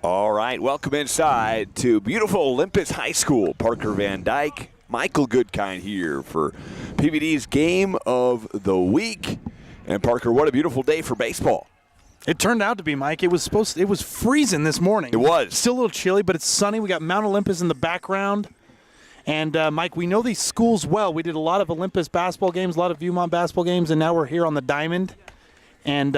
All right, welcome inside to beautiful Olympus High School. Parker Van Dyke, Michael Goodkind here for PVD's Game of the Week. And Parker, what a beautiful day for baseball. It turned out to be, Mike. It was freezing this morning. It was. Still a little chilly, but it's sunny. We got Mount Olympus in the background. And, Mike, we know these schools well. We did a lot of Olympus basketball games, a lot of Viewmont basketball games, and now we're here on the Diamond. And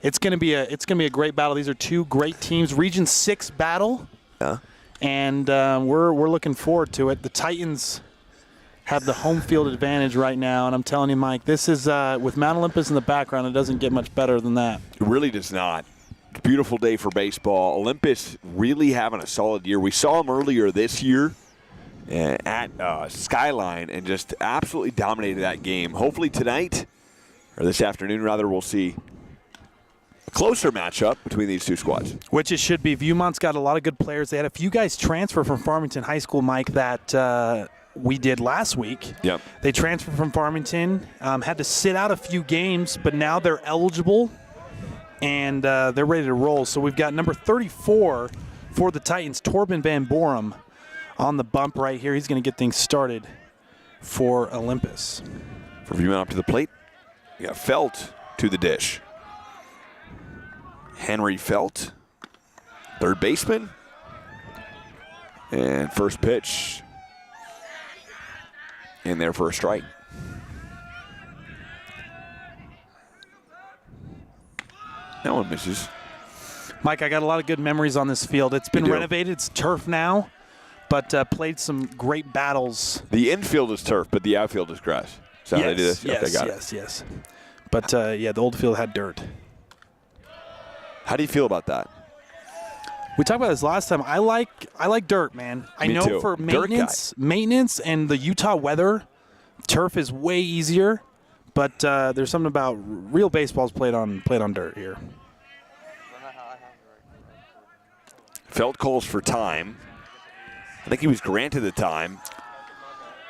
it's going to be a great battle. These are two great teams. Region 6 battle. Yeah. And we're looking forward to it. The Titans have the home field advantage right now, and I'm telling you, Mike, this is with Mount Olympus in the background, it doesn't get much better than that. It really does not. Beautiful day for baseball. Olympus really having a solid year. We saw them earlier this year at Skyline and just absolutely dominated that game. Hopefully tonight, or this afternoon rather, we'll see a closer matchup between these two squads. Which it should be. Viewmont's got a lot of good players. They had a few guys transfer from Farmington High School, Mike, that we did last week. Yep. They transferred from Farmington, had to sit out a few games, but now they're eligible, and they're ready to roll. So we've got number 34 for the Titans, Torben Van Borum, on the bump right here. He's going to get things started for Olympus. For Viewmont up to the plate, you got Felt to the dish. Henry Felt, third baseman. And first pitch in there for a strike. That one misses. Mike, I got a lot of good memories on this field. It's been renovated. It's turf now, but played some great battles. The infield is turf, but the outfield is grass. Is that how they do this? Yes, okay, got it. Yes. But, yeah, the old field had dirt. How do you feel about that? We talked about this last time. I like dirt, man. I Me know too. for maintenance and the Utah weather, turf is way easier. But there's something about real baseball's played on dirt here. Felt calls for time. I think he was granted the time.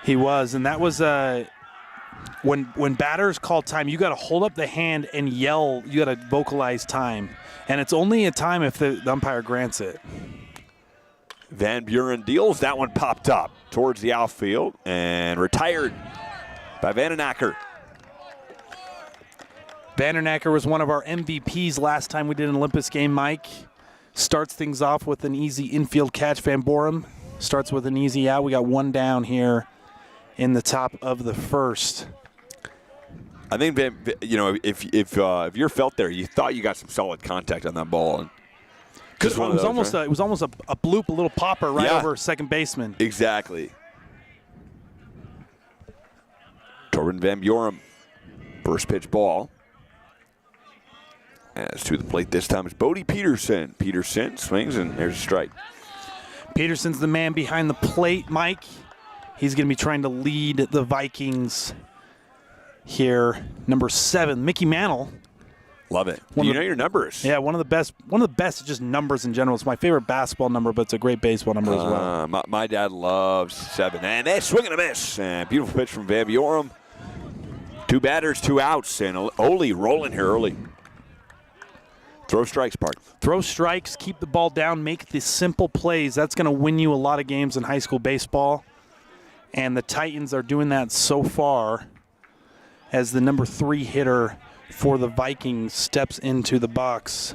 He was, and that was when batters call time, you got to hold up the hand and yell. You got to vocalize time, and it's only a time if the umpire grants it. Van Buren deals. That one popped up towards the outfield and retired by Vandenacker. Vandenacker was one of our MVPs last time we did an Olympus game, Mike. Starts things off with an easy infield catch. Van Borum starts with an easy out. We got one down here in the top of the first. I think, if you're Felt there, you thought you got some solid contact on that ball. It was almost a bloop, a little popper right over second baseman. Exactly. Torben Van Buren, first pitch ball. As to the plate this time is Bodie Peterson. Peterson swings, and there's a strike. Peterson's the man behind the plate, Mike. He's going to be trying to lead the Vikings here. Number 7, Mickey Mantle. Love it. You know your numbers. Yeah, one of the best at just numbers in general. It's my favorite basketball number, but it's a great baseball number as well. My dad loves 7. And they swing and a miss. And beautiful pitch from Van Buren. 2 batters, 2 outs, and Ole rolling here early. Throw strikes, Park. Throw strikes, keep the ball down, make the simple plays. That's going to win you a lot of games in high school baseball. And the Titans are doing that so far as the number 3 hitter for the Vikings steps into the box.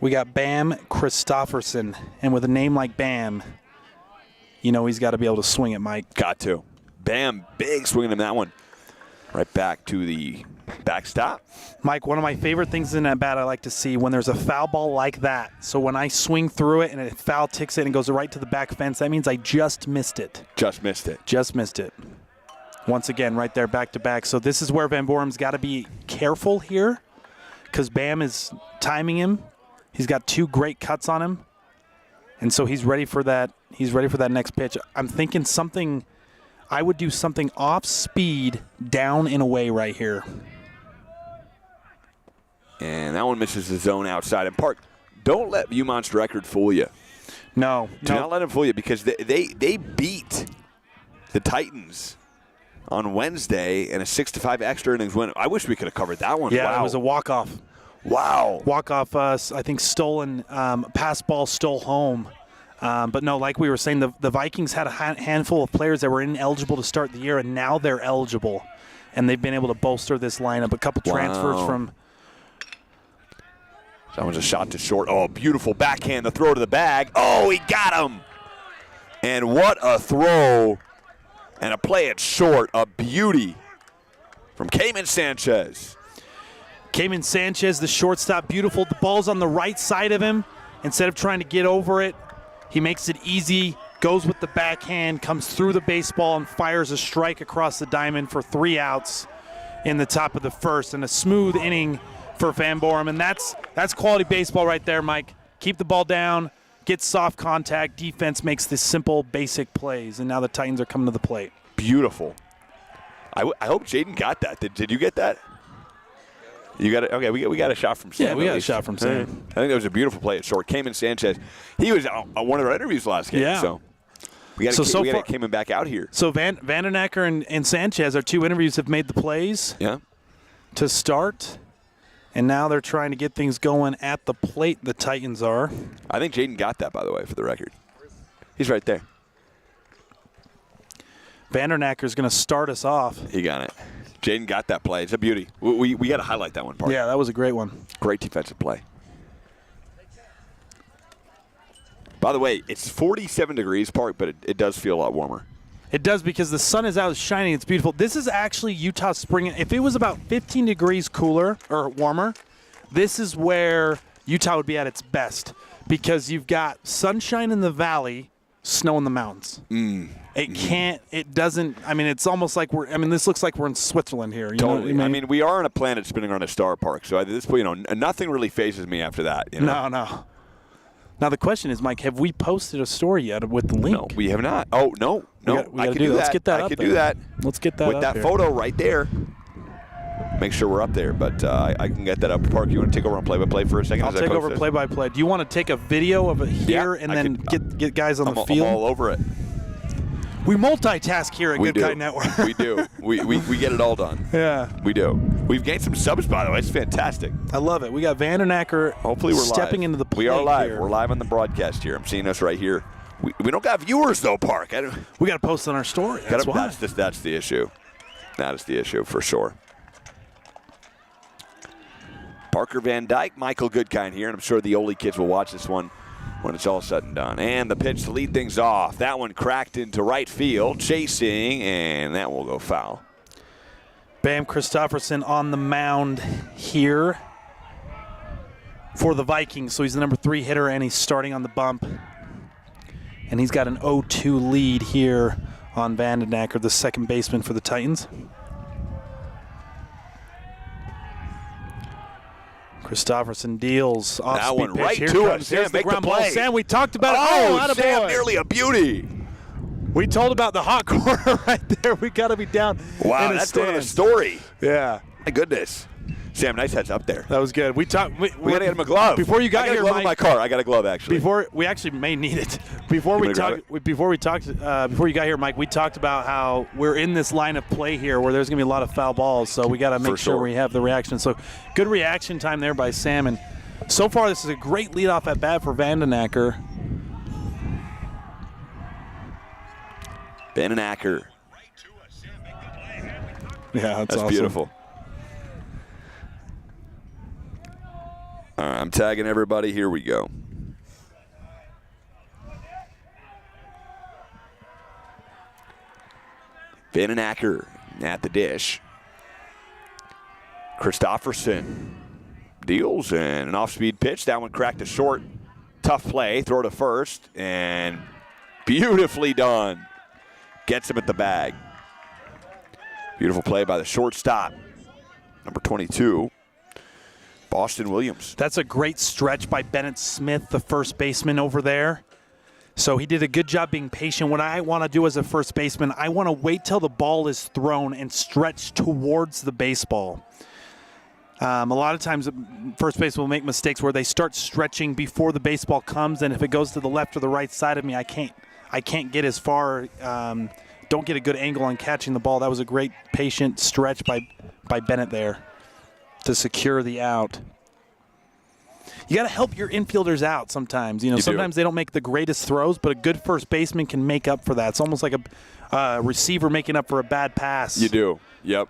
We got Bam Christofferson. And with a name like Bam, you know he's got to be able to swing it, Mike. Got to. Bam, big swinging in that one. Right back to the backstop. Mike, one of my favorite things in that bat I like to see when there's a foul ball like that. So when I swing through it and a foul ticks it and goes right to the back fence, that means I just missed it. Just missed it. Just missed it. Once again, right there, back to back. So this is where Van Borum's got to be careful here because Bam is timing him. He's got 2 great cuts on him. And so he's ready for that. He's ready for that next pitch. I'm thinking something. I would do something off speed, down and away right here. And that one misses the zone outside. And Park, don't let Viewmont's record fool you. No. Do not let them fool you because they beat the Titans on Wednesday and a 6-5 extra innings win. I wish we could have covered that one. Yeah, wow. It was a walk-off. Wow. Walk-off, I think, stolen, pass ball stole home. But no, like we were saying, the Vikings had a handful of players that were ineligible to start the year, and now they're eligible. And they've been able to bolster this lineup. A couple transfers from. That was a shot to short. Oh, beautiful backhand, the throw to the bag. Oh, he got him. And what a throw. And a play at short. A beauty from Cayman Sanchez. Cayman Sanchez, the shortstop, beautiful. The ball's on the right side of him. Instead of trying to get over it, he makes it easy, goes with the backhand, comes through the baseball, and fires a strike across the diamond for 3 outs in the top of the first. And a smooth inning for Van Borum. And that's quality baseball right there, Mike. Keep the ball down, get soft contact. Defense makes the simple, basic plays. And now the Titans are coming to the plate. Beautiful. I hope Jaden got that. Did you get that? You got it. Okay, we got a shot from Sam. Yeah, we got a shot from Sam. I think that was a beautiful play at short. Cayman Sanchez, he was on one of our interviews last game. Yeah. So we got to get Cayman back out here. So Vandernacker and Sanchez, our 2 interviews, have made the plays to start. And now they're trying to get things going at the plate, the Titans are. I think Jaden got that, by the way, for the record. He's right there. Vandernacker's going to start us off. He got it. Jaden got that play. It's a beauty. We got to highlight that one part. Yeah, that was a great one. Great defensive play. By the way, it's 47 degrees, Park, but it does feel a lot warmer. It does because the sun is out shining. It's beautiful. This is actually Utah spring. If it was about 15 degrees cooler or warmer, this is where Utah would be at its best because you've got sunshine in the valley, snow in the mountains. It's almost like this looks like we're in Switzerland here. You totally. know what I mean? We are on a planet spinning around a star, Park. So at this point, nothing really phases me after that. No. Now the question is, Mike, have we posted a story yet with the link? No, we have not. Oh, no. We gotta do that. Let's get that up I could there. do that. Let's get that with up that here. photo right there. Make sure we're up there, but I can get that up. Park, you want to take over on play-by-play for a second? I'll take over play-by-play. Do you want to take a video of it here and then get guys on the field? I'm all over it. We multitask here at Good Guy Network. We do. We get it all done. Yeah. We do. We've gained some subs, by the way. It's fantastic. I love it. We got Vandernacker. Hopefully we're stepping live. into the plate. We are live. Here. We're live on the broadcast here. I'm seeing us right here. We don't got viewers, though, Park. We got to post on our story. That's why. That's the issue. That is the issue for sure. Parker Van Dyke, Michael Goodkind here, and I'm sure the Oli kids will watch this one when it's all said and done. And the pitch to lead things off. That one cracked into right field, chasing, and that will go foul. Bam Christopherson on the mound here for the Vikings. So he's the number 3 hitter, and he's starting on the bump. And he's got an 0-2 lead here on Vandernacker, the second baseman for the Titans. Christopherson deals off that speed one pitch. right Here to comes, us. Sam, here's the make the ground ball. play. Sam, we talked about it. Oh, Sam, attaboy. nearly a beauty. We told about the hot corner right there. We got to be down. Wow, in a that's stand. going to the story. Yeah. My goodness. Sam, nice heads up there. That was good. We talked. We got to get him a glove. Before you got I got here, a glove Mike, in my car. I got a glove actually. Before we actually may need it. Before you got here, Mike, we talked about how we're in this line of play here where there's going to be a lot of foul balls, so we got to make sure we have the reaction. So good reaction time there by Sam, and so far this is a great leadoff at bat for Vandernacker. Vandernacker. Yeah, that's awesome. Beautiful. All right, I'm tagging everybody. Here we go. Vandernacker at the dish. Christopherson deals and an off-speed pitch. That one cracked to short. Tough play. Throw to first. And beautifully done. Gets him at the bag. Beautiful play by the shortstop. Number 22. Boston Williams. That's a great stretch by Bennett Smith, the first baseman over there. So he did a good job being patient. What I want to do as a first baseman, I want to wait till the ball is thrown and stretch towards the baseball. A lot of times, first base will make mistakes where they start stretching before the baseball comes, and if it goes to the left or the right side of me, I can't get as far don't get a good angle on catching the ball. That was a great patient stretch by Bennett there to secure the out. You got to help your infielders out sometimes. Sometimes they don't make the greatest throws, but a good first baseman can make up for that. It's almost like a receiver making up for a bad pass. You do. Yep.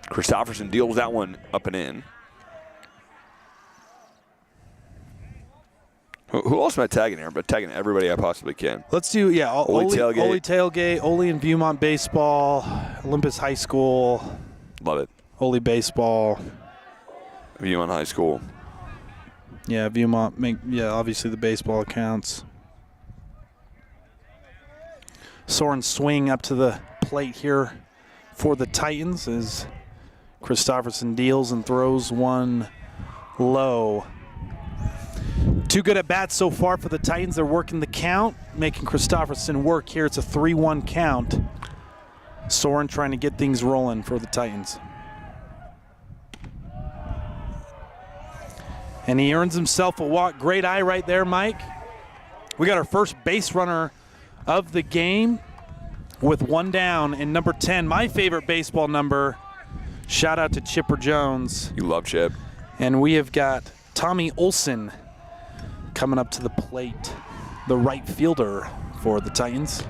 Christopherson deals that one up and in. Who else am I tagging here? I'm tagging everybody I possibly can. Let's do, Ole Tailgate, Ole and Viewmont Baseball, Olympus High School. Love it. Ole Baseball. Viewmont High School. Yeah, Viewmont, obviously the baseball counts. Soren swing up to the plate here for the Titans as Christopherson deals and throws one low. Two good at bats so far for the Titans. They're working the count, making Christopherson work here. It's a 3-1 count. Soren trying to get things rolling for the Titans. And he earns himself a walk. Great eye right there, Mike. We got our first base runner of the game with one down in number 10, my favorite baseball number. Shout out to Chipper Jones. You love Chip. And we have got Tommy Olson coming up to the plate, the right fielder for the Titans.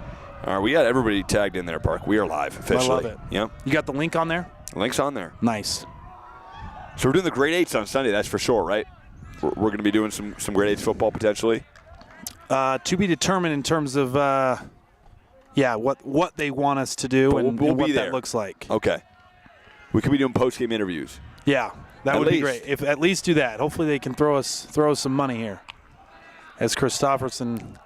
All right, we got everybody tagged in there, Park. We are live officially. I love it. Yep. You got the link on there? Link's on there. Nice. So we're doing the grade 8s on Sunday, that's for sure, right? We're going to be doing some grade 8s football potentially? To be determined in terms of, what they want us to do and what that looks like. Okay. We could be doing post-game interviews. Yeah, that would be great. If at least do that. Hopefully they can throw us some money here as Christopherson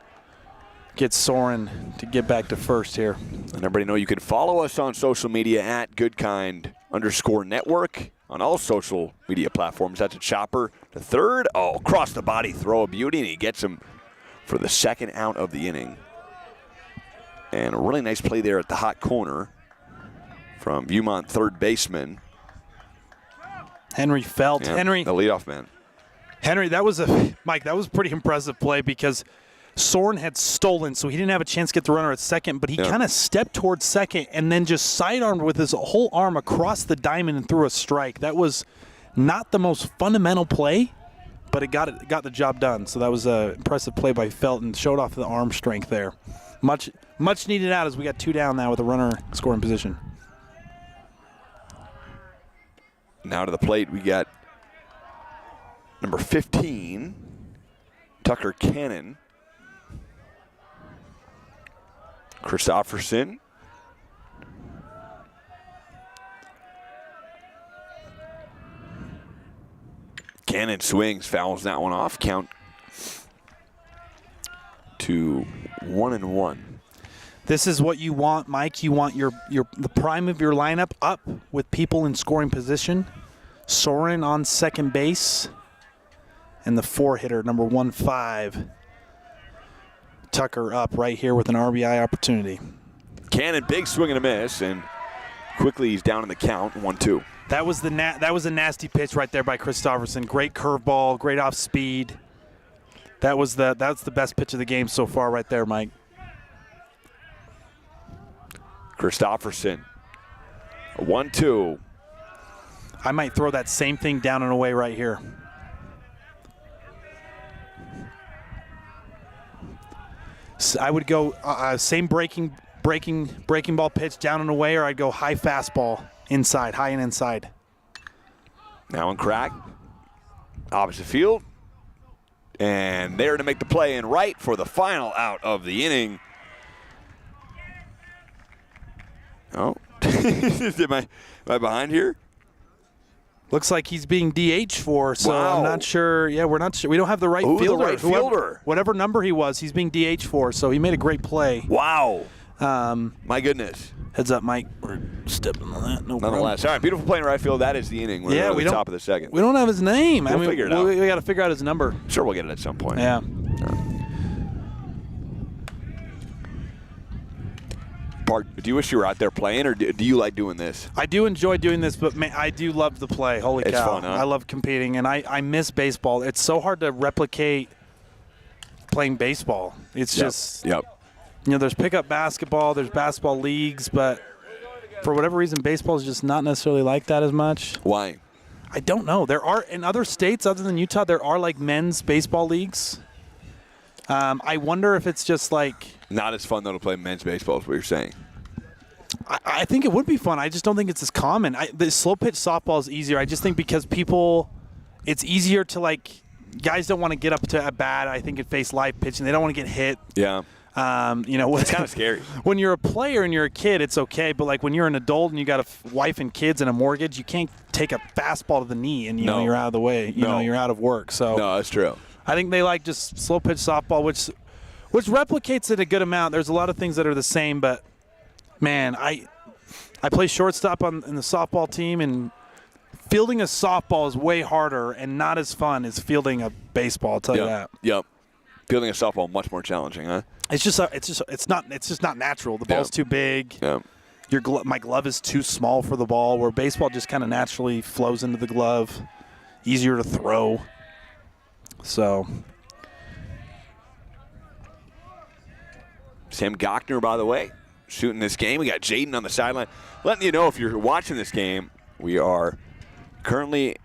gets Soren to get back to first here. And everybody know you can follow us on social media at goodkind_network on all social media platforms. That's a chopper to third. Oh, across the body throw, a beauty, and he gets him for the second out of the inning. And a really nice play there at the hot corner from Viewmont third baseman Henry Felt. Yeah, Henry, the leadoff man. Henry, that was a pretty impressive play because Soren had stolen, so he didn't have a chance to get the runner at second, but he kind of stepped towards second and then just sidearmed with his whole arm across the diamond and threw a strike. That was not the most fundamental play, but it got the job done. So that was an impressive play by Felt and showed off the arm strength there. Much needed out as we got two down now with a runner scoring position. Now to the plate, we got number 15, Tucker Cannon. Christopherson. Cannon swings, fouls that one off. Count to 1-1. This is what you want, Mike. You want the prime of your lineup up with people in scoring position. Soren on second base. And the four-hitter, number 1-5. Tucker up right here with an RBI opportunity. Cannon, big swing and a miss, and quickly he's down in the count, 1-2. That was a nasty pitch right there by Christopherson. Great curveball, great off speed. That's the best pitch of the game so far right there, Mike. Christopherson, 1-2. I might throw that same thing down and away right here. So I would go same breaking ball pitch down and away, or I'd go high fastball inside, high and inside. Now in crack, opposite field, and there to make the play in right for the final out of the inning. Oh, am I behind here? Looks like he's being DH for, so wow. I'm not sure. Yeah, we're not sure. We don't have the right fielder. The right fielder. Whatever number he was, he's being DH for, so he made a great play. Wow. My goodness. Heads up, Mike. We're stepping on that. No problem. Nonetheless. All right, beautiful play in right field. That is the inning. We're at the top of the second. We don't have his name. We'll figure it out. We got to figure out his number. Sure, we'll get it at some point. Yeah. Bart, do you wish you were out there playing, or do you like doing this? I do enjoy doing this, but man, I do love the play. Holy cow. It's fun, huh? I love competing, and I miss baseball. It's so hard to replicate playing baseball. It's just there's pickup basketball, there's basketball leagues, but for whatever reason, baseball is just not necessarily like that as much. Why? I don't know. There are, in other states other than Utah, there are like men's baseball leagues. I wonder if it's just like. Not as fun, though, to play men's baseball is what you're saying. I think it would be fun. I just don't think it's as common. The slow pitch softball is easier. I just think because it's easier to like, guys don't want to get up to a bat. I think and face live pitching. They don't want to get hit. Yeah. It's kind of scary. When you're a player and you're a kid, it's okay. But like when you're an adult and you got a wife and kids and a mortgage, you can't take a fastball to the knee and you're out of the way. You're out of work. So no, that's true. I think they like just slow pitch softball, which replicates it a good amount. There's a lot of things that are the same, but man, I play shortstop in the softball team, and fielding a softball is way harder and not as fun as fielding a baseball. I'll tell you that. Yep. Fielding a softball much more challenging, huh? It's just not natural. The ball's too big. Yeah. My glove is too small for the ball, where baseball just kind of naturally flows into the glove, easier to throw. So Sam Gochner, by the way, shooting this game. We got Jaden on the sideline. Letting you know, if you're watching this game, we are currently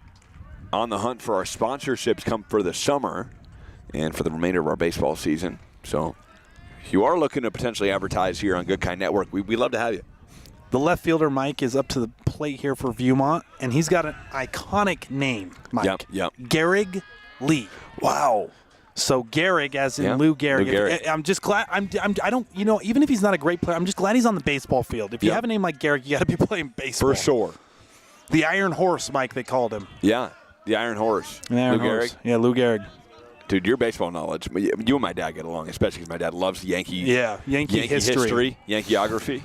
on the hunt for our sponsorships come for the summer and for the remainder of our baseball season. So if you are looking to potentially advertise here on Good Kind Network, we'd love to have you. The left fielder, Mike, is up to the plate here for Viewmont, and he's got an iconic name, Mike. Yep. Gehrig Lee. Wow. So Gehrig, as in Lou Gehrig. Lou Gehrig. I'm just glad. I don't. Even if he's not a great player, I'm just glad he's on the baseball field. If you have a name like Gehrig, you got to be playing baseball. For sure. The Iron Horse, Mike, they called him. Yeah, the Iron Horse. The Iron Horse. Gehrig. Yeah, Lou Gehrig. Dude, your baseball knowledge. You and my dad get along, especially because my dad loves Yankee history, Yankeeography.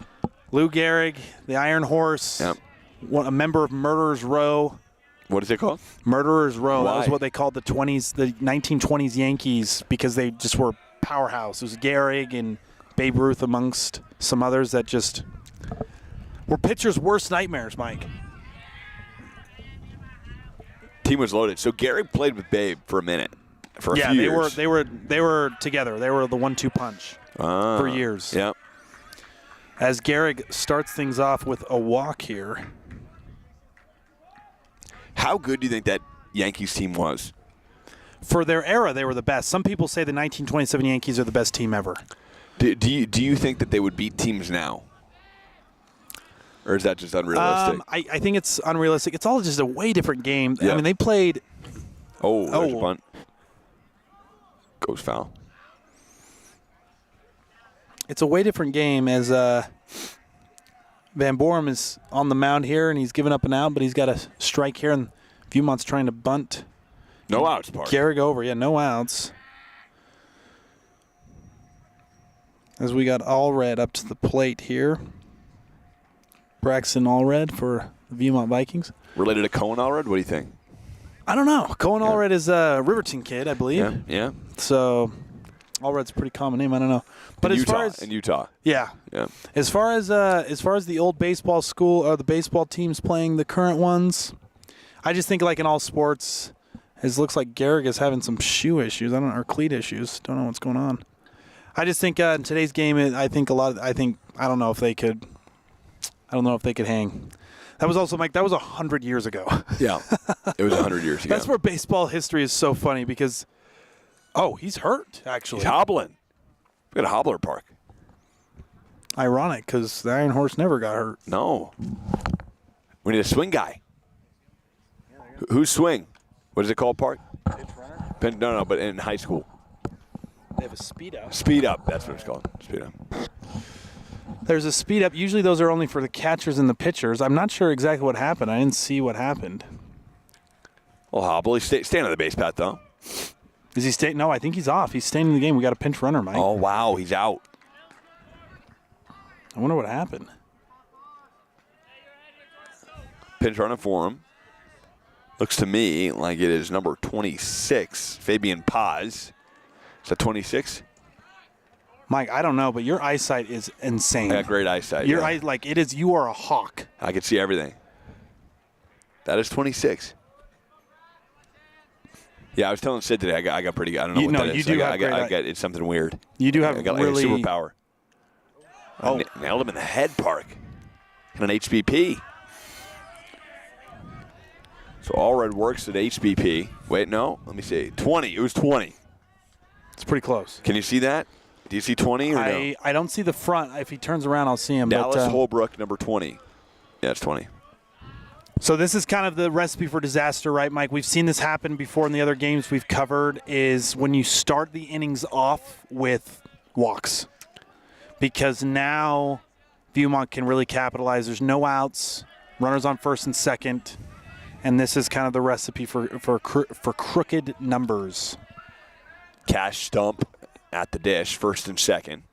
Lou Gehrig, the Iron Horse. Yep. A member of Murderers Row. What is it called? Murderers Row. Why? That was what they called the 1920s Yankees, because they just were powerhouse. It was Gehrig and Babe Ruth amongst some others that just were pitchers' worst nightmares, Mike. Team was loaded. So Gehrig played with Babe for a minute, for a few years. they were together. They were the 1-2 punch for years. Yep. As Gehrig starts things off with a walk here. How good do you think that Yankees team was? For their era, they were the best. Some people say the 1927 Yankees are the best team ever. Do you think that they would beat teams now? Or is that just unrealistic? I think it's unrealistic. It's all just a way different game. Yep. I mean, they played. There's a bunt. Goes foul. It's a way different game as Van Borum is on the mound here, and he's given up an out, but he's got a strike here, and Viewmont's trying to bunt. No outs, Park. Gehrig over. Yeah, no outs. As we got Allred up to the plate here. Braxton Allred for the Viewmont Vikings. Related to Cohen Allred? What do you think? I don't know. Cohen Allred is a Riverton kid, I believe. Yeah. So Allred's a pretty common name. I don't know. But in Utah. Yeah. As far as the old baseball school or the baseball teams playing the current ones, I just think like in all sports, it looks like Gehrig is having some shoe issues. Or cleat issues. Don't know what's going on. I just think in today's game, I don't know if they could hang. That was also, Mike, that was 100 years ago. Yeah, it was 100 years ago. That's where baseball history is so funny because, he's hurt, actually. He's hobbling. We got a hobbler, Park. Ironic, because the Iron Horse never got hurt. No. We need a swing guy. Who's swing? What is it called, Park? Pitch runner? No, but in high school. They have a speed up. Speed up, that's what it's called. Speed up. There's a speed up. Usually those are only for the catchers and the pitchers. I'm not sure exactly what happened. I didn't see what happened. Well, hobble. He's staying on the base path, though. Is he staying? No, I think he's off. He's staying in the game. We got a pinch runner, Mike. Oh, wow. He's out. I wonder what happened. Pinch running for him. Looks to me like it is number 26, Fabian Paz. Is that 26? Mike, I don't know, but your eyesight is insane. I got great eyesight. Your eye, like it is. You are a hawk. I can see everything. That is 26. Yeah, I was telling Sid today. I got pretty. I don't know what that is. You do have I got. It's something weird. You do have I got really like a superpower. Oh. Nailed him in the head, Park. And an HBP. So Allred works at HBP. Wait, no. Let me see. 20. It was 20. It's pretty close. Can you see that? Do you see 20 or no? I don't see the front. If he turns around, I'll see him. Dallas Holbrook, number 20. Yeah, it's 20. So this is kind of the recipe for disaster, right, Mike? We've seen this happen before in the other games we've covered, is when you start the innings off with walks. Because now Viewmont can really capitalize. There's no outs, runners on first and second, and this is kind of the recipe for crooked numbers. Cash stump at the dish, first and second.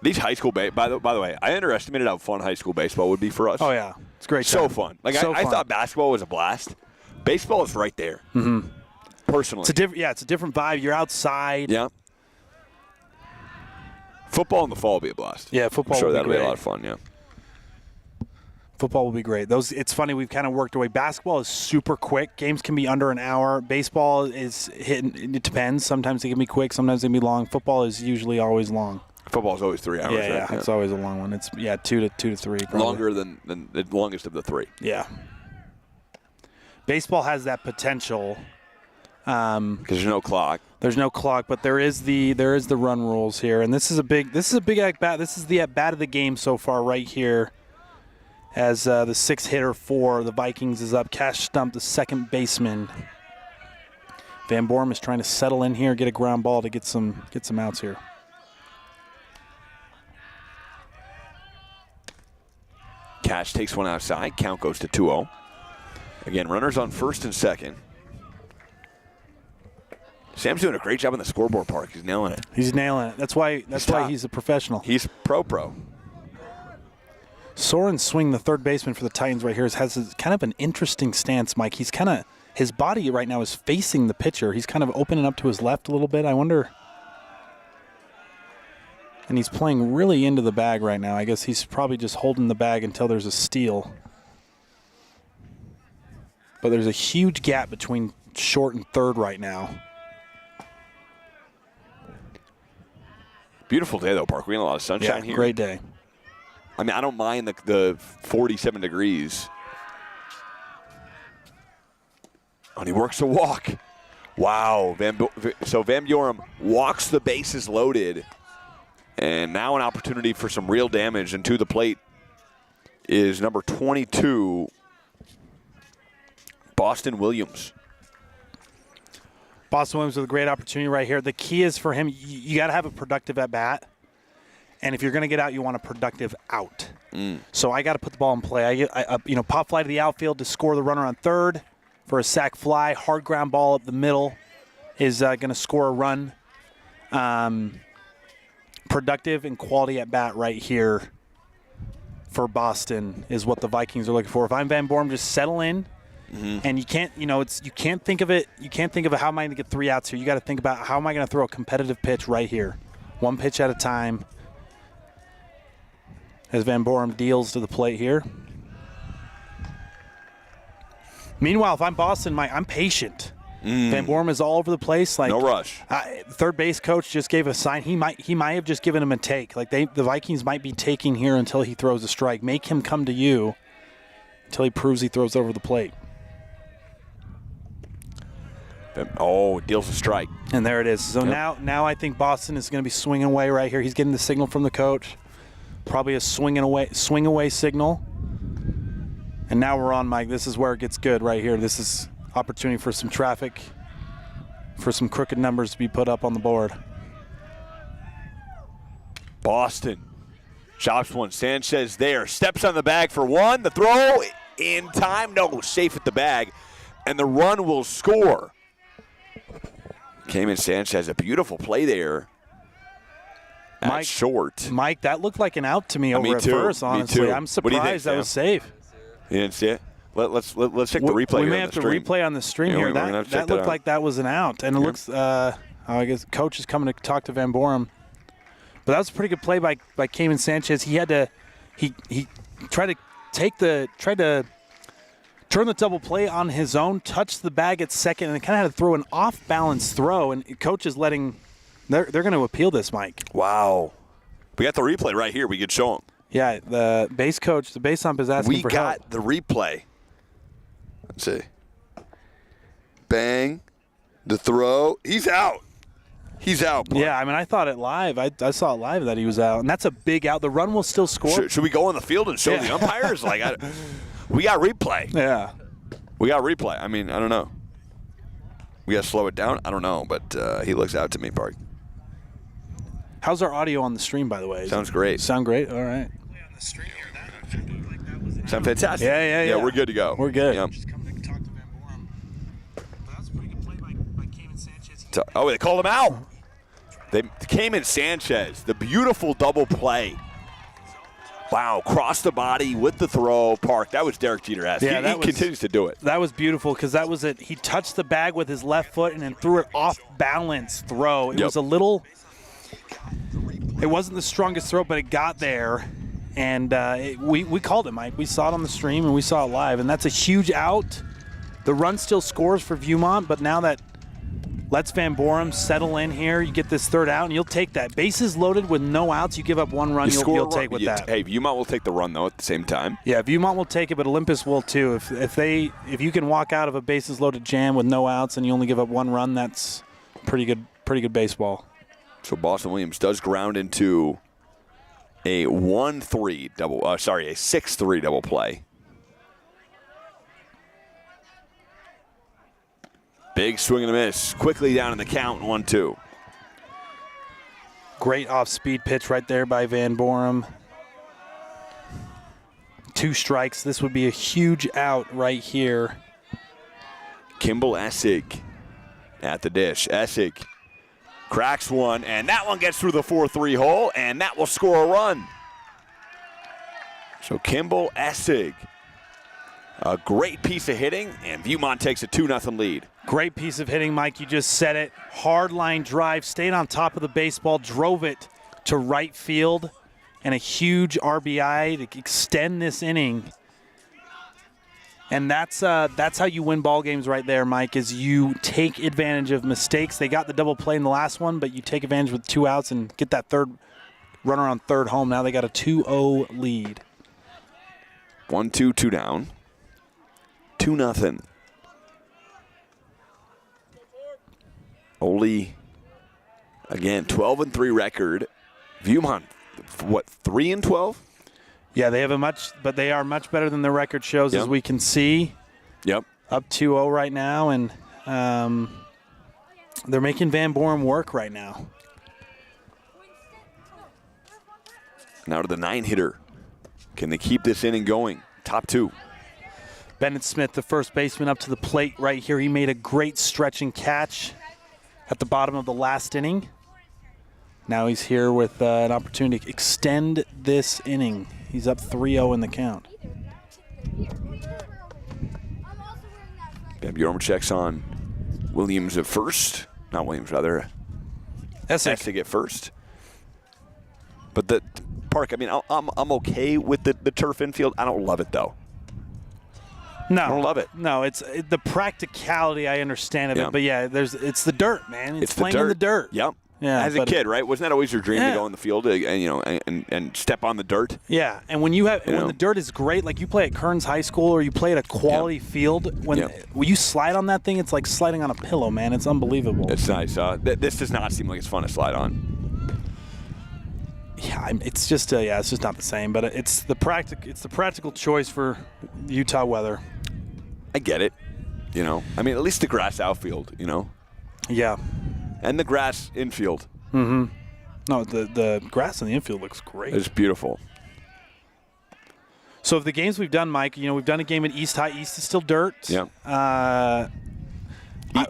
These high school by the way, I underestimated how fun high school baseball would be for us. Oh yeah, it's great. So fun. Like I thought baseball was a blast. Baseball is right there. Mm-hmm. Personally, it's a different vibe. You're outside. Yeah. Football in the fall will be a blast. Yeah, football. I'm sure will that'll be be a lot of fun. Yeah. Football will be great. It's funny, we've kind of worked away. Basketball is super quick. Games can be under an hour. Baseball is hitting. It depends. Sometimes they can be quick. Sometimes they can be long. Football is usually always long. Football is always 3 hours. Yeah, right? It's always a long one. It's 2 to 3. Probably. Longer than the longest of the 3. Yeah. Baseball has that potential. Because there's no clock. There's no clock, but there is the run rules here, and this is a big at bat. This is the at bat of the game so far, right here. As the 6-hitter for the Vikings is up. Cash Stump, the second baseman. Van Borum is trying to settle in here, get a ground ball to get some outs here. Cash takes one outside. Count goes to 2-0. Again, runners on first and second. Sam's doing a great job on the scoreboard, Park. He's nailing it. He's nailing it. That's why he's a professional. He's pro. Soren Swing, the third baseman for the Titans right here, has kind of an interesting stance, Mike. His body right now is facing the pitcher. He's kind of opening up to his left a little bit. I wonder. And he's playing really into the bag right now. I guess he's probably just holding the bag until there's a steal. But there's a huge gap between short and third right now. Beautiful day, though, Park. We had a lot of sunshine here. Great day. I mean, I don't mind the 47 degrees. And he works a walk. Wow. So Van Buren walks the bases loaded. And now an opportunity for some real damage. And to the plate is number 22, Boston Williams. Boston Williams with a great opportunity right here. The key is for him, you got to have a productive at-bat. And if you're going to get out, you want a productive out. So I got to put the ball in play. I pop fly to the outfield to score the runner on third for a sac fly. Hard ground ball up the middle is going to score a run. Productive and quality at bat right here for Boston is what the Vikings are looking for. If I'm Van Borum, just settle in. And you can't think of it. You can't think of how am I going to get 3 outs here. You got to think about how am I going to throw a competitive pitch right here, one pitch at a time. As Van Borum deals to the plate here. Meanwhile, if I'm Boston, I'm patient. Van Borum is all over the place. No rush. Third base coach just gave a sign. He might have just given him a take. The Vikings might be taking here until he throws a strike. Make him come to you until he proves he throws over the plate. Deals a strike. And there it is. So now I think Boston is going to be swinging away right here. He's getting the signal from the coach. Probably a swing away signal. And now we're on, Mike. This is where it gets good right here. This is opportunity for some traffic, for some crooked numbers to be put up on the board. Boston chops one. Sanchez there. Steps on the bag for one. The throw in time. No, safe at the bag. And the run will score. Cayman Sanchez, a beautiful play there. Mike, short. Mike, that looked like an out to me over at first, honestly. I'm surprised that was safe. You didn't see it? Let's check the replay. We may have to replay on the stream here. That looked like that was an out. And it looks, I guess coach is coming to talk to Van Borum. But that was a pretty good play by Cayman Sanchez. He tried to turn the double play on his own, touch the bag at second, and kind of had to throw an off-balance throw. And coach is they're going to appeal this, Mike. Wow. We got the replay right here. We could show him. Yeah, the base coach, the base ump is asking for help. We got the replay. Let's see. Bang. The throw. He's out. He's out. Boy. Yeah, I mean, I thought it live. I saw it live that he was out, and that's a big out. The run will still score. Should we go on the field and show the umpires? We got replay. Yeah. We got replay. I mean, I don't know. We got to slow it down? I don't know, but he looks out to me, Park. How's our audio on the stream, by the way? Sounds great. Sound great? All right. Sound fantastic. Yeah. Yeah, we're good to go. We're good. Yep. Just coming to talk to Van Borum. But that was a pretty good play by Cayman Sanchez. Oh, they called him out. Cayman Sanchez, the beautiful double play. Wow, cross the body with the throw, Park. That was Derek Jeter-esque. Yeah, he continues to do it. That was beautiful because that was it. He touched the bag with his left foot and then threw it off balance throw. It was a little – it wasn't the strongest throw, but it got there. And we called it, Mike. We saw it on the stream and we saw it live. And that's a huge out. The run still scores for Viewmont, but now that lets Van Borum settle in here, you get this third out, and you'll take that. Bases loaded with no outs, you give up one run, you'll take with that. Hey, Viewmont will take the run, though, at the same time. Yeah, Viewmont will take it, but Olympus will too. If you can walk out of a bases loaded jam with no outs and you only give up one run, that's pretty good baseball. So Boston Williams does ground into a 1-3 double. A 6-3 double play. Big swing and a miss. Quickly down in the count, 1-2. Great off-speed pitch right there by Van Borum. 2 strikes. This would be a huge out right here. Kimball Essig at the dish. Essig cracks one, and that one gets through the 4-3 hole, and that will score a run. So Kimball Essig, a great piece of hitting, and Viewmont takes a 2-0 lead. Great piece of hitting, Mike. You just said it. Hard line drive, stayed on top of the baseball, drove it to right field, and a huge RBI to extend this inning. And that's how you win ball games right there, Mike, is you take advantage of mistakes. They got the double play in the last one, but you take advantage with 2 outs and get that third runner on third home. Now they got a 2-0 lead. 1-2, 2 down. 2-0. Oli, again, 12-3 record. Viewmont, what, 3-12? Yeah, they are much better than the record shows, as we can see. Yep. Up 2-0 right now, and they're making Van Borum work right now. Now to the 9-hitter. Can they keep this inning going? Top 2. Bennett Smith, the first baseman, up to the plate right here. He made a great stretching catch at the bottom of the last inning. Now he's here with an opportunity to extend this inning. He's up 3-0 in the count. Van Borum checks on Williams at first. Not Williams, rather. Essig at first. But the Park, I mean, I'm okay with the turf infield. I don't love it, though. No, I don't love it. No, it's the practicality. I understand of it, but yeah, it's the dirt, man. It's playing in the dirt. Yep. Yeah. As a kid, right? Wasn't that always your dream to go in the field and step on the dirt? Yeah, and when the dirt is great, like you play at Kearns High School or you play at a quality field, when you slide on that thing, it's like sliding on a pillow, man. It's unbelievable. It's nice. This does not seem like it's fun to slide on. Yeah, it's just not the same. But it's the practical choice for Utah weather. I get it. I mean, at least the grass outfield. Yeah. And the grass infield. Mm-hmm. No, the grass in the infield looks great. It's beautiful. So of the games we've done, Mike, we've done a game at East High. East is still dirt. Yeah.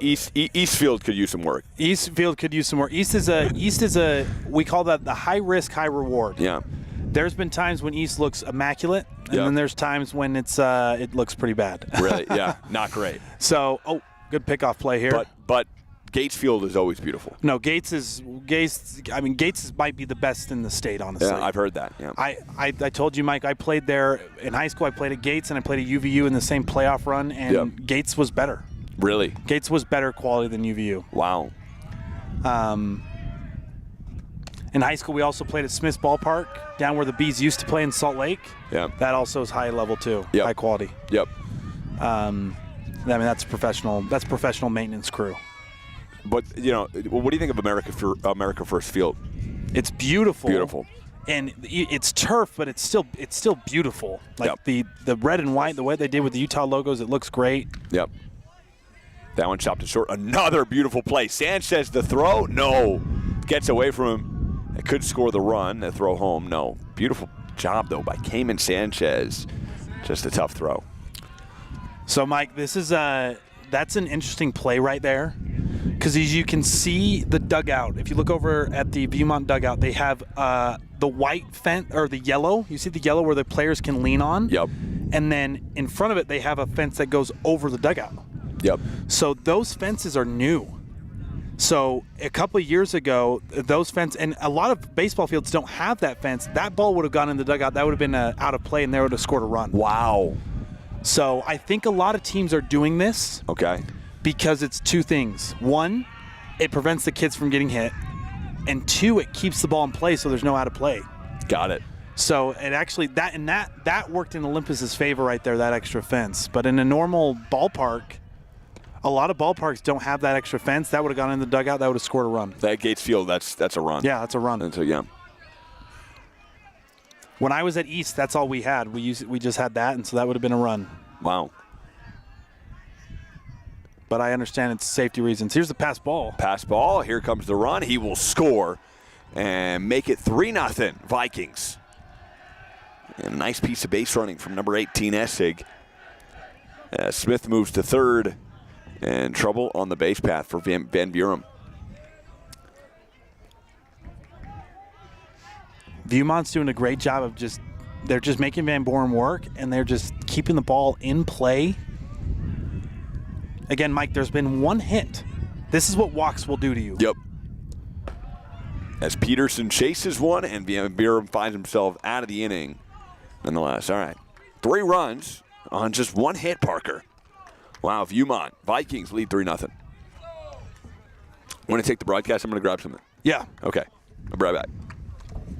Eastfield could use some work. Eastfield could use some more. East is a we call that the high risk, high reward. Yeah. There's been times when East looks immaculate, and then there's times when it looks pretty bad. Really? Yeah. Not great. So, good pickoff play here. But Gatesfield is always beautiful. No, Gates might be the best in the state, honestly. Yeah, I've heard that. Yeah. I told you, Mike, I played there in high school. I played at Gates, and I played at UVU in the same playoff run, and Gates was better. Really? Gates was better quality than UVU. Wow. In high school, we also played at Smith's Ballpark, down where the Bees used to play in Salt Lake. Yeah. That also is high level too, Yep. high quality. Yep. I mean, that's professional. That's professional maintenance crew. But what do you think of America First Field? It's beautiful. Beautiful. And it's turf, but it's still beautiful. Like the red and white, the way they did with the Utah logos, it looks great. Yep. That one chopped it short. Another beautiful play. Sanchez, the throw, no. Gets away from him. It could score the run. The throw home, no. Beautiful job, though, by Cayman Sanchez. Just a tough throw. So, Mike, this is that's an interesting play right there. Because as you can see the dugout, if you look over at the Viewmont dugout, they have the white fence, or the yellow. You see the yellow where the players can lean on? Yep. And then in front of it, they have a fence that goes over the dugout. Yep. So those fences are new. So a couple of years ago, those fences, and a lot of baseball fields don't have that fence. That ball would have gone in the dugout. That would have been out of play, and they would have scored a run. Wow. So I think a lot of teams are doing this. Okay. Because it's two things. One, it prevents the kids from getting hit. And two, it keeps the ball in play so there's no out of play. Got it. So it actually, that worked in Olympus's favor right there, that extra fence. But in a normal ballpark, a lot of ballparks don't have that extra fence. That would have gone in the dugout. That would have scored a run. That Gates Field, that's a run. Yeah, that's a run. And so, yeah. When I was at East, that's all we had. We just had that, and so that would have been a run. Wow. But I understand it's safety reasons. Here's the pass ball. Pass ball. Here comes the run. He will score and make it 3-0 Vikings. And a nice piece of base running from number 18, Essig. Smith moves to third. And trouble on the base path for Van Buren. Viewmont's doing a great job of they're just making Van Buren work, and they're just keeping the ball in play. Again, Mike, there's been one hit. This is what walks will do to you. Yep. As Peterson chases one, and Van Buren finds himself out of the inning. Nonetheless, all right. 3 runs on just one hit, Parker. Wow, Viewmont. Vikings lead 3-0. Want to take the broadcast? I'm going to grab something. Yeah. Okay. I'll be right back.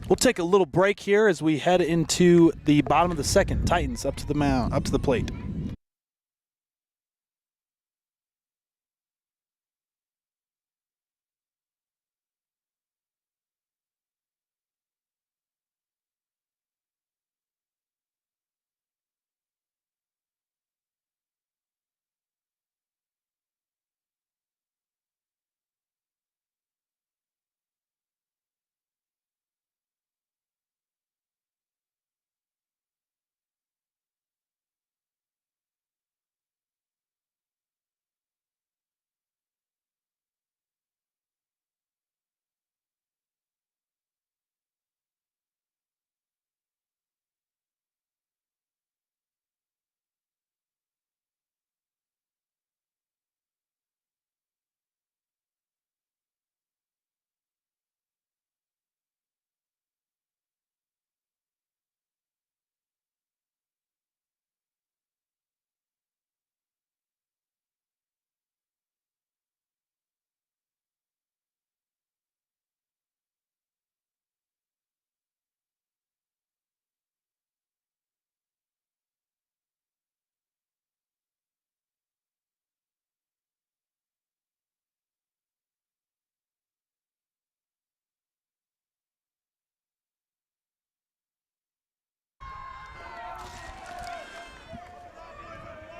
We'll take a little break here as we head into the bottom of the second. Titans up to the mound, up to the plate.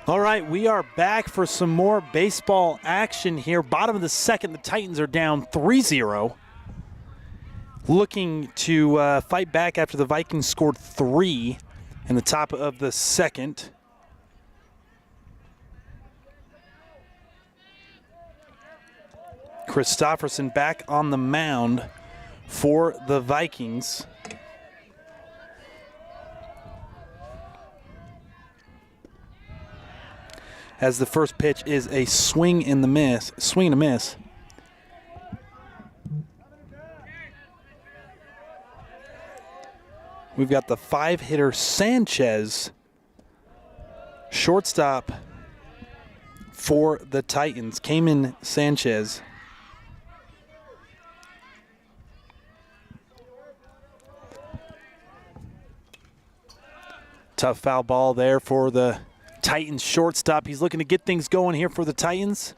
All right, we are back for some more baseball action here. Bottom of the second, the Titans are down 3-0. Looking to fight back after the Vikings scored 3 in the top of the second. Christopherson back on the mound for the Vikings. As the first pitch is a swing and a miss. We've got the 5-hitter Sanchez, shortstop for the Titans. Cayman Sanchez. Tough foul ball there for the Titans shortstop. He's looking to get things going here for the Titans.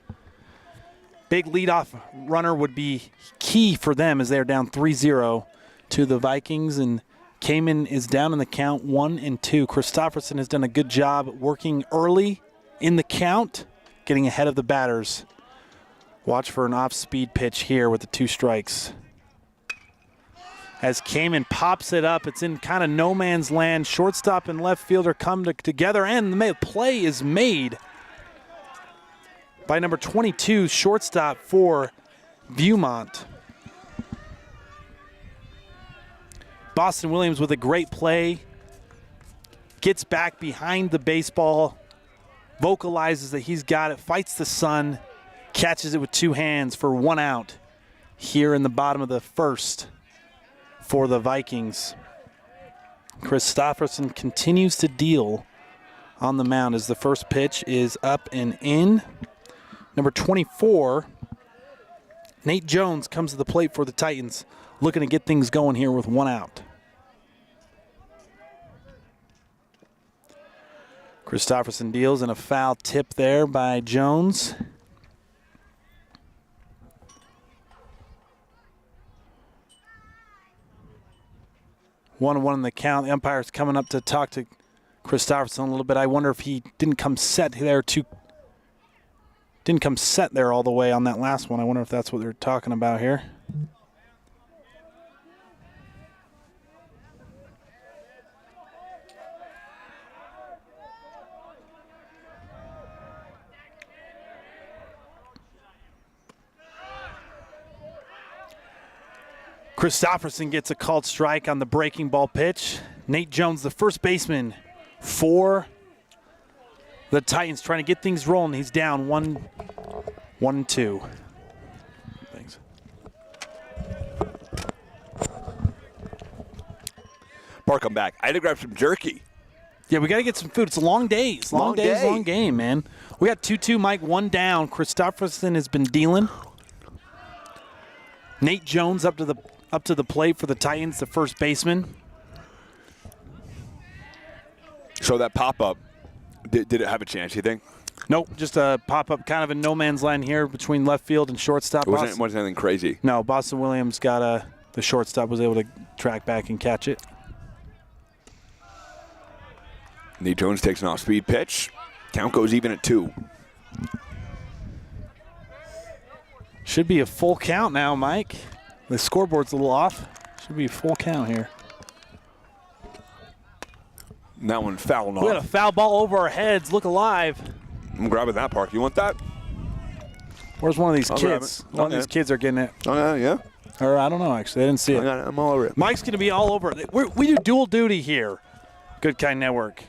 Big leadoff runner would be key for them as they're down 3-0 to the Vikings. And Kamen is down in the count 1-2. Christopherson has done a good job working early in the count, getting ahead of the batters. Watch for an off-speed pitch here with the 2 strikes. As Kamen pops it up, it's in kind of no man's land. Shortstop and left fielder come together, and the play is made by number 22, shortstop for Viewmont. Boston Williams with a great play. Gets back behind the baseball, vocalizes that he's got it, fights the sun, catches it with 2 hands for 1 out here in the bottom of the first for the Vikings. Christopherson continues to deal on the mound as the first pitch is up and in. Number 24, Nate Jones comes to the plate for the Titans, looking to get things going here with 1 out. Christopherson deals in a foul tip there by Jones. 1-1 in the count. The umpire's coming up to talk to Christopherson a little bit. I wonder if he didn't come set there all the way on that last one. I wonder if that's what they're talking about here. Christopherson gets a called strike on the breaking ball pitch. Nate Jones, the first baseman for the Titans, trying to get things rolling. He's down 1-2. Thanks. Park, I'm back. I had to grab some jerky. Yeah, we got to get some food. It's long days. Long game, man. We got 2-2, Mike, 1 down. Christopherson has been dealing. Nate Jones up to the plate for the Titans, the first baseman. So that pop-up, did it have a chance, you think? Nope, just a pop-up kind of in no man's land here between left field and shortstop. It wasn't anything crazy. No, Boston Williams got the shortstop was able to track back and catch it. Nate Jones takes an off-speed pitch. Count goes even at 2. Should be a full count now, Mike. The scoreboard's a little off. Should be a full count here. And that one fouled off. We got a foul ball over our heads. Look alive. I'm grabbing that, Park. You want that? Where's one of these I'll kids? grab it. One of these kids are getting it. Oh, yeah. Or I don't know, actually. I didn't see it. I'm all over it. Mike's going to be all over it. We do dual duty here. Good Kind Network.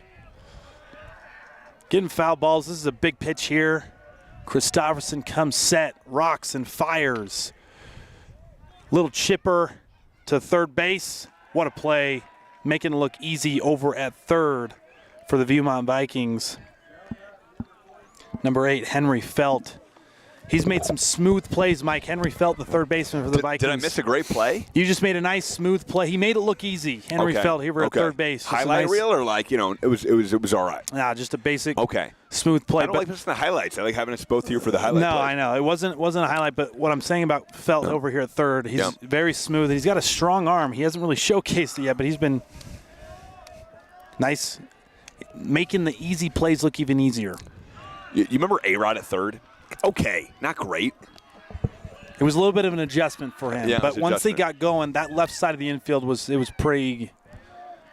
Getting foul balls. This is a big pitch here. Christopherson comes set, rocks and fires. Little chipper to third base. What a play. Making it look easy over at third for the Viewmont Vikings. Number 8, Henry Felt. He's made some smooth plays, Mike. Henry Felt, the third baseman for the Vikings. Did I miss a great play? You just made a nice, smooth play. He made it look easy. Henry Felt here at third base. Just Highlight reel or it was all right? Nah, just a basic smooth play. I don't like listening to highlights. I like having us both here for the highlight No, plays. I know. It wasn't a highlight, but what I'm saying about Felt over here at third, he's very smooth. He's got a strong arm. He hasn't really showcased it yet, but he's been nice, making the easy plays look even easier. You remember A-Rod at third? Okay, not great. It was a little bit of an adjustment for him, Yeah, but once they got going, that left side of the infield was pretty.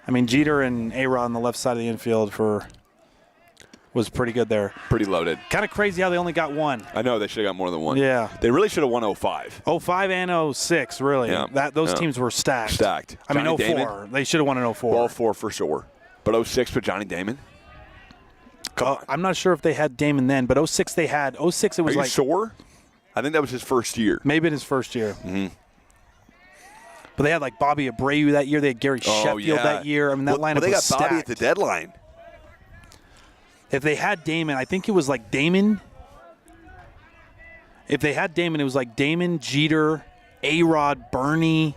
I mean, Jeter and A-Rod on the left side of the infield was pretty good there. Pretty loaded. Kind of crazy how they only got 1. I know, they should have got more than 1. Yeah. They really should have won 05. 05 and 06, really. Yeah. Those teams were stacked. I mean, 04. Damon, they should have won in 04. Well, 04 for sure. But 06 with Johnny Damon? I'm not sure if they had Damon then, but 06 they had. 06 it was Are like. You sure? I think that was his first year. Maybe in his first year. Mm-hmm. But they had like Bobby Abreu that year. They had Gary Sheffield that year. I mean, that lineup they got was stacked. Bobby at the deadline. If they had Damon, I think it was like Damon. If they had Damon, it was like Damon, Jeter, A-Rod, Bernie,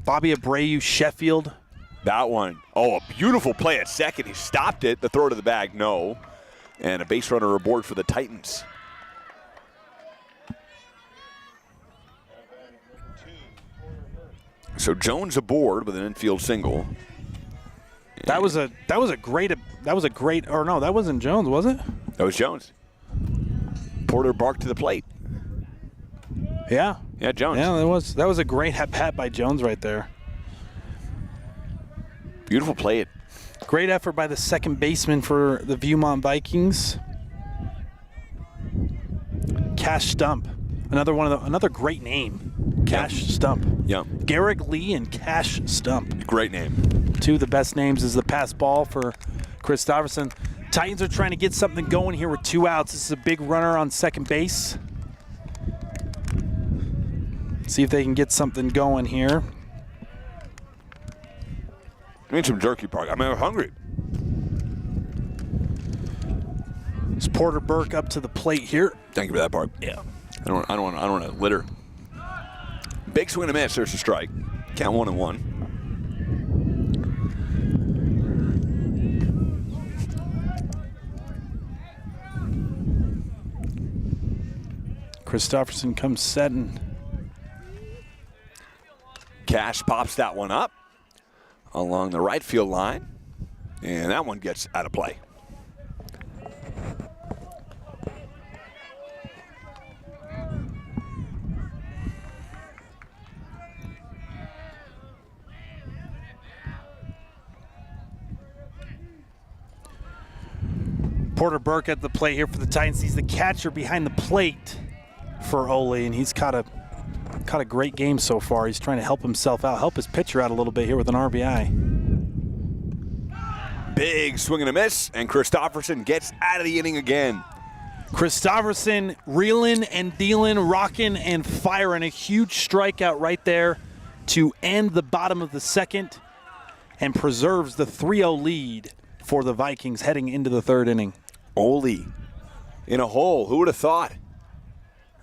Bobby Abreu, Sheffield. That one. Oh, a beautiful play at second. He stopped it. The throw to the bag, no. And a base runner aboard for the Titans. So Jones aboard with an infield single. That was a great, or no, that wasn't Jones, was it? That was Jones. Porter barked to the plate. Yeah. Yeah, Jones. Yeah, that was a great at-bat by Jones right there. Beautiful play. Great effort by the second baseman for the Viewmont Vikings. Cash Stump. Another great name. Cash Stump. Yeah. Garrick Lee and Cash Stump. Great name. Two of the best names is the pass ball for Christopherson. Titans are trying to get something going here with 2 outs. This is a big runner on second base. See if they can get something going here. I need some jerky, Park. I'm hungry. It's Porter Burke up to the plate here. Thank you for that, Park. Yeah. I don't want to litter. Big swing and a miss. There's a strike. Count 1-1. Christopherson comes setting. Cash pops that one up along the right field line, and that one gets out of play. Porter Burke at the plate here for the Titans. He's the catcher behind the plate for Ole, and he's caught a great game so far. He's trying to help himself out, help his pitcher out a little bit here with an RBI. Big swing and a miss, and Christopherson gets out of the inning again. Christopherson reeling and dealing, rocking and firing. A huge strikeout right there to end the bottom of the second and preserves the 3-0 lead for the Vikings heading into the third inning. Ole in a hole. Who would have thought?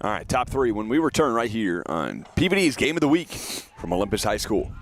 All right, top three when we return right here on PVD's Game of the Week from Olympus High School.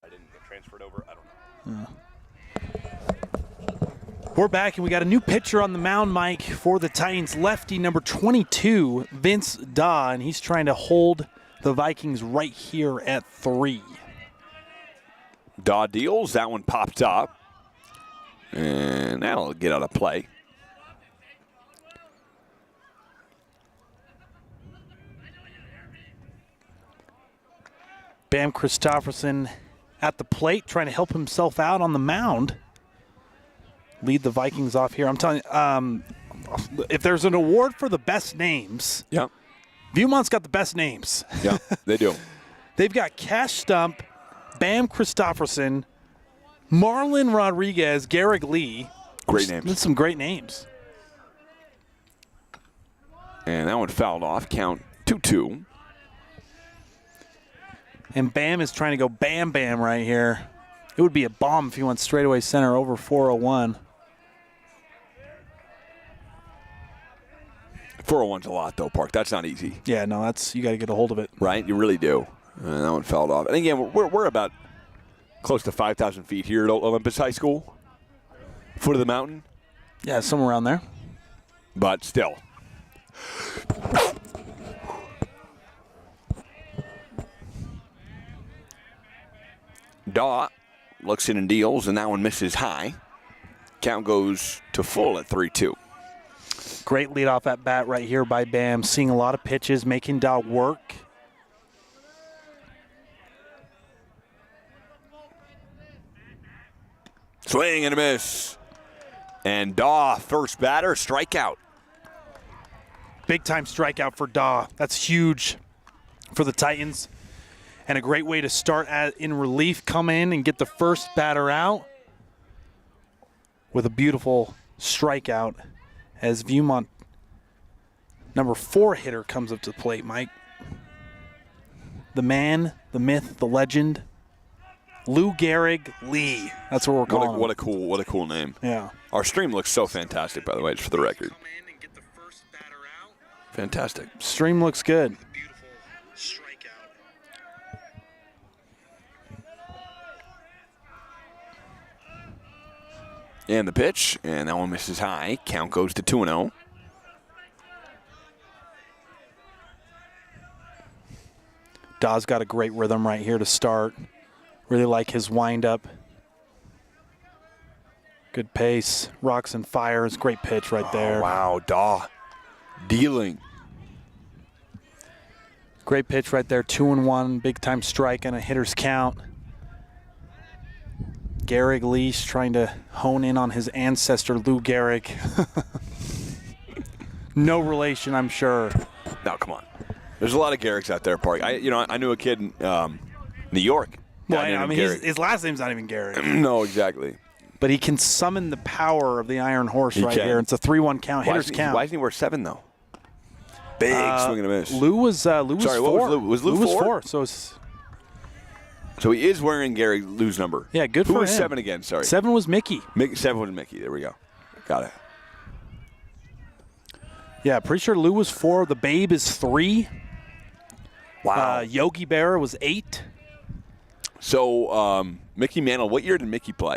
I didn't get transferred over. I don't know. We're back, and we got a new pitcher on the mound, Mike, for the Titans. Lefty number 22, Vince Daw, and he's trying to hold the Vikings right here at 3. Daw deals. That one popped up. And that'll get out of play. Bam Christopherson at the plate, trying to help himself out on the mound. Lead the Vikings off here. I'm telling you, if there's an award for the best names, Yeah. Viewmont's got the best names. Yeah, they do. They've got Cash Stump, Bam Christopherson, Marlon Rodriguez, Garrick Lee. Great names. That's some great names. And that one fouled off. Count 2-2. And Bam is trying to go bam bam right here. It would be a bomb if he went straightaway center over 401. 401's a lot, though, Park. That's not easy. Yeah, no, that's you got to get a hold of it. Right? You really do. And that one fouled off. And again, we're about close to 5,000 feet here at Olympus High School. Foot of the mountain. Yeah, somewhere around there. But still. Daw looks in and deals, and that one misses high. Count goes to full at 3-2. Great leadoff at bat right here by Bam. Seeing a lot of pitches, making Daw work. Swing and a miss. And Daw, first batter, strikeout. Big time strikeout for Daw. That's huge for the Titans. And a great way to start in relief, come in and get the first batter out with a beautiful strikeout as Viewmont number 4 hitter comes up to the plate, Mike. The man, the myth, the legend, Lou Gehrig Lee. That's what we're calling him. What a cool name. Yeah. Our stream looks so fantastic, by the way, just for the record. Fantastic. Stream looks good. And the pitch, and that one misses high. Count goes to 2-0. Daw's got a great rhythm right here to start. Really like his windup. Good pace. Rocks and fires. Great pitch right there. Oh, wow, Daw dealing. Great pitch right there. 2-1. Big time strike and a hitter's count. Garrick Leash trying to hone in on his ancestor, Lou Gehrig. No relation, I'm sure. No, come on. There's a lot of Gehrig's out there, Park. I knew a kid in New York. Well, I mean, his last name's not even Gehrig. No, exactly. But he can summon the power of the Iron Horse right here. It's a 3-1 count, hitter's count. Why doesn't he wear 7, though? Big swing and a miss. Lou was 4. Was Lou 4? So it's... So he is wearing Lou's number. Yeah, good for him. Who was 7 again? Sorry. 7 was Mickey. 7 was Mickey. There we go. Got it. Yeah, pretty sure Lou was 4. The Babe is 3. Wow. Yogi Berra was 8. So Mickey Mantle, what year did Mickey play?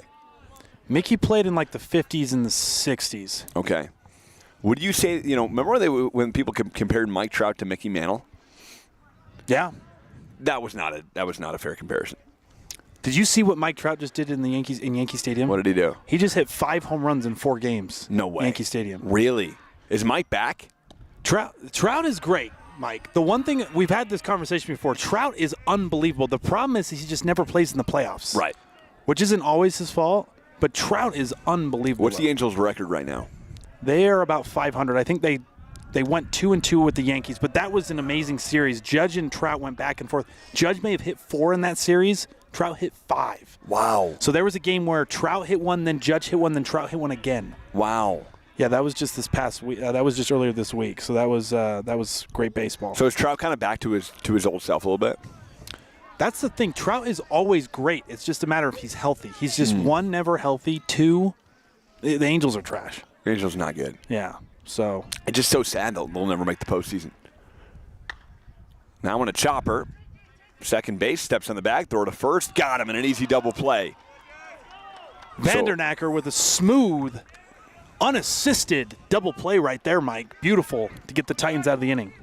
Mickey played in like the 50s and the 60s. Okay. Would you say, remember when people compared Mike Trout to Mickey Mantle? Yeah. That was not a fair comparison. Did you see what Mike Trout just did in Yankee Stadium? What did he do? He just hit 5 home runs in 4 games. No way. Yankee Stadium. Really? Is Mike back? Trout is great, Mike. The one thing, we've had this conversation before, Trout is unbelievable. The problem is he just never plays in the playoffs. Right. Which isn't always his fault, but Trout is unbelievable. What's the Angels' record right now? They are about 500. I think they went 2-2 with the Yankees, but that was an amazing series. Judge and Trout went back and forth. Judge may have hit 4 in that series. Trout hit 5. Wow. So there was a game where Trout hit 1, then Judge hit 1, then Trout hit 1 again. Wow. Yeah, that was just this past week. That was just earlier this week. So that was great baseball. So is Trout kind of back to his old self a little bit? That's the thing. Trout is always great. It's just a matter of he's healthy. He's just 1, never healthy. 2, the Angels are trash. The Angels not good. Yeah. So it's just so sad they'll never make the postseason. Now on a chopper, second base steps on the back, throw to first, got him in an easy double play. Vandernacker with a smooth unassisted double play right there, Mike. Beautiful to get the Titans out of the inning.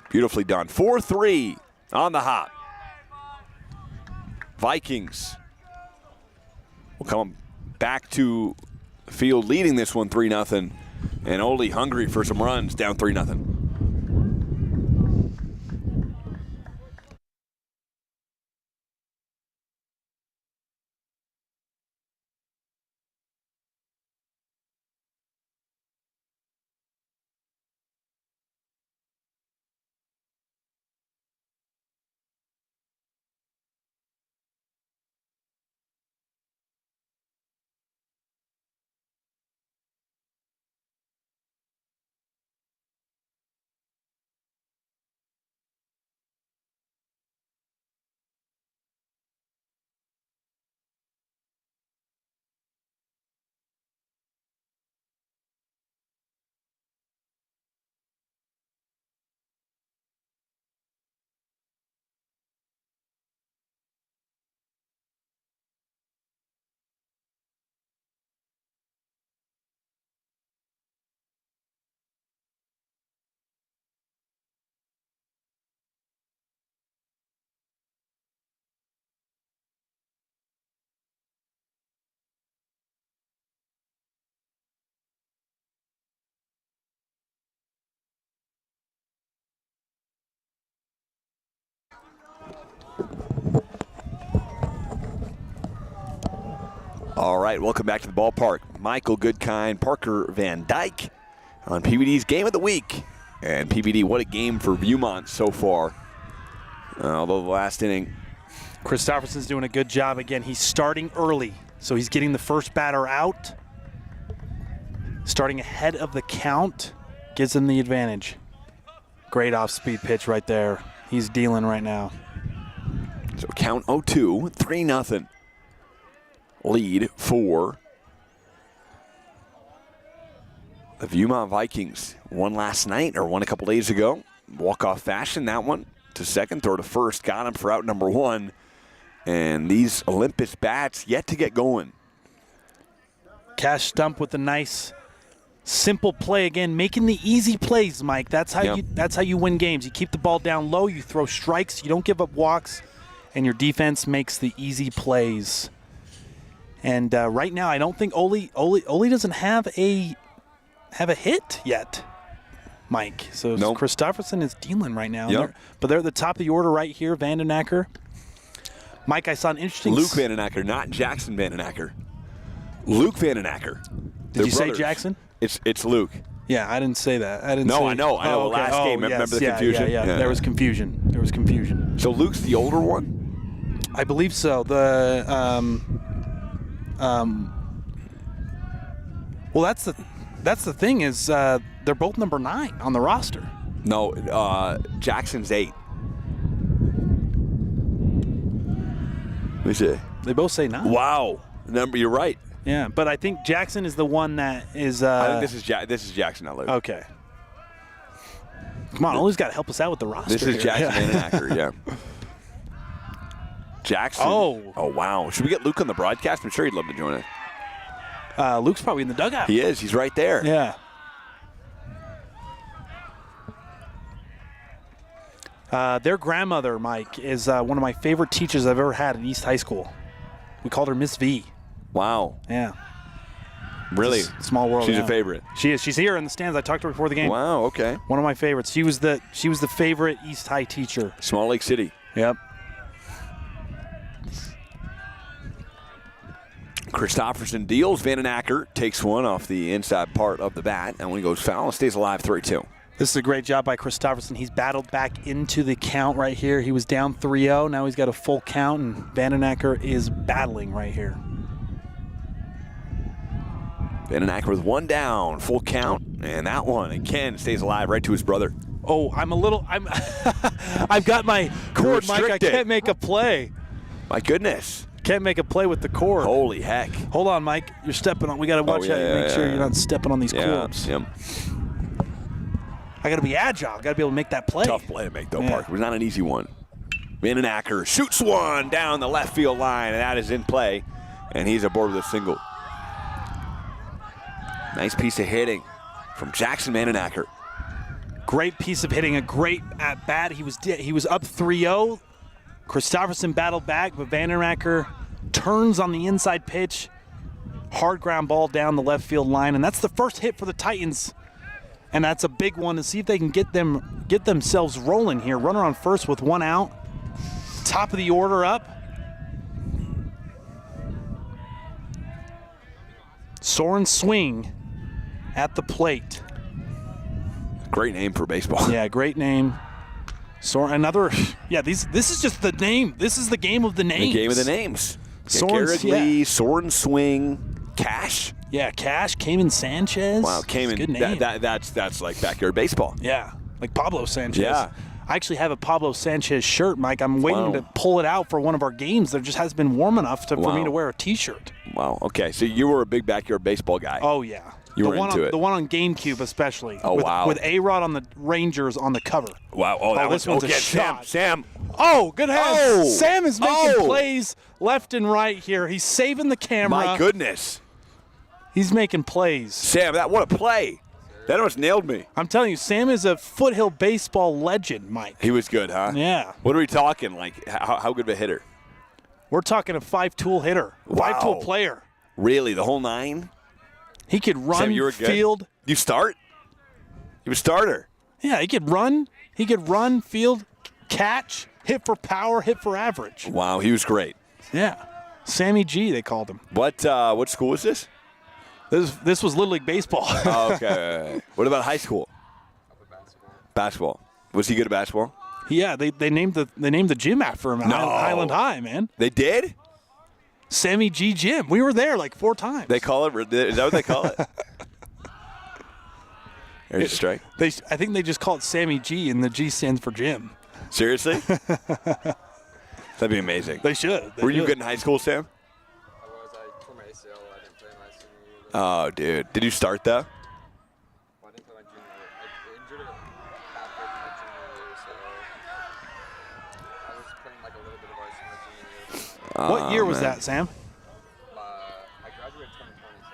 Beautifully done. 4-3 on the hop. Vikings will come back to the field leading this one 3-0. And Ole hungry for some runs, down 3-0. All right, welcome back to the ballpark. Michael Goodkind, Parker Van Dyke on PBD's Game of the Week. And PBD, what a game for Viewmont so far. Although the last inning. Christopherson's doing a good job again. He's starting early, so he's getting the first batter out. Starting ahead of the count gives him the advantage. Great off-speed pitch right there. He's dealing right now. So count 0-2, 3-0. Lead for the Viewmont Vikings. Won last night, or won a couple days ago. Walk-off fashion, that one to second, throw to first. Got him for out number one. And these Olympus bats yet to get going. Cash Stump with a nice, simple play again, making the easy plays, Mike. That's how you win games. You keep the ball down low, you throw strikes, you don't give up walks, and your defense makes the easy plays. And right now, I don't think Ole doesn't have a hit yet, Mike. So nope. Christopherson is dealing right now. Yep. But they're at the top of the order right here, Vandenacker. Mike, I saw an interesting... Luke Vandenacker, not Jackson Vandenacker. Luke Vandenacker. Did you say Jackson? It's Luke. Yeah, I didn't say that. I know. Oh, okay. Last game, yes. remember the confusion? Yeah. There was confusion. So Luke's the older one? I believe so. Well, that's the thing is they're both number 9 on the roster. No, Jackson's 8. Let me see. They both say 9. Wow, you're right. Yeah, but I think Jackson is the one that is. I think this is Jackson, not Luke. Okay. Come on, Ole's got to help us out with the roster. This is Jackson Vandenacker, yeah. Jackson. Oh, wow. Should we get Luke on the broadcast? I'm sure he'd love to join us. Luke's probably in the dugout. He is. He's right there. Yeah. Their grandmother, Mike, is one of my favorite teachers I've ever had at East High School. We called her Miss V. Wow. Yeah. Really? Small world. She's a favorite. She is. She's here in the stands. I talked to her before the game. Wow, okay. One of my favorites. She was the favorite East High teacher. Small Lake City. Yep. Christopherson deals. Vandenacker takes one off the inside part of the bat, and when he goes foul, it stays alive 3-2. This is a great job by Christopherson. He's battled back into the count right here. He was down 3-0. Now he's got a full count, and Vandenacker is battling right here. Vandenacker with one down, full count, and that one again stays alive right to his brother. Oh, I've got my cord, Mike. I can't make a play. My goodness. Can't make a play with the cord. Holy heck. Hold on, Mike. You're stepping on. We got to watch out. Make sure you're not stepping on these cords. Yeah. I got to be agile. Got to be able to make that play. Tough play to make, though, Parker. It was not an easy one. Vandenacker shoots one down the left field line, and that is in play, and he's aboard with a single. Nice piece of hitting from Jackson Mananacker. Great piece of hitting, a great at bat. He was up 3-0. Christofferson battled back, but Vandernacker turns on the inside pitch. Hard ground ball down the left field line, and that's the first hit for the Titans. And that's a big one to see if they can get themselves rolling here. Runner on first with 1 out. Top of the order up. Soren Swing at the plate. Great name for baseball. Yeah, great name. This is just the name. This is the game of the names. The game of the names. Soren, Lee, Soren Swing, Cash. Yeah, Cash, Cayman Sanchez. Wow, Cayman. Good name. That's like backyard baseball. Yeah, like Pablo Sanchez. Yeah. I actually have a Pablo Sanchez shirt, Mike. I'm waiting to pull it out for one of our games. There just hasn't been warm enough for me to wear a T-shirt. Wow. Okay, so you were a big backyard baseball guy. Oh, yeah. You were into it. The one on GameCube especially. Oh, wow. With A-Rod on the Rangers on the cover. Wow. Oh, that was this one's a shot. Sam. Oh, good hands. Oh. Sam is making plays left and right here. He's saving the camera. My goodness. He's making plays. Sam, what a play. That almost nailed me. I'm telling you, Sam is a Foothill baseball legend, Mike. He was good, huh? Yeah. What are we talking? Like, how good of a hitter? We're talking a 5-tool hitter. Wow. 5-tool player. Really? The whole 9? He could run, Sam, you were good. field. You start? You were a starter. Yeah, he could run. He could run, field, catch, hit for power, hit for average. Wow, he was great. Yeah. Sammy G, they called him. What school is this? This was Little League Baseball. Oh, okay. What about high school? Basketball. Was he good at basketball? Yeah, they named the gym after him. Highland High, man. They did? Sammy G Gym. We were there like 4 times. They call it. Is that what they call it? There's a strike. I think they just call it Sammy G, and the G stands for Jim. Seriously? That'd be amazing. They should. Were you good in high school, Sam? I tore my ACL. I didn't play my senior year. Oh, dude. Did you start though? I didn't play my junior year. I injured it halfway through my junior year, so I was playing like a little bit of varsity my junior year. What year was that, Sam? I graduated 2020, so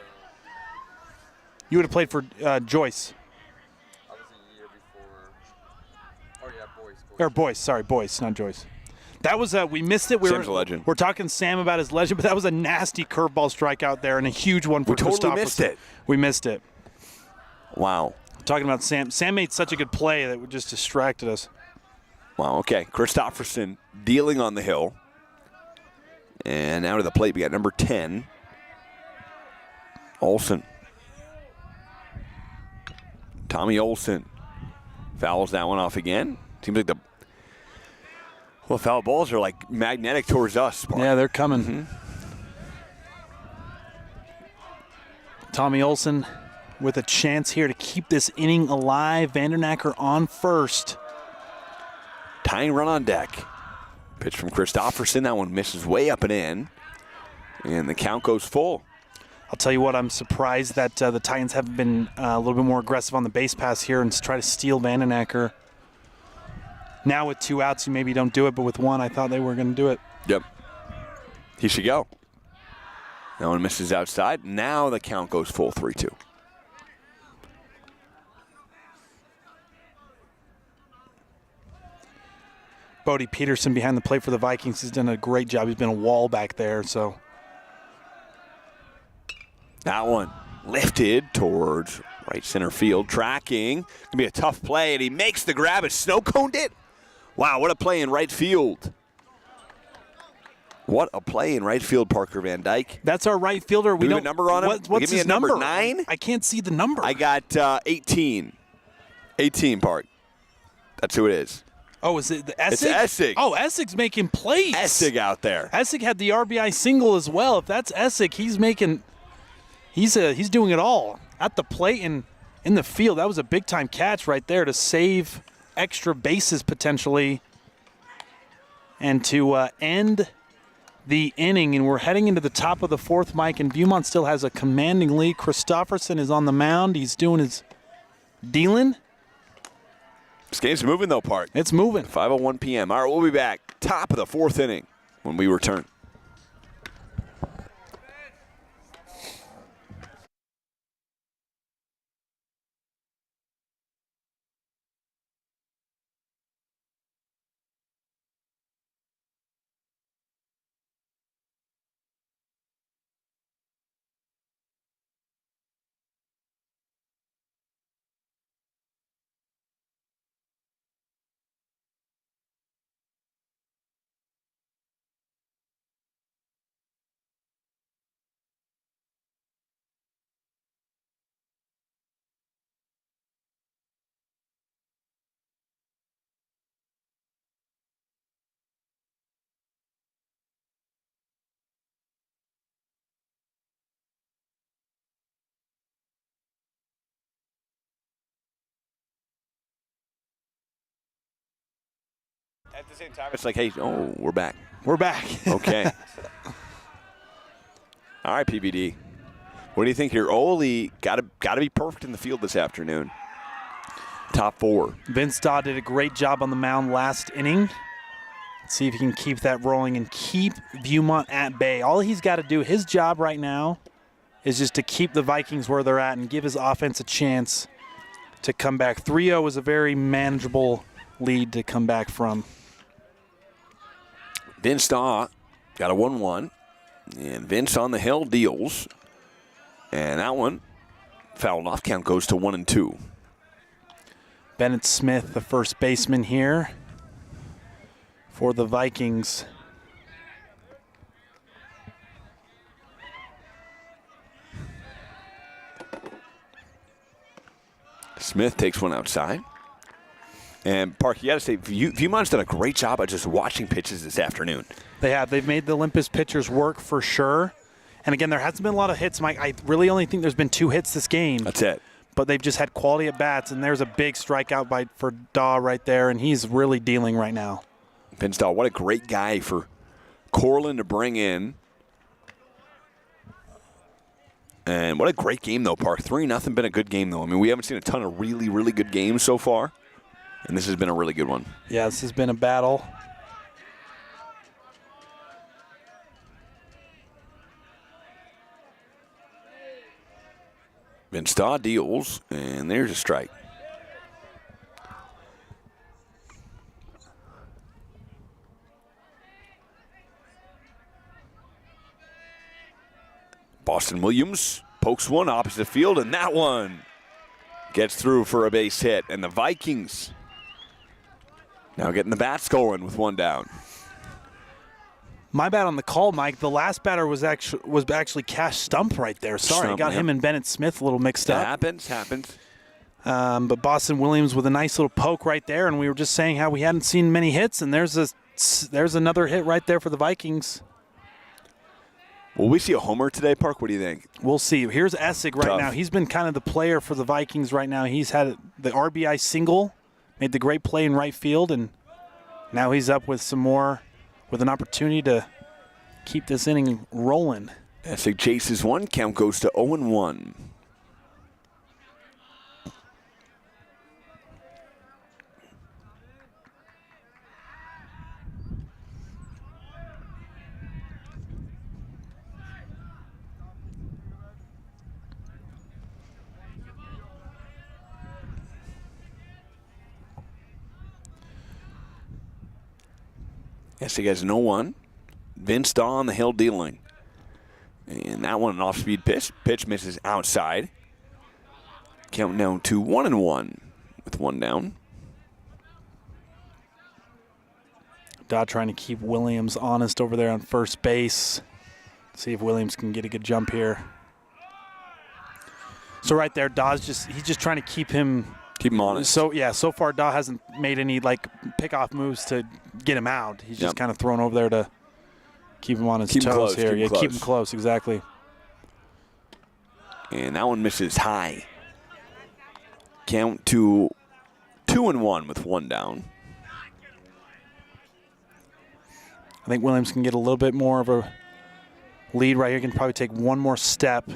You would have played for Joyce. I was a year before. Oh yeah, boys. Or Boyce. Sorry, Boyce, not Joyce. That was we missed it. Sam's a legend. We're talking Sam about his legend, but that was a nasty curveball strikeout there and a huge one for We totally Christofferson. missed it. We missed it. Wow. Talking about Sam. Sam made such a good play that it just distracted us. Wow, okay. Christofferson dealing on the hill. And now to the plate, we got number 10, Olson. Tommy Olson fouls that one off again. Seems like foul balls are like magnetic towards us. Spark. Yeah, they're coming. Tommy Olson with a chance here to keep this inning alive. Vandernacker on first. Tying run on deck. Pitch from Christofferson. That one misses way up and in. And the count goes full. I'll tell you what, I'm surprised that the Titans haven't been a little bit more aggressive on the base pass here and try to steal Vandernacker. Now with 2 outs, you maybe don't do it, but with 1, I thought they were going to do it. Yep. He should go. That one misses outside. Now the count goes full 3-2. Bodie Peterson behind the plate for the Vikings. He's done a great job. He's been a wall back there. So that one lifted towards right center field. Tracking. Going to be a tough play, and he makes the grab. Has snow coned it. Wow, what a play in right field. What a play in right field, Parker Van Dyke. That's our right fielder. We don't have a number on him? What's Give me his a number. number? 9? I can't see the number. I got 18. 18, Park. That's who it is. Oh, is it the Essig? It's Essig. Oh, Essig's making plays. Essig out there. Essig had the RBI single as well. If that's Essig, he's doing it all at the plate and in the field. That was a big time catch right there to save extra bases potentially and to end the inning. And we're heading into the top of the 4th, Mike, and Viewmont still has a commanding lead. Christofferson is on the mound. He's doing his dealing. This game's moving, though, Park. It's moving. 5:01 p.m. All right, we'll be back. Top of the 4th inning when we return. at the same time, it's like, hey, oh, we're back. We're back. Okay. All right, PBD. What do you think here? Ole got to be perfect in the field this afternoon. Top 4. Vince Daw did a great job on the mound last inning. Let's see if he can keep that rolling and keep Viewmont at bay. All he's got to do, his job right now, is just to keep the Vikings where they're at and give his offense a chance to come back. 3-0 is a very manageable lead to come back from. Vince Daw got a 1-1. And Vince on the hill deals. And that one fouled off. Count goes to 1-2. Bennett Smith, the first baseman here for the Vikings. Smith takes one outside. And, Park, you got to say, Viewmont's done a great job at just watching pitches this afternoon. They have. They've made the Olympus pitchers work for sure. And, again, there hasn't been a lot of hits, Mike. I really only think there's been 2 hits this game. That's it. But they've just had quality at bats, and there's a big strikeout for Daw right there, and he's really dealing right now. Vince Daw, what a great guy for Corlin to bring in. And what a great game, though, Park. 3-0, been a good game, though. I mean, we haven't seen a ton of really, really good games so far, and this has been a really good one. Yeah, this has been a battle. Vince Daw deals, and there's a strike. Boston Williams pokes one opposite field, and that one gets through for a base hit. And the Vikings now getting the bats going with 1 down. My bad on the call, Mike. The last batter was actually Cash Stump right there. Sorry, Stump, got him and Bennett Smith a little mixed up. Happens. But Boston Williams with a nice little poke right there, and we were just saying how we hadn't seen many hits, and there's another hit right there for the Vikings. Will we see a homer today, Park? What do you think? We'll see. Here's Essig right Tough. now. He's been kind of the player for the Vikings right now. He's had the RBI single, made the great play in right field, and now he's up with some more, with an opportunity to keep this inning rolling. Essig chases one. Count goes to 0-1. Essig has 0-1. Vince Daw on the hill dealing. And that one, an off-speed pitch. Pitch misses outside. Count down to 1-1 with 1 down. Daw trying to keep Williams honest over there on first base. See if Williams can get a good jump here. So right there, he's just trying to keep him honest. So far Daw hasn't made any pick-off moves to get him out. He's just kind of thrown over there to keep him on his toes here. Keep him close, exactly. And that one misses high. Count to 2-1 with 1 down. I think Williams can get a little bit more of a lead right here. Can probably take one more step.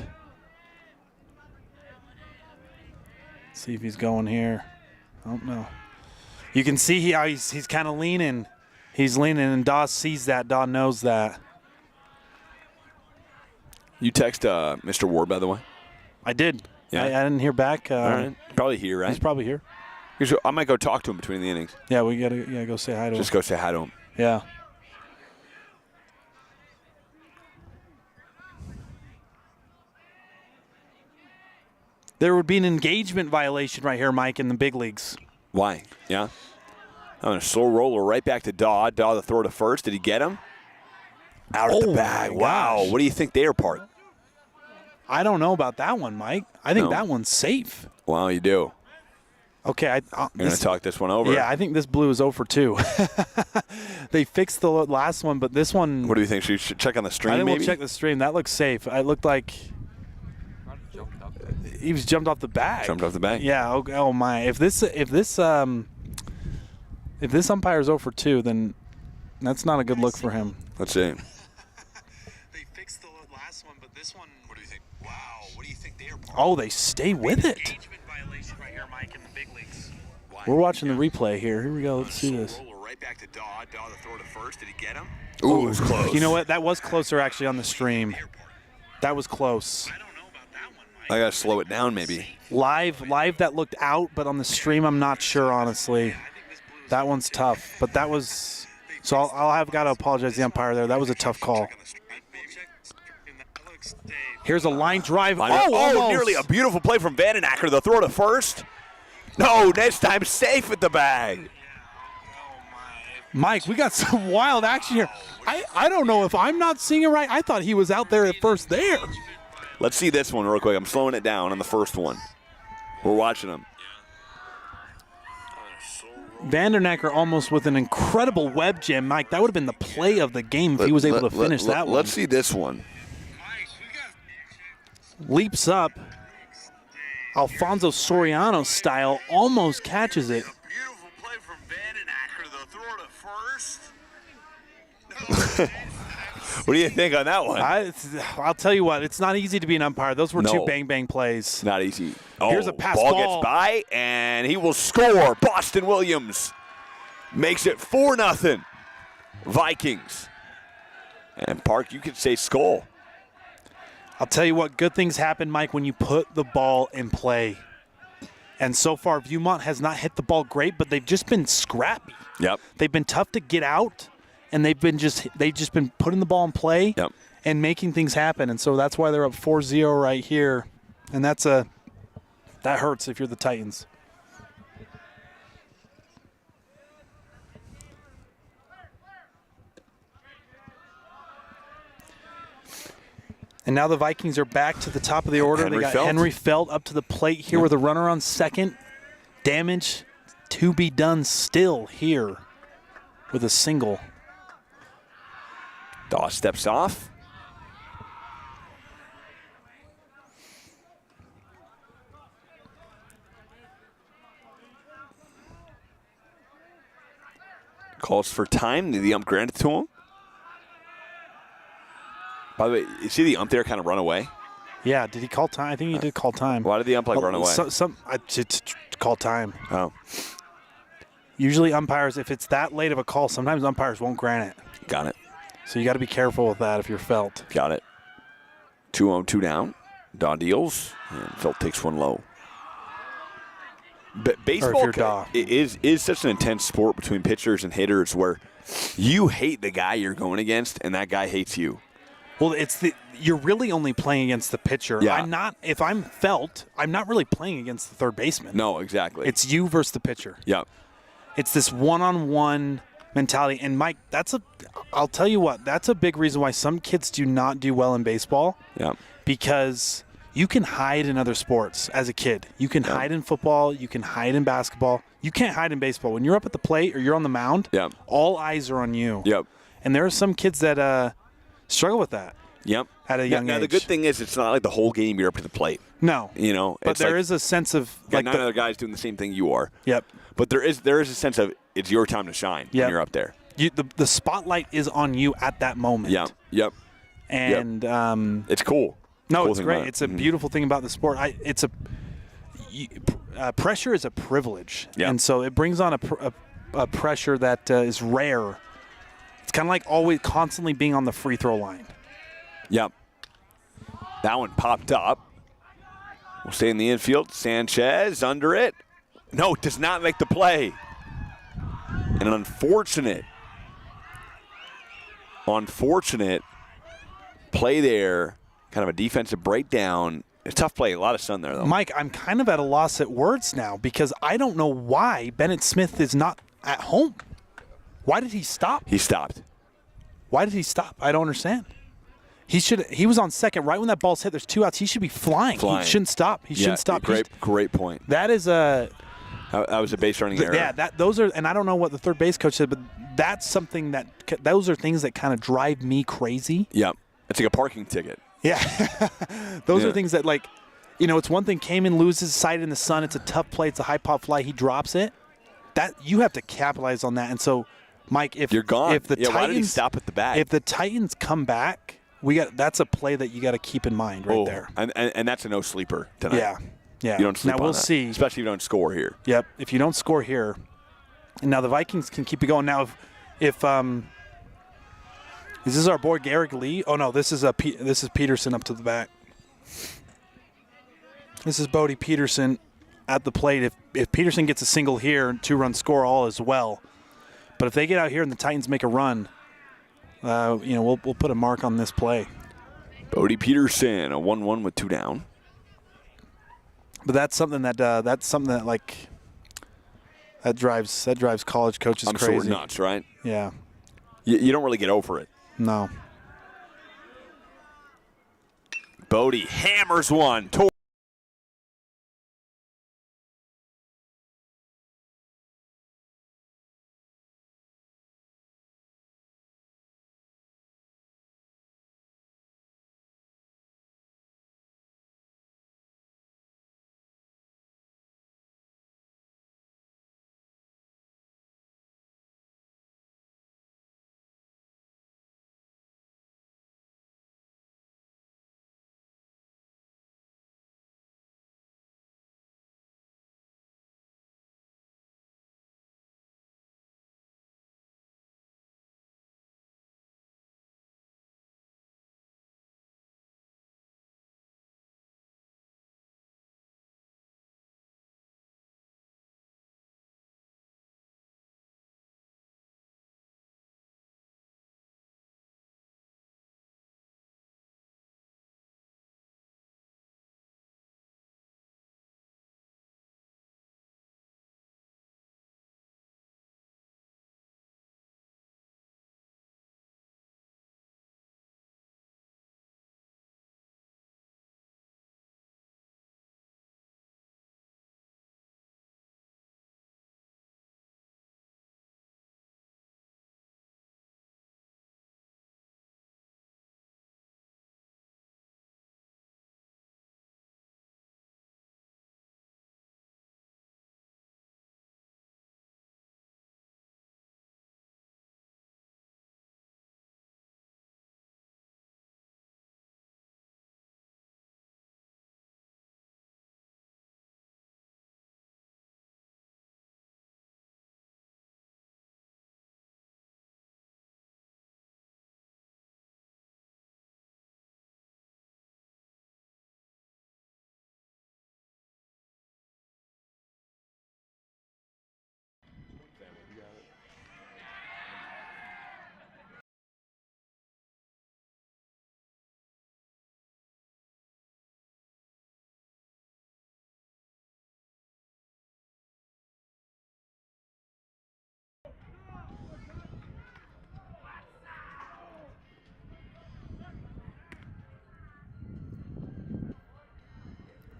See if he's going here. Oh, no. You can see how he's kind of leaning. He's leaning, and Daw sees that. Daw knows that. You text Mr. Ward, by the way? I did. Yeah. I didn't hear back. All right. Probably here, right? He's probably here. I might go talk to him between the innings. Yeah, we gotta go say hi to him. Just go say hi to him. Yeah. There would be an engagement violation right here, Mike, in the big leagues. Why? Yeah. On a slow roller right back to Daw. Daw the throw to first. Did he get him? Out of the bag. Wow. What do you think there, Park? I don't know about that one, Mike. I think that one's safe. Well, you do. Okay. You're going to talk this one over. Yeah, I think this blue is 0 for 2. They fixed the last one, but this one. What do you think? Should we check on the stream, I think maybe? we'll check the stream. That looks safe. It looked like he was jumped off the bag. Jumped off the bag? Yeah. Oh my. If this If this umpire's 0 for 2, then that's not a good look for him. Let's see. They fixed the last one, but this one. What do you think? Wow, what do you think they are? Oh, they stay with it. Engagement violation right here, Mike, in the big leagues. We're watching the replay here. Here we go. Let's see this. Roller right back to Daw. Daw the throw to first. Did he get him? Ooh, it was close. You know what? That was closer actually on the stream. That was close. I don't know about that one, Mike. I got to slow it down maybe. Live that looked out, but on the stream I'm not sure, honestly. That one's tough, but that was – so I'll have got to apologize to the umpire there. That was a tough call. Here's a line drive. Almost. Nearly a beautiful play from Vandenacker. The throw to first. No, next time safe at the bag. Mike, we got some wild action here. I don't know if I'm not seeing it right. I thought he was out there at first there. Let's see this one real quick. I'm slowing it down on the first one. We're watching him. Vandenacker almost with an incredible web jam, Mike. That would have been the play of the game if he was able to finish that one. Let's see this one. Leaps up. Alfonso Soriano style, almost catches it. Beautiful play from Vandenacker. The throw to first. What do you think on that one? I'll tell you what, it's not easy to be an umpire. Those were No. two bang-bang plays. Not easy. Oh, Here's a pass ball ball. gets by, and he will score. Boston Williams makes it 4-0. Vikings. And Park, you could say skull. I'll tell you what, good things happen, Mike, when you put the ball in play. And so far, Viewmont has not hit the ball great, but they've just been scrappy. Yep. They've been tough to get out, and they've just been putting the ball in play Yep. and making things happen. And so that's why they're up 4-0 right here. And that hurts if you're the Titans. And now the Vikings are back to the top of the order. Henry They got Felt. Henry Felt up to the plate here with a runner on second. Damage to be done still here with a single. Daw steps off. Calls for time. Did the ump grant it to him? By the way, you see the ump there kind of run away? Yeah, did he call time? I think he did call time. Why did the ump run away? To call time. Oh, Usually umpires, if it's that late of a call, sometimes umpires won't grant it. got it. So you got to be careful with that if you're Felt. Got it. 2-0, 2 down. Daw deals, and Felt takes one low. But baseball you're Daw. is such an intense sport between pitchers and hitters where you hate the guy you're going against, and that guy hates you. Well, you're really only playing against the pitcher. Yeah. If I'm Felt, I'm not really playing against the third baseman. No, exactly. It's you versus the pitcher. Yep. It's this one-on-one mentality. And Mike, I'll tell you what, that's a big reason why some kids do not do well in baseball. Yep. Because you can hide in other sports as a kid. You can hide in football. You can hide in basketball. You can't hide in baseball. When you're up at the plate or you're on the mound, Yep. all eyes are on you. Yep. And there are some kids that struggle with that. Yep. At a young now, age. the good thing is it's not like the whole game you're up to the plate. No. You know, But it's there like, is a sense of got like 9 other guys doing the same thing you are. Yep. But there is a sense of it's your time to shine Yep. when you're up there. The spotlight is on you at that moment. Yep. Yep. And It's cool. no, Cool it's thing great. about it. It's a beautiful thing about the sport. Pressure is a privilege, Yeah. and so it brings on a pressure that is rare. It's kind of like always constantly being on the free throw line. Yep. That one popped up. We'll stay in the infield. Sanchez under it. No, does not make the play. And an unfortunate play there. Kind of a defensive breakdown. It's a tough play. A lot of sun there, though. Mike, I'm kind of at a loss at words now because I don't know why Bennett Smith is not at home. Why did he stop? He stopped. Why did he stop? I don't understand. He was on second right when that ball's hit. There's 2 outs. He should be flying. He shouldn't stop. He shouldn't stop. Great point. That is a That was a base running error. yeah. Those are, and I don't know what the third base coach said, but that's something those are things that kind of drive me crazy. Yep. It's like a parking ticket. Yeah, those Yeah. are things that it's one thing. Came in, loses sight in the sun. It's a tough play. It's a high pop fly. He drops it. that you have to capitalize on that. And so, Mike, if You're gone. if the Why did he Titans stop at the bag? if the Titans come back, that's a play that you got to keep in mind right there. And that's a no sleeper tonight. Yeah, yeah. You don't sleep now on we'll that, see. especially if you don't score here. Yep. If you don't score here, and now the Vikings can keep it going. Now, if is this our boy Garrick Lee? Oh no, this is Peterson up to the back. This is Bodie Peterson at the plate. If Peterson gets a single here, 2-run score, all is well. But if they get out here and the Titans make a run, we'll put a mark on this play. Bodie Peterson, a 1-1 with 2 down. But that's something that drives college coaches crazy. I'm sure nuts, right? Yeah. You don't really get over it. No. Bodie hammers one.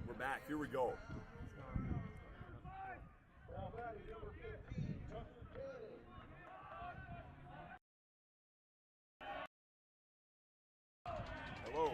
We're back. Here we go. Hello.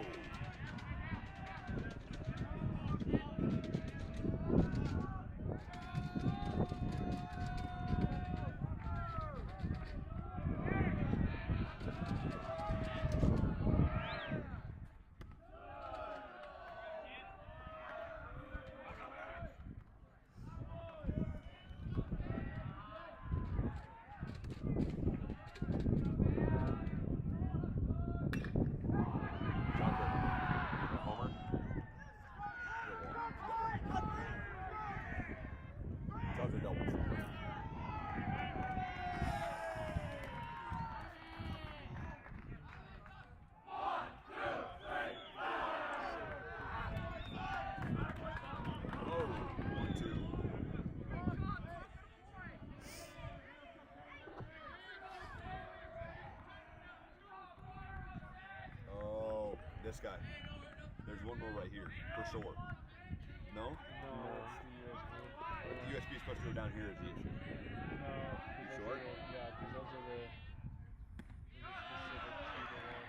This guy. There's one more right here, for sure. No? No, it's The USB is supposed to go down here is the issue. No, You sure? Yeah, because those are the specific to the one.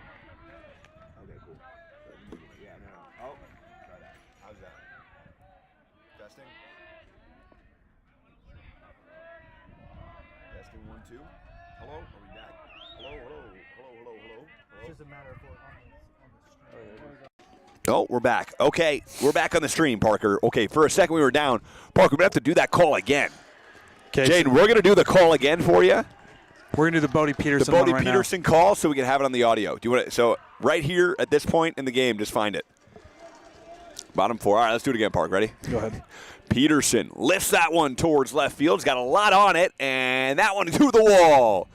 Okay, cool. Yeah, no. Oh, try that. How's that? Testing? 2. Hello? Are we back? Hello? It's just a matter of on the stream. Oh, we're back. Okay, we're back on the stream, Parker. Okay, for a second we were down. Parker, we're going to have to do that call again. Okay, Jane, we're going to do the call again for you. we're gonna do the Bodie Peterson The Bodie one right Peterson call so we can have it on the audio. Do you want to? So right here at this point in the game, just find it. Bottom 4. All right, let's do it again, Park. Ready? now. Go ahead. Peterson lifts that one towards left field. He's got a lot on it, and that one to the wall.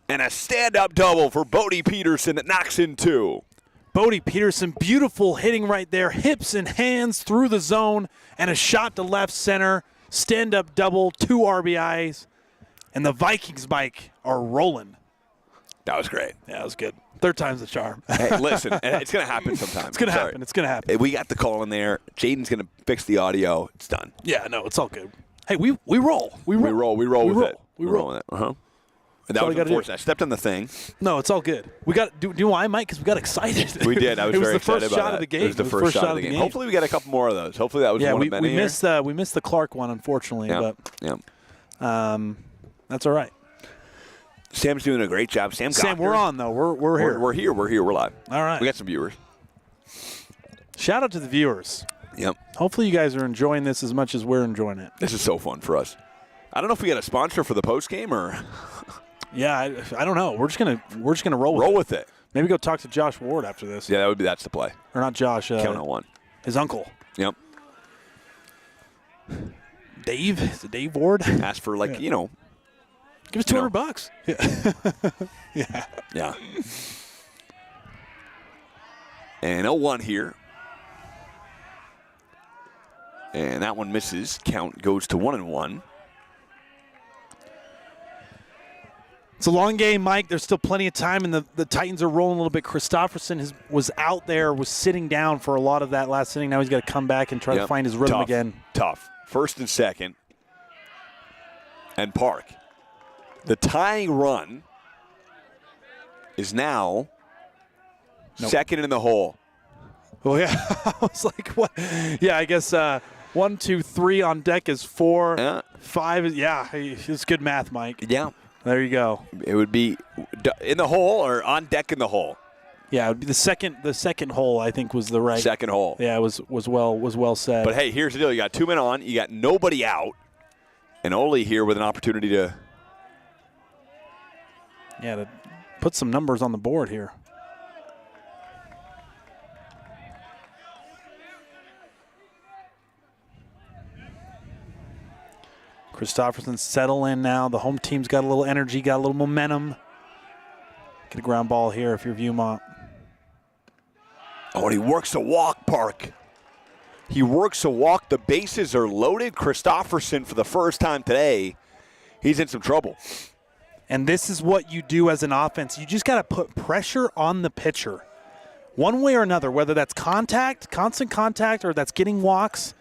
And a stand-up double for Bodie Peterson that knocks in 2. Bodie Peterson, beautiful hitting right there. Hips and hands through the zone, and a shot to left center. Stand-up double, 2 RBIs. And the Vikings, Mike, are rolling. That was great. Yeah, that was good. Third time's the charm. Hey, listen, it's going to happen sometime. It's going to happen. It's going to happen. We got the call in there. Jaden's going to fix the audio. It's done. Yeah, no, it's all good. Hey, we roll. We We roll. roll with it. We roll roll. with it. Uh-huh. And that all was we gotta do. unfortunate. I stepped on the thing. No, it's all good. We got do you know why, Mike? Because we got excited. We did. I was it was very the excited first about shot that. of the game. It was the first shot of the game. Hopefully we get a couple more of those. Hopefully that was yeah, one of many. we missed the Clark one, unfortunately, Yeah. but Yeah. that's all right. Sam's doing a great job. Sam, We're on though. We're here. We're here. We're live. All right. We got some viewers. Shout out to the viewers. Yep. Hopefully you guys are enjoying this as much as we're enjoying it. This is so fun for us. I don't know if we got a sponsor for the post game or Yeah, I don't know. We're just gonna roll with it. it. Maybe go talk to Josh Ward after this. Yeah, that's the play. Or not Josh. Count on 1. His uncle. Yep. Dave. Is it Dave Ward? Ask for Give us $200. Yeah. Yeah. And 0-1 here. And that one misses. Count goes to 1-1. It's a long game, Mike. There's still plenty of time, and the Titans are rolling a little bit. Christopherson was out there, was sitting down for a lot of that last inning. Now he's got to come back and try to find his rhythm again. Tough. First and second. And Park. The tying run is now second in the hole. Oh, yeah. I was like, what? Yeah, I guess 1, 2, 3 on deck is 4. Yeah. 5 is, yeah, it's good math, Mike. Yeah. There you go. It would be in the hole or on deck in the hole. Yeah, it would be the second hole, I think, was the right. Second hole. Yeah, it was well said. But hey, here's the deal. You got 2 men on. You got nobody out. And Ole here with an opportunity to put some numbers on the board here. Christopherson settle in now. The home team's got a little energy, got a little momentum. Get a ground ball here if you're Viewmont. Oh, and he works a walk, Park. He works a walk. The bases are loaded. Christopherson, for the first time today, he's in some trouble. And this is what you do as an offense. You just got to put pressure on the pitcher. One way or another, whether that's contact, constant contact, or that's getting walks.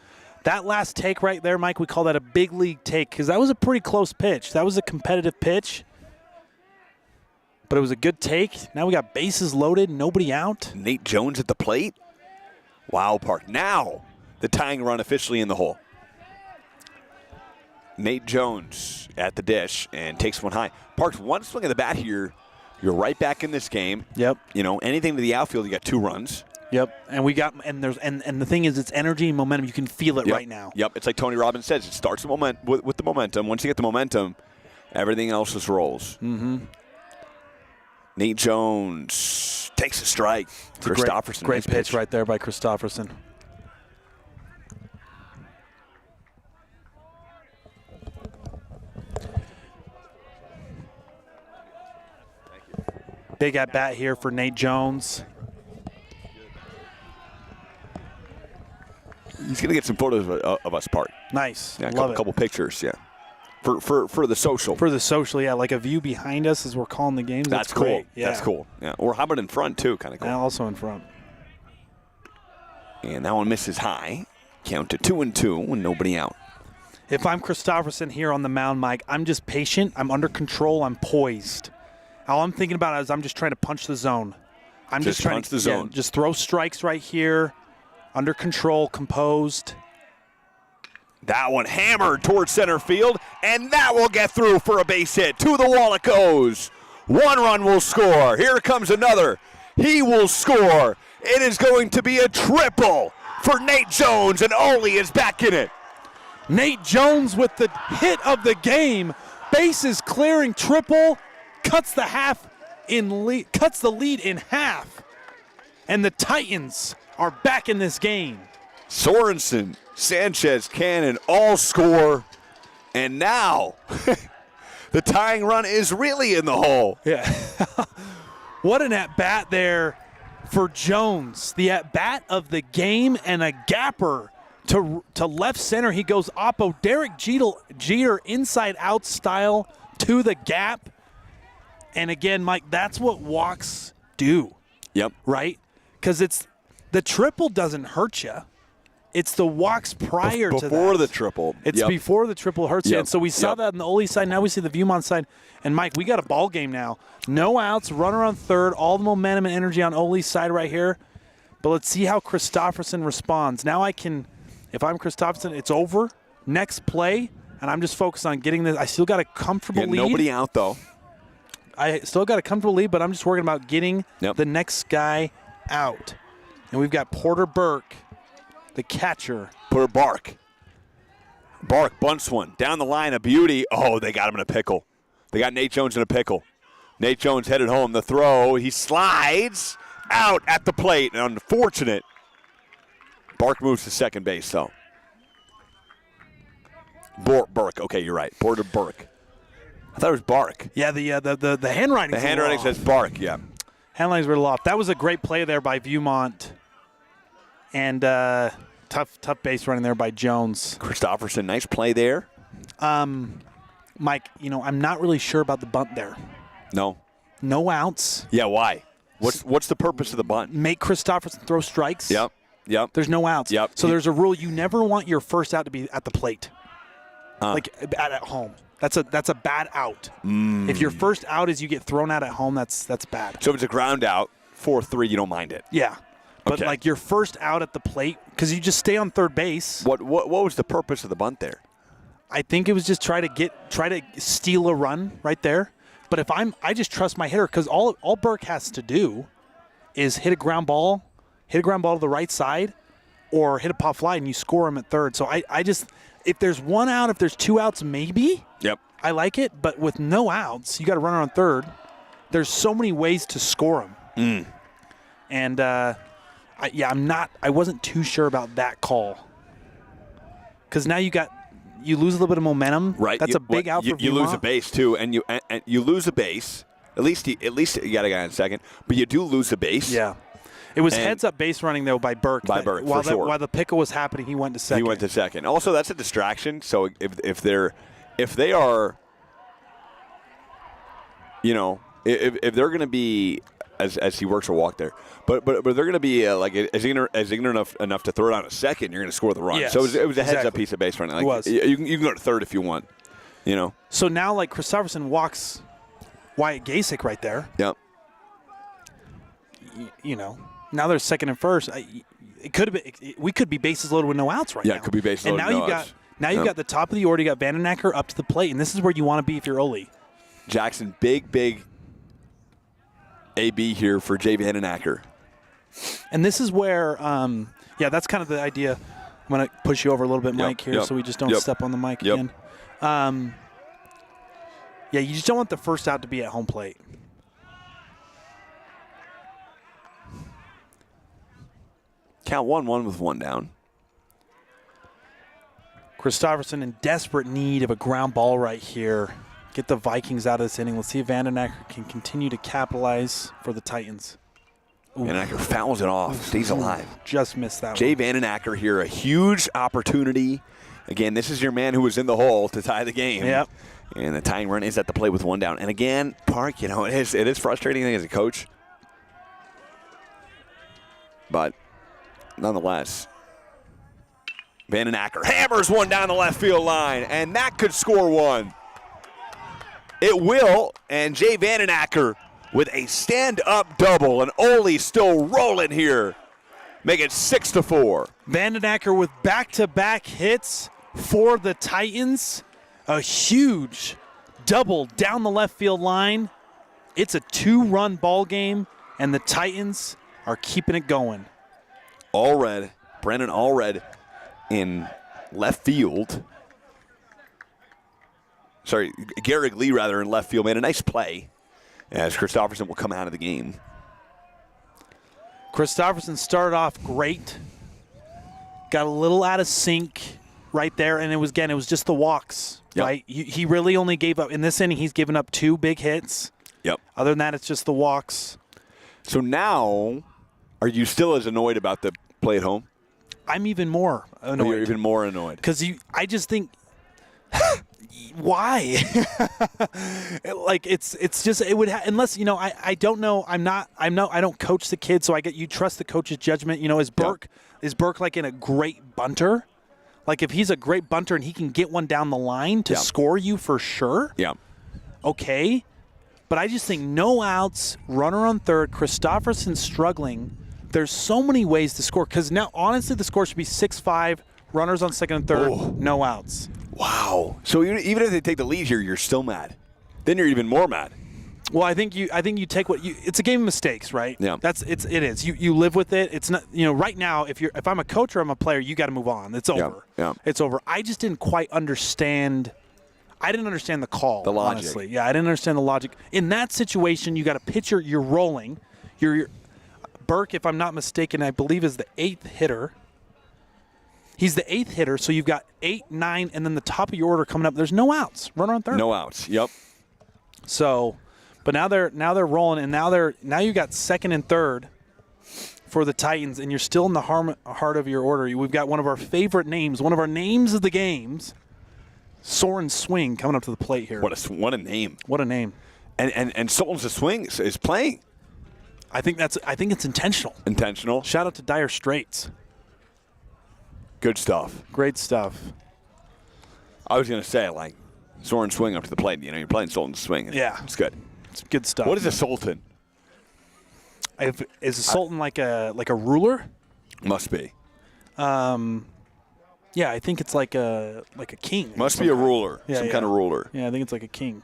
That last take right there, Mike, we call that a big league take because that was a pretty close pitch. That was a competitive pitch. But it was a good take. Now we got bases loaded, nobody out. Nate Jones at the plate. Wow, Park. Now the tying run officially in the hole. Nate Jones at the dish and takes one high. Parks, one swing of the bat here. You're right back in this game. Yep. You know, anything to the outfield, you got 2 runs. Yep. And we got and the thing is it's energy and momentum. You can feel it right now. Yep. It's like Tony Robbins says, it starts with the momentum. Once you get the momentum, everything else just rolls. Mm-hmm. Nate Jones takes a strike. Christopherson. Great nice pitch right there by Christopherson. Big at bat here for Nate Jones. He's going to get some photos of us, Park. Nice. Yeah, Love a it. couple pictures, yeah. For the social. For the social, yeah, like a view behind us as we're calling the games. That's great. cool. Yeah. That's cool. Yeah. Or how about in front, too? Kind of cool. And also in front. And that one misses high. Count to 2-2 and nobody out. If I'm Christopherson here on the mound, Mike, I'm just patient. I'm under control. I'm poised. All I'm thinking about is I'm just trying to punch the zone. I'm just trying punch to the zone. just throw strikes right here. Under control, composed. That one hammered towards center field, and that will get through for a base hit. To the wall it goes. 1 run will score. Here comes another. He will score. It is going to be a triple for Nate Jones, and Ole is back in it. Nate Jones with the hit of the game. Bases clearing triple, cuts the lead in half. And the Titans are back in this game. Sorensen, Sanchez, Cannon all score. And now the tying run is really in the hole. Yeah. What an at-bat there for Jones. The at-bat of the game, and a gapper to left center. He goes oppo. Derek Jeter inside-out style to the gap. And again, Mike, that's what walks do. Yep. Right? Because it's the triple doesn't hurt you. It's the walks prior to that. Before the triple. It's before the triple hurts you. Yep. And so we saw that on the Ole side. Now we see the Viewmont side. And, Mike, we got a ball game now. No outs, runner on third, all the momentum and energy on Ole's side right here. But let's see how Christopherson responds. Now I can, if I'm Christopherson, it's over. Next play, and I'm just focused on getting this. I still got a comfortable lead. Nobody out, though. I still got a comfortable lead, but I'm just working about getting the next guy out. And we've got Porter Burke, the catcher. Porter Bark. Bark bunts one. Down the line, a beauty. Oh, they got him in a pickle. They got Nate Jones in a pickle. Nate Jones headed home. The throw. He slides out at the plate. And unfortunate. Bark moves to second base, though. Burke. Okay, you're right. Porter Burke. I thought it was Bark. Yeah, the handwriting. The handwriting says Bark, yeah. Handwriting's a little off. That was a great play there by Viewmont. And tough base running there by Jones. Christopherson, nice play there. Mike, I'm not really sure about the bunt there. No. No outs. Yeah, why? What's the purpose of the bunt? Make Christopherson throw strikes. Yep. There's no outs. Yep. So there's a rule: you never want your first out to be at the plate, like at home. That's a bad out. If your first out is you get thrown out at home, that's bad. So if it's a ground out, 4-3, you don't mind it. Yeah. But Okay. like your first out at the plate, because you just stay on third base. What was the purpose of the bunt there? I think it was just try to steal a run right there. But if I just trust my hitter, because all Burke has to do is hit a ground ball to the right side, or hit a pop fly and you score him at third. So I just, if there's one out, if there's two outs, maybe. Yep. I like it, but with no outs, you got a runner on third. There's so many ways to score him. And I wasn't too sure about that call. Because now you lose a little bit of momentum. Right. That's a big out for You lose a Viewmont. base too, and you lose a base. At least you got a guy on second, but you do lose a base. Yeah. It was And- heads-up base running, though, by Burke. By Burke, for sure. While the pickle was happening, he went to second. He went to second. Also, that's a distraction. So if they are, if they're going to be as he works a walk there, but they're going to be as ignorant enough to throw it on a second, you're going to score the run. Yes, so it was a heads-up exactly. piece of base running. Like, It was. You can go to third if you want. So now, like, Christopherson walks Wyatt Gasick right there. Yep. Now there's second and first. It could have been. We could be bases loaded with no outs right now. Yeah, it could be bases and loaded now with no outs. you've got the top of the order. You got Vandenacker up to the plate, and this is where you want to be if you're Ole. Jackson, big AB here for Jay Vandenacker. And this is where, that's kind of the idea. I'm going to push you over a little bit, Mike, here, so we just don't step on the mic again. You just don't want the first out to be at home plate. Count 1-1 with one down. Christopherson in desperate need of a ground ball right here. Get the Vikings out of this inning. Let's see if Vandenacker can continue to capitalize for the Titans. Vandenacker fouls it off, stays alive. Just missed that Jay one. Vandenacker here, a huge opportunity. Again, this is your man who was in the hole to tie the game. Yep. And the tying run is at the plate with one down. And again, Park, it is frustrating as a coach. But nonetheless, Vandenacker hammers one down the left field line, and that could score one. It will, and Jay Vandenacker with a stand-up double, and Ole still rolling here. Make it 6-4. Vandenacker with back-to-back hits for the Titans. A huge double down the left field line. It's a 2-run ball game, and the Titans are keeping it going. Allred, Brandon Allred in left field. Sorry, Garrick Lee, rather, in left field made a nice play as Christopherson will come out of the game. Christopherson started off great. Got a little out of sync right there, and it was just the walks, Yep. right? He really only gave up. In this inning, he's given up 2 big hits. Yep. Other than that, it's just the walks. So now, are you still as annoyed about the play at home? I'm even more annoyed. Or you're even more annoyed? Because I just think, why? Like it's just it would unless I don't know I don't coach the kids, so you trust the coach's judgment. Is Burke like in a great bunter? Like if he's a great bunter and he can get one down the line to score you for sure. Yeah. Okay, but I just think no outs, runner on third, Christopherson's struggling. There's so many ways to score because now honestly the score should be 6-5. Runners on second and third, no outs. Wow. So even if they take the lead here, you're still mad. Then you're even more mad. Well, I think you take it's a game of mistakes, right? Yeah. It is. You live with it. It's not, right now if I'm a coach or I'm a player, you got to move on. It's over. Yeah. It's over. I just didn't quite understand. I didn't understand the call. The logic. Honestly. Yeah, I didn't understand the logic. In that situation, you got a pitcher, you're rolling. You're Burke, if I'm not mistaken, I believe is the 8th hitter. He's the 8th hitter, so you've got 8, 9, and then the top of your order coming up. There's no outs. Runner on third. No outs. Yep. So, but now they're rolling, and now you got second and third for the Titans, and you're still in the heart of your order. We've got one of our favorite names, one of our names of the games, Soren Swing, coming up to the plate here. What a name. What a name. And Sultan's the Swing is playing. I think it's intentional. Intentional. Shout out to Dire Straits. Good stuff. Great stuff. I was going to say, like, Soren Swing up to the plate. You're playing Sultan's Swing. Yeah. It's good. It's good stuff. What is a Sultan? Is a Sultan like a ruler? Must be. Yeah, I think it's like a king. Must be a ruler. Yeah, some kind of ruler. Yeah, I think it's like a king.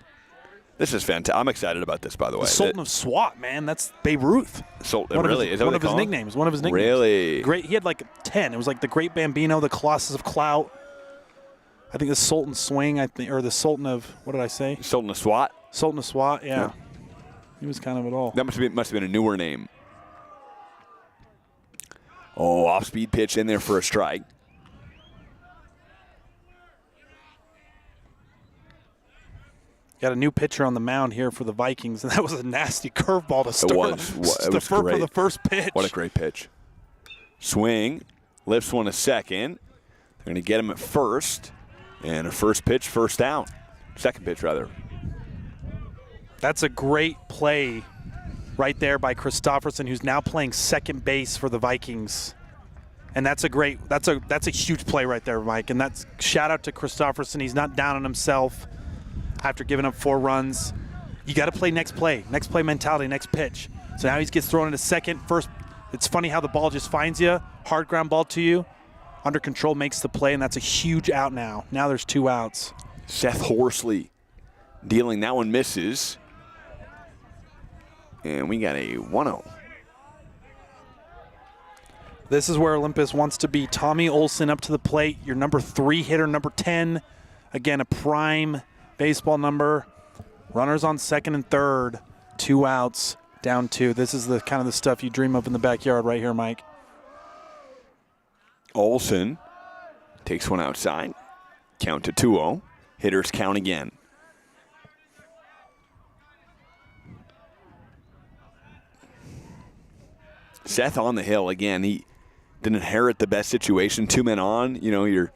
This is fantastic. I'm excited about this, by the way. The Sultan of SWAT, man. That's Babe Ruth. Sultan, really? Is that one what of they his call him? nicknames. One of his nicknames. Really? Great. He had like 10. It was like the Great Bambino, the Colossus of Clout. I think the Sultan Swing, or the Sultan of, what did I say? Sultan of SWAT? Sultan of SWAT, yeah. He was kind of it all. That must have been a newer name. Oh, off-speed pitch in there for a strike. Got a new pitcher on the mound here for the Vikings, and that was a nasty curveball to start. It was great. For the first pitch. What a great pitch. Swing, lifts one to second. They're going to get him at first. And a first pitch, first down. Second pitch, rather. That's a great play right there by Christopherson, who's now playing second base for the Vikings. And that's a huge play right there, Mike. And that's shout out to Christopherson. He's not down on himself after giving up 4 runs. You got to play next play mentality, next pitch. So now he gets thrown into second. First, it's funny how the ball just finds you, hard ground ball to you. Under control makes the play, and that's a huge out now. Now there's 2 outs. Seth Horsley dealing. That one misses. And we got a 1-0. This is where Olympus wants to be. Tommy Olson up to the plate, your number 3 hitter, number 10. Again, a prime baseball number. Runners on second and third. 2 outs, down 2. This is the kind of the stuff you dream of in the backyard right here, Mike. Olson takes one outside. Count to 2-0. Hitters count again. Seth on the hill again. He didn't inherit the best situation. 2 men on. You're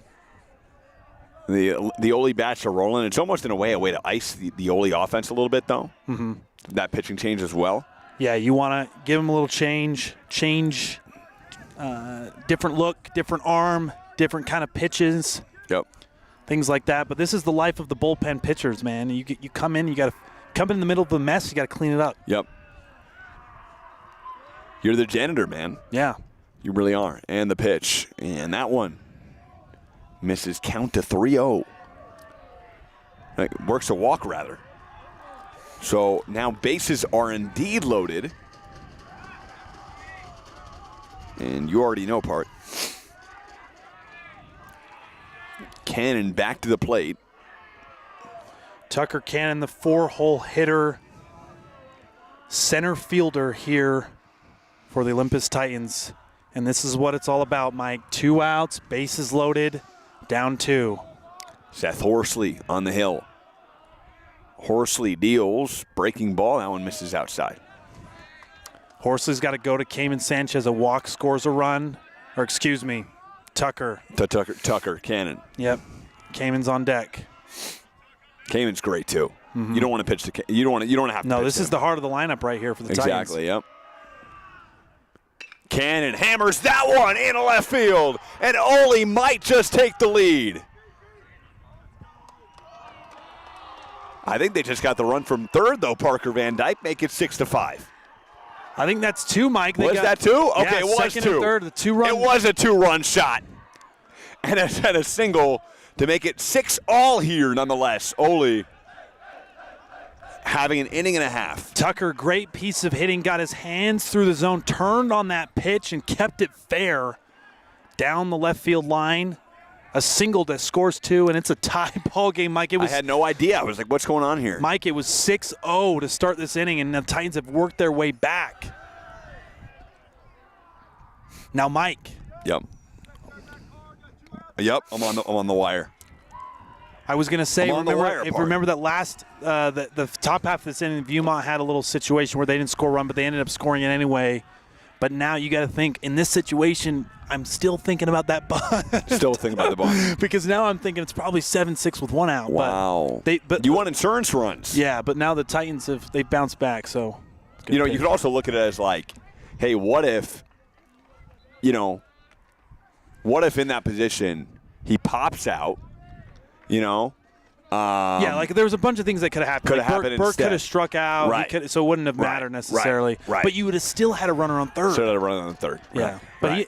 the Oli bats are rolling. It's almost in a way to ice the Oli offense a little bit, though. Mm-hmm. That pitching change as well. Yeah, you want to give him a little change, different look, different arm, different kind of pitches. Yep. Things like that. But this is the life of the bullpen pitchers, man. You come in, you got to come in the middle of the mess. You got to clean it up. Yep. You're the janitor, man. Yeah. You really are. And the pitch. And that one Misses, count to 3-0. Works a walk, rather. So now bases are indeed loaded. And you already know, Part. Cannon back to the plate. Tucker Cannon, the 4-hole hitter, center fielder here for the Olympus Titans. And this is what it's all about, Mike. 2 outs, bases loaded, down 2. Seth Horsley on the hill. Horsley deals, breaking ball. That one misses outside. Horsley's got to go to Cayman Sanchez. A walk scores a run. Or excuse me, Tucker. Tucker Cannon. Yep. Cayman's on deck. Cayman's great too. You don't want to pitch to. You don't have to. No, pitch this to is him. the heart of the lineup right here for the Titans. Exactly. Yep. Cannon hammers that one into left field, and Ole might just take the lead. I think they just got the run from third, though. Parker Van Dyke make it 6-5. I think that's 2, Mike. Was that 2? Okay, yeah, it was second 2. and third, the 2-run. It was a 2-run shot, and it had a single to make it 6-all here. Nonetheless, Ole having an inning and a half. Tucker, great piece of hitting, got his hands through the zone, turned on that pitch, and kept it fair down the left field line. A single that scores 2, and it's a tie ball game, Mike. I had no idea. I was like, what's going on here? Mike, it was 6-0 to start this inning, and the Titans have worked their way back. Now, Mike. Yep, I'm on the wire. I was going to say, I'm on the wire, Park. remember that last, the top half of this inning, Viewmont had a little situation where they didn't score a run, but they ended up scoring it anyway. But now you got to think, in this situation, I'm still thinking about that bunt. Still thinking about the bunt. Because now I'm thinking it's probably 7-6 with 1 out. Wow. But you want insurance runs. Yeah, but now the Titans they've bounced back. So, you could also look at it as like, hey, what if in that position he pops out, yeah, like there was a bunch of things that could have happened. Could have happened Burke instead. could have struck out, Right. so it wouldn't have mattered necessarily. Right. But you would have still had a runner on third. Should have run on the third. Yeah, Right. but right.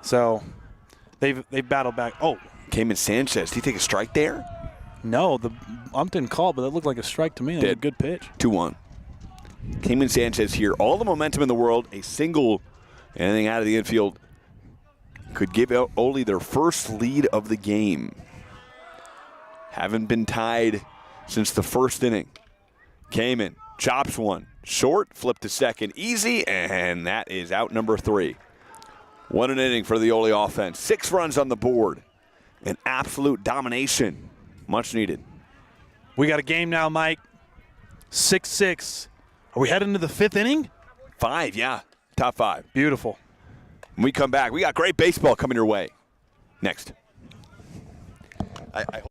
so they've battled back. Oh, Cayman Sanchez, did he take a strike there? no, the ump didn't call, but that looked like a strike to me. That was a Did. good pitch. 2-1. Cayman Sanchez here. All the momentum in the world. A single, anything out of the infield could give Ole their first lead of the game. Haven't been tied since the first inning. Cayman chops one. Short, flip to second. Easy, and that is out number 3. What an inning for the Ole offense. 6 runs on the board. An absolute domination. Much needed. We got a game now, Mike. 6-6. Are we heading to the 5th inning? 5, yeah. Top 5. Beautiful. When we come back, we got great baseball coming your way. Next. I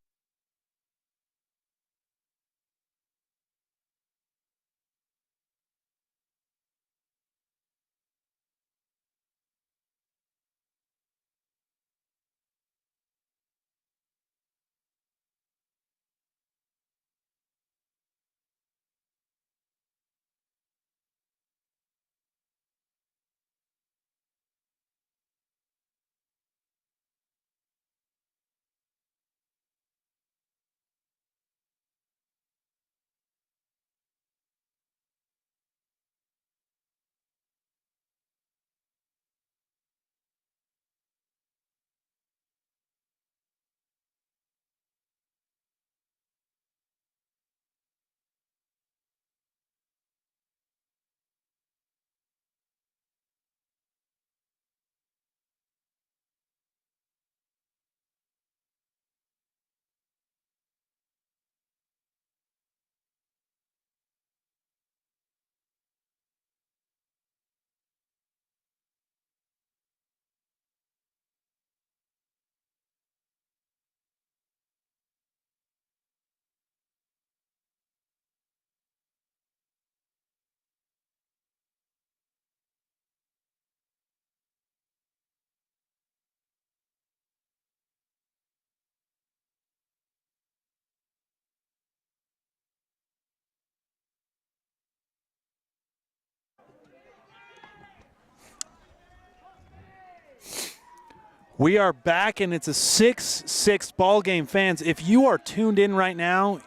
We are back, and it's a 6-6 ball game. Fans, if you are tuned in right now,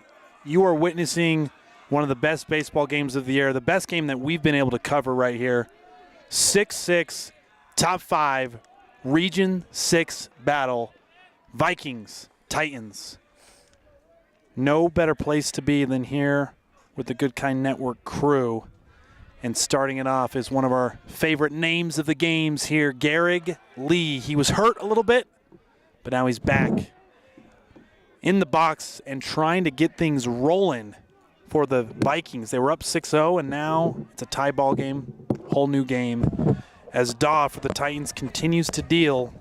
you are witnessing one of the best baseball games of the year, the best game that we've been able to cover right here. 6-6, top 5, Region 6 battle, Vikings, Titans. No better place to be than here with the Good Kind Network crew. And starting it off is one of our favorite names of the games here, Garrig Lee. He was hurt a little bit, but now he's back in the box and trying to get things rolling for the Vikings. They were up 6-0, and now it's a tie ball game, whole new game, as Daw for the Titans continues to deal.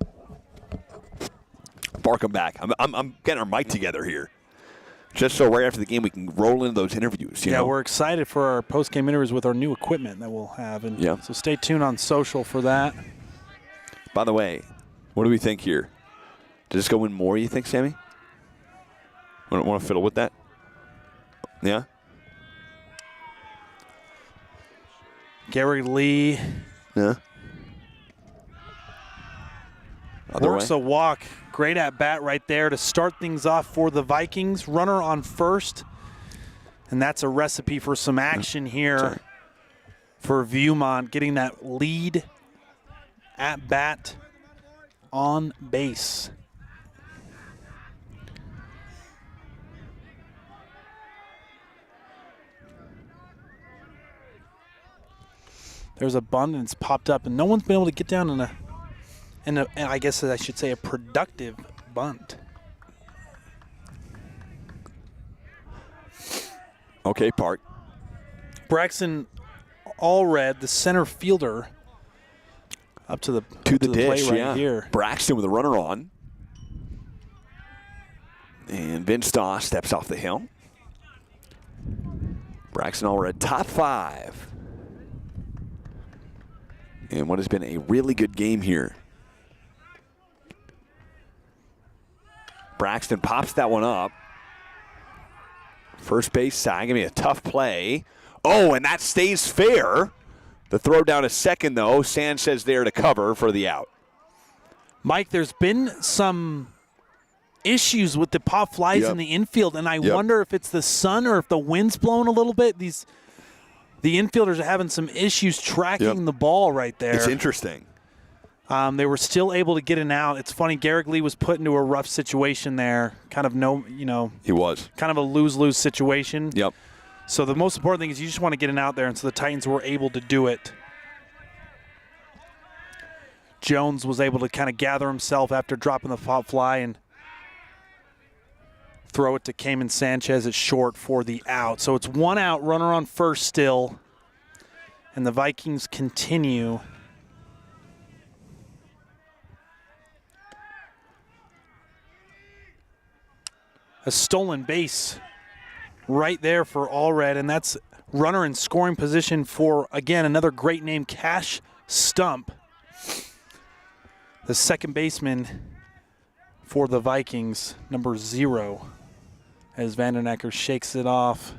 Bark him back. I'm getting our mic together here. Just so right after the game we can roll into those interviews. You know? We're excited for our post-game interviews with our new equipment that we'll have. And so stay tuned on social for that. By the way, what do we think here? Does this go in more, you think, Sammy? Want to fiddle with that? Yeah? Gary Lee. Yeah. Works a walk. Great at bat right there to start things off for the Vikings. Runner on first. And that's a recipe for some action here for Viewmont, getting that lead at bat on base. There's a bunt and it's popped up, and no one's been able to get down in a I guess I should say a productive bunt. Okay, Park. Braxton Allred, the center fielder, up to the dish, plate right here. Braxton with a runner on. And Vince Daw steps off the hill. Braxton Allred, top 5. And what has been a really good game here. Braxton pops that one up. First base side, gonna be a tough play. Oh, and that stays fair. The throw down to second, though. Sanchez there to cover for the out. Mike, there's been some issues with the pop flies in the infield, and I wonder if it's the sun or if the wind's blowing a little bit. The infielders are having some issues tracking the ball right there. It's interesting. They were still able to get an out. It's funny, Garrick Lee was put into a rough situation there. He was. Kind of a lose-lose situation. Yep. So the most important thing is you just want to get an out there, and so the Titans were able to do it. Jones was able to kind of gather himself after dropping the pop fly and throw it to Cayman Sanchez at short for the out. So it's one out, runner on first still, and the Vikings continue. A stolen base right there for Allred, and that's runner in scoring position for, again, another great name, Cash Stump, the second baseman for the Vikings, number 0, as Vandernecker shakes it off.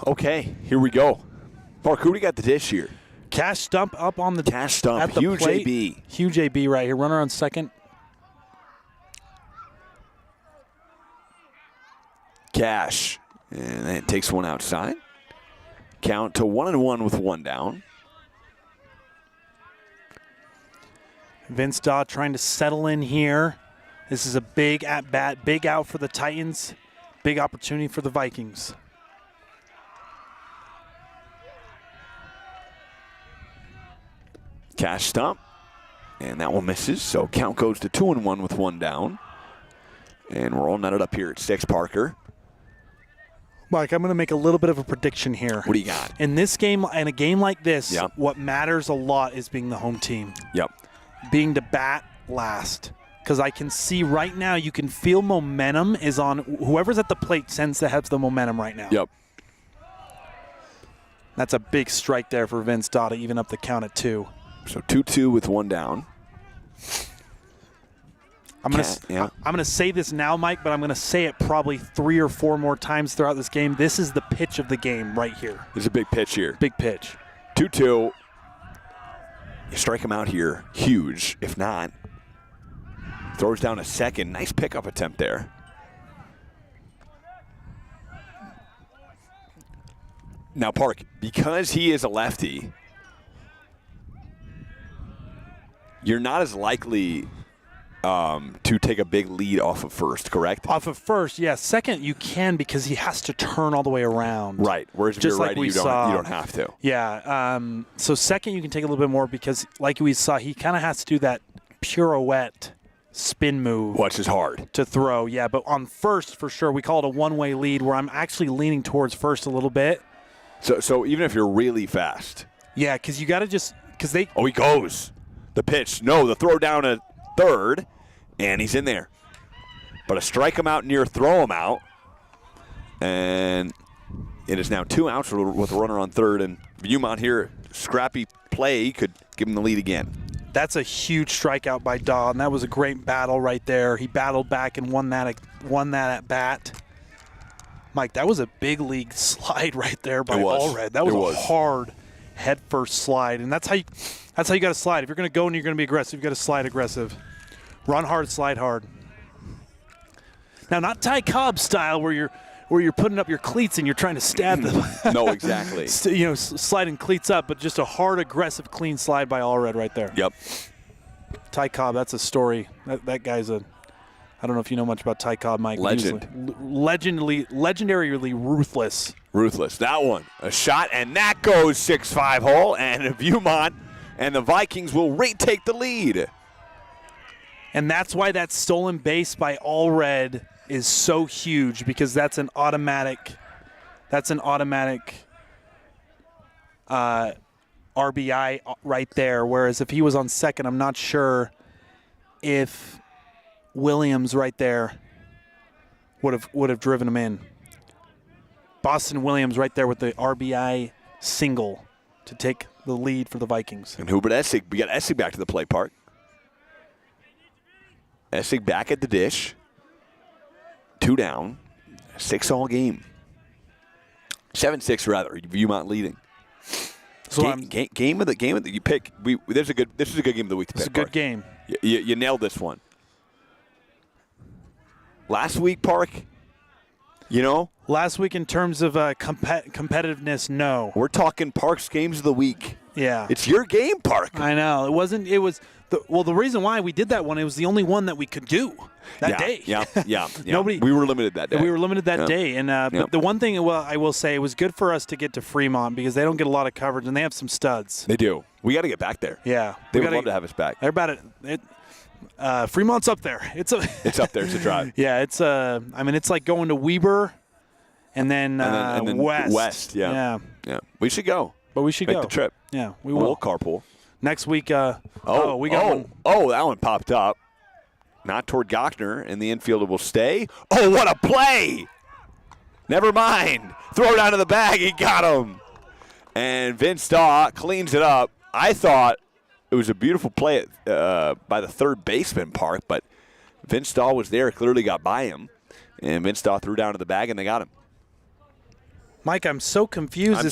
Okay, here we go. Mark, who do we got the dish here? Cash Stump up on the Cash Stump, at the huge plate. AB. Huge AB right here. Runner on second. Cash. And that takes one outside. Count to 1-1 with one down. Vince Daw trying to settle in here. This is a big at-bat, big out for the Titans. Big opportunity for the Vikings. Cash Stump. And that one misses. So count goes to 2-1 with one down. And we're all netted up here at 6, Parker. Mike, I'm going to make a little bit of a prediction here. What do you got? In this game, in a game like this, what matters a lot is being the home team. Yep. Being to bat last. Because I can see right now, you can feel momentum is on whoever's at the plate tends to have the momentum right now. Yep. That's a big strike there for Vince Daw to even up the count at 2. So 2-2 with one down. I'm gonna say this now, Mike, but I'm gonna say it probably 3 or 4 more times throughout this game. This is the pitch of the game right here. There's a big pitch here. Big pitch. 2-2. You strike him out here. Huge. If not, throws down a second. Nice pickup attempt there. Now, Park, because he is a lefty, you're not as likely to take a big lead off of first, correct? Off of first, yeah. Second, you can because he has to turn all the way around. Right. Whereas if Just you're like righty, we you saw. don't have to. Yeah. So second, you can take a little bit more because, like we saw, he kind of has to do that pirouette spin move. Which is hard. To throw, yeah. But on first, for sure, we call it a one-way lead where I'm actually leaning towards first a little bit. So even if you're really fast. Yeah, because you got to just – because they – Oh, he goes. The pitch. No, the throw down at third, and he's in there. But a strike him out near throw him out, and it is now 2 outs with a runner on third, and Viewmont here, scrappy play could give him the lead again. That's a huge strikeout by Daw, and that was a great battle right there. He battled back and won that at bat. Mike, that was a big league slide right there by Allred. That was a hard head first slide, and that's how you got to slide. If you're going to go and you're going to be aggressive, you got to slide aggressive. Run hard, slide hard. Now, not Ty Cobb style where you're putting up your cleats and you're trying to stab them. No, exactly. Sliding cleats up, but just a hard, aggressive, clean slide by Allred right there. Yep. Ty Cobb, that's a story. That guy's I don't know if you know much about Ty Cobb, Mike. Legend. Legendarily ruthless. Ruthless. That one. A shot, and that goes 6-5 hole, and Viewmont and the Vikings will retake the lead. And that's why that stolen base by Allred is so huge, because that's an automatic RBI right there. Whereas if he was on second, I'm not sure if Williams right there would have driven him in. Boston Williams right there with the RBI single to take the lead for the Vikings. And who but Essig? We got Essig back to the plate, Park. Essig back at the dish. 2 down. 6-all game. 7-6 rather. Viewmont leading. So game of the you pick. This is a good game of the week to pick. It's a good game. You nailed this one. Last week, Park, Last week in terms of competitiveness, no. We're talking Park's games of the week. Yeah. It's your game, Park. I know. The reason why we did that one, it was the only one that we could do that day. Yeah. Nobody. We were limited that day. We were limited that day. And but the one thing I will say, it was good for us to get to Fremont because they don't get a lot of coverage, and they have some studs. They do. We got to get back there. Yeah. They would love to have us back. They're about it. Fremont's up there. It's up there. It's a drive. Yeah, it's it's like going to Weber and then West. Yeah. We should go. But we should make the trip. Yeah, we will. We'll carpool. Next week, we got one. Oh, that one popped up. Not toward Gochner, and the infielder will stay. Oh, what a play! Never mind. Throw it out of the bag. He got him. And Vince Daw cleans it up. I thought it was a beautiful play by the third baseman, Park, but Vince Daw was there, clearly got by him. And Vince Daw threw down to the bag, and they got him. Mike, I'm so confused.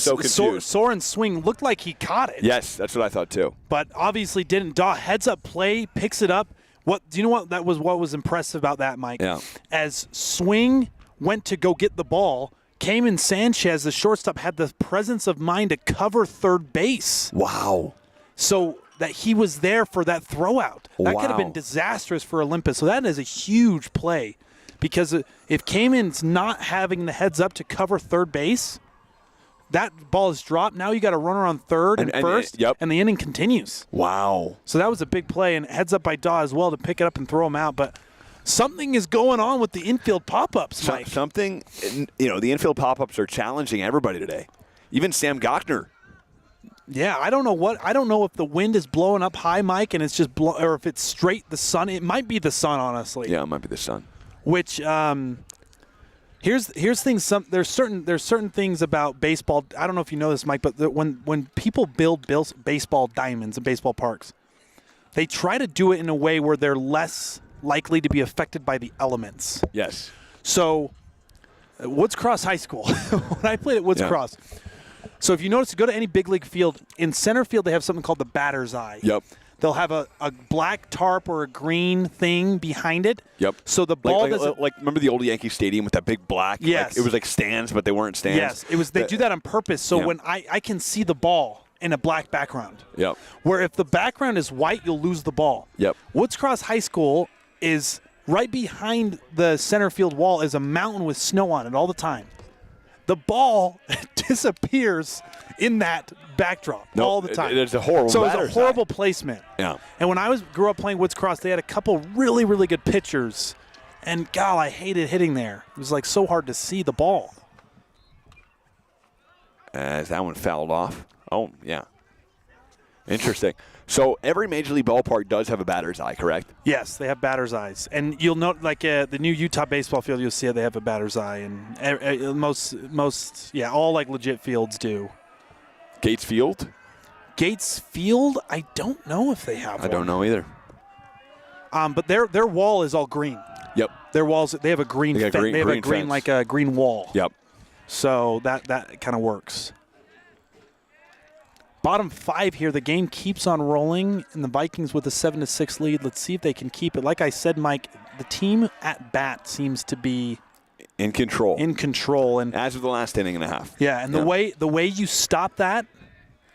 Soren's swing looked like he caught it. Yes, that's what I thought too. But obviously didn't. Daw heads up play, picks it up. Do you know what was impressive about that, Mike? Yeah. As swing went to go get the ball, Cayman Sanchez, the shortstop, had the presence of mind to cover third base. Wow. So that he was there for that throw out. That could have been disastrous for Olympus. So that is a huge play. Because if Cayman's not having the heads up to cover third base, that ball is dropped. Now you got a runner on third and first, and the inning continues. Wow. So that was a big play, and heads up by Daw as well to pick it up and throw him out. But something is going on with the infield pop-ups, Mike. Something, the infield pop-ups are challenging everybody today. Even Sam Gochner. Yeah, I don't know if the wind is blowing up high, Mike, and it's just or if it's straight the sun. It might be the sun, honestly. Yeah, it might be the sun. Which Here's things. There's certain things about baseball. I don't know if you know this, Mike, but when people build baseball diamonds and baseball parks, they try to do it in a way where they're less likely to be affected by the elements. Yes. So, Woods Cross High School, when I played at Woods Cross. So if you notice, go to any big league field, in center field they have something called the batter's eye. Yep. They'll have a black tarp or a green thing behind it. Yep. So the ball doesn't. Like remember the old Yankee Stadium with that big black? Yes. Like, it was like stands, but they weren't stands. Yes. It was. They do that on purpose. So when I can see the ball in a black background. Yep. Where if the background is white, you'll lose the ball. Yep. Woods Cross High School is right behind the center field wall is a mountain with snow on it all the time. The ball disappears in that backdrop all the time. It's a horrible. So it's a horrible placement. Yeah. And when I grew up playing Woods Cross, they had a couple really, really good pitchers, and God, I hated hitting there. It was like so hard to see the ball. As that one fouled off. Oh yeah. Interesting. So every Major League ballpark does have a batter's eye, correct? Yes, they have batter's eyes, and you'll note like the new Utah baseball field. You'll see they have a batter's eye, and most all like legit fields do. Gates Field? Gates Field, I don't know if they have. I don't know either. But their wall is all green. Yep. Their walls, they have a green. They have a green fence. like a green wall. Yep. So that kind of works. Bottom 5 here. The game keeps on rolling, and the Vikings with a 7-6 lead. Let's see if they can keep it. Like I said, Mike, the team at bat seems to be in control. And as of the last inning and a half. Yeah, and the way you stop that,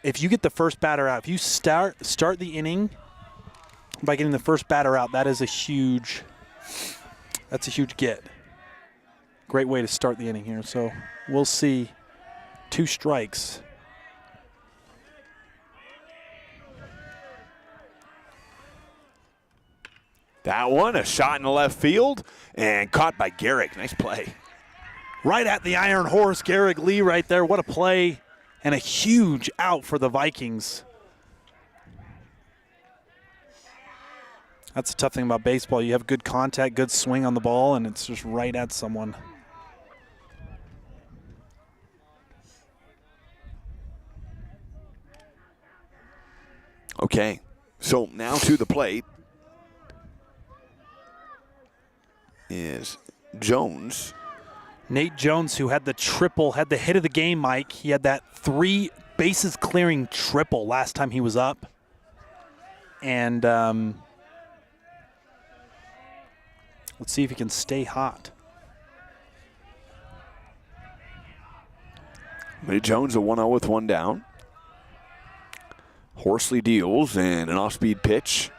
if you get the first batter out, if you start the inning by getting the first batter out, that's a huge get. Great way to start the inning here. So we'll see 2 strikes. That one, a shot in the left field, and caught by Garrick. Nice play. Right at the Iron Horse, Garrick Lee right there. What a play, and a huge out for the Vikings. That's the tough thing about baseball. You have good contact, good swing on the ball, and it's just right at someone. Okay, so now to the plate is Jones. Nate Jones, who had the triple, had the hit of the game, Mike. He had that 3 bases clearing triple last time he was up. And let's see if he can stay hot. Nate Jones, a 1-0 with 1 down. Horsley deals, and an off-speed pitch.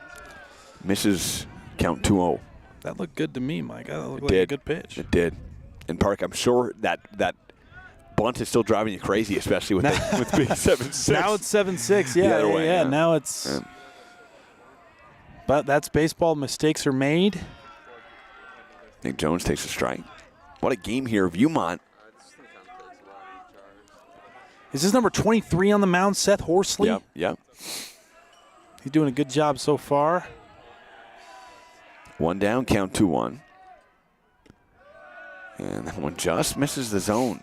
Misses, count 2-0. That looked good to me, Mike. That looked It like did. a good pitch. It did. And Park, I'm sure that bunt is still driving you crazy, especially with being 7-6. Now it's 7-6. The other way, yeah. Now it's. Yeah. But that's baseball. Mistakes are made. Nick Jones takes a strike. What a game here. Viewmont. Is this number 23 on the mound, Seth Horsley? Yep. He's doing a good job so far. 1 down, count 2-1. And that one just misses the zone.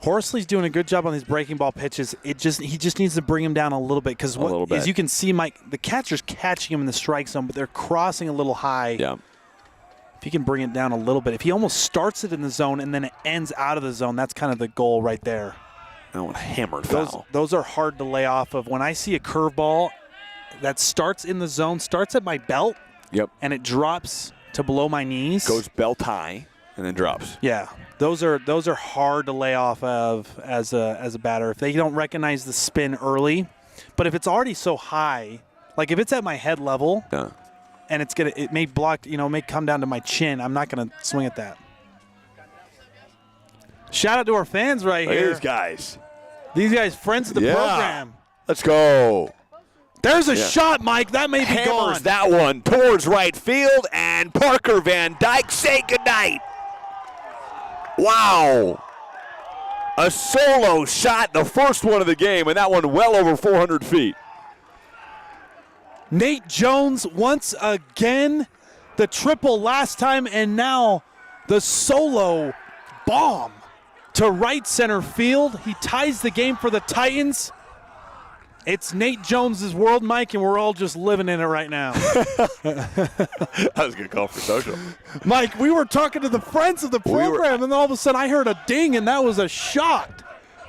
Horsley's doing a good job on these breaking ball pitches. He just needs to bring him down a little bit because as you can see, Mike, the catcher's catching him in the strike zone, but they're crossing a little high. Yeah. If he can bring it down a little bit, if he almost starts it in the zone and then it ends out of the zone, that's kind of the goal right there. That one hammered foul. Those are hard to lay off of. When I see a curveball that starts in the zone, starts at my belt, and it drops to below my knees, goes belt high, and then drops. Yeah, those are hard to lay off of as a batter if they don't recognize the spin early. But if it's already so high, like if it's at my head level, and it may block, may come down to my chin, I'm not gonna swing at that. Shout out to our fans right here. These guys. These guys, friends of the program. Let's go. There's a shot, Mike. That may be Hammers gone. that one towards right field, and Parker Van Dyke say goodnight. Wow. A solo shot, the first one of the game, and that one well over 400 feet. Nate Jones once again, the triple last time, and now the solo bomb to right center field. He ties the game for the Titans. It's Nate Jones's world, Mike, and we're all just living in it right now. That was a good call for social. Mike, we were talking to the friends of the program, and then all of a sudden I heard a ding, and that was a shot.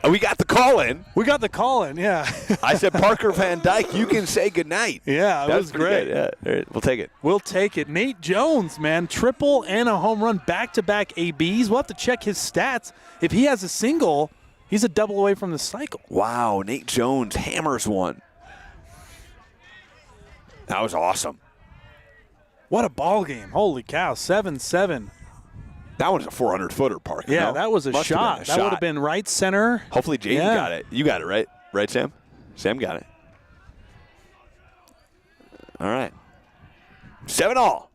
We got the call in. We got the call in, yeah. I said, Parker Van Dyke, you can say goodnight. Yeah, it was great. Yeah, all right, we'll take it. We'll take it. Nate Jones, man, triple and a home run, back-to-back ABs. We'll have to check his stats. If he has a single, he's a double away from the cycle. Wow, Nate Jones hammers one. That was awesome. What a ball game. Holy cow, 7-7. That was a 400-footer, Parker. Yeah, no? that was a Must have shot. been a That would have been right center. Hopefully Jaden got it. You got it, right? Right, Sam? Sam got it. All right. 7-all.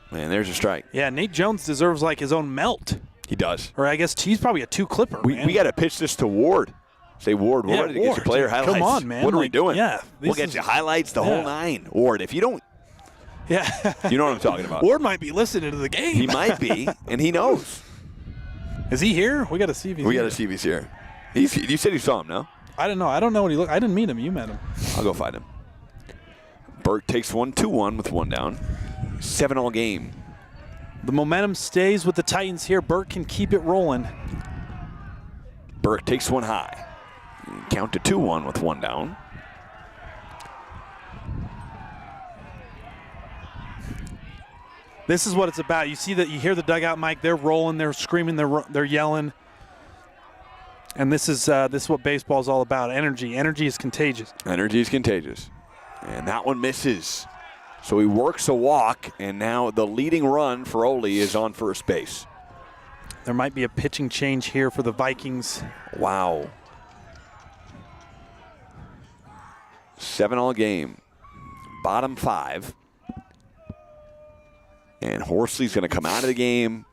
Man, there's a strike. Yeah, Nate Jones deserves like his own melt. He does. Or I guess he's probably a two-clipper, man. We got to pitch this to Ward. Say, Ward, Yeah, Ward, to get Ward. your player highlights. Come on, man. What are we Like, doing? yeah, We'll this get is- you highlights, the whole nine. Ward, if you don't, Yeah. you know what I'm talking about. Ward might be listening to the game. He might be, and he knows. Is he here? We got to see if he's We here. got to see if he's here. You said you saw him, no? I don't know. I don't know what he looked. I didn't meet him. You met him. I'll go find him. Burke takes 1-2-1 with one down. 7-all game. The momentum stays with the Titans here. Burke can keep it rolling. Burke takes one high. Count to 2-1 with one down. This is what it's about. You see that you hear the dugout, Mike. They're rolling, they're screaming, they're yelling. And this is what baseball is all about. Energy. Energy is contagious. Energy is contagious. And that one misses. So he works a walk, and now the leading run for Ole is on first base. There might be a pitching change here for the Vikings. Wow. 7-all game. Bottom 5. And Horsley's going to come out of the game.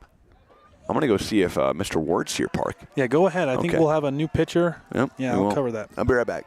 I'm going to go see if Mr. Ward's here, Park. Yeah, go ahead. I think Okay. we'll have a new pitcher. Yep, Yeah, we we'll will. cover that. I'll be right back.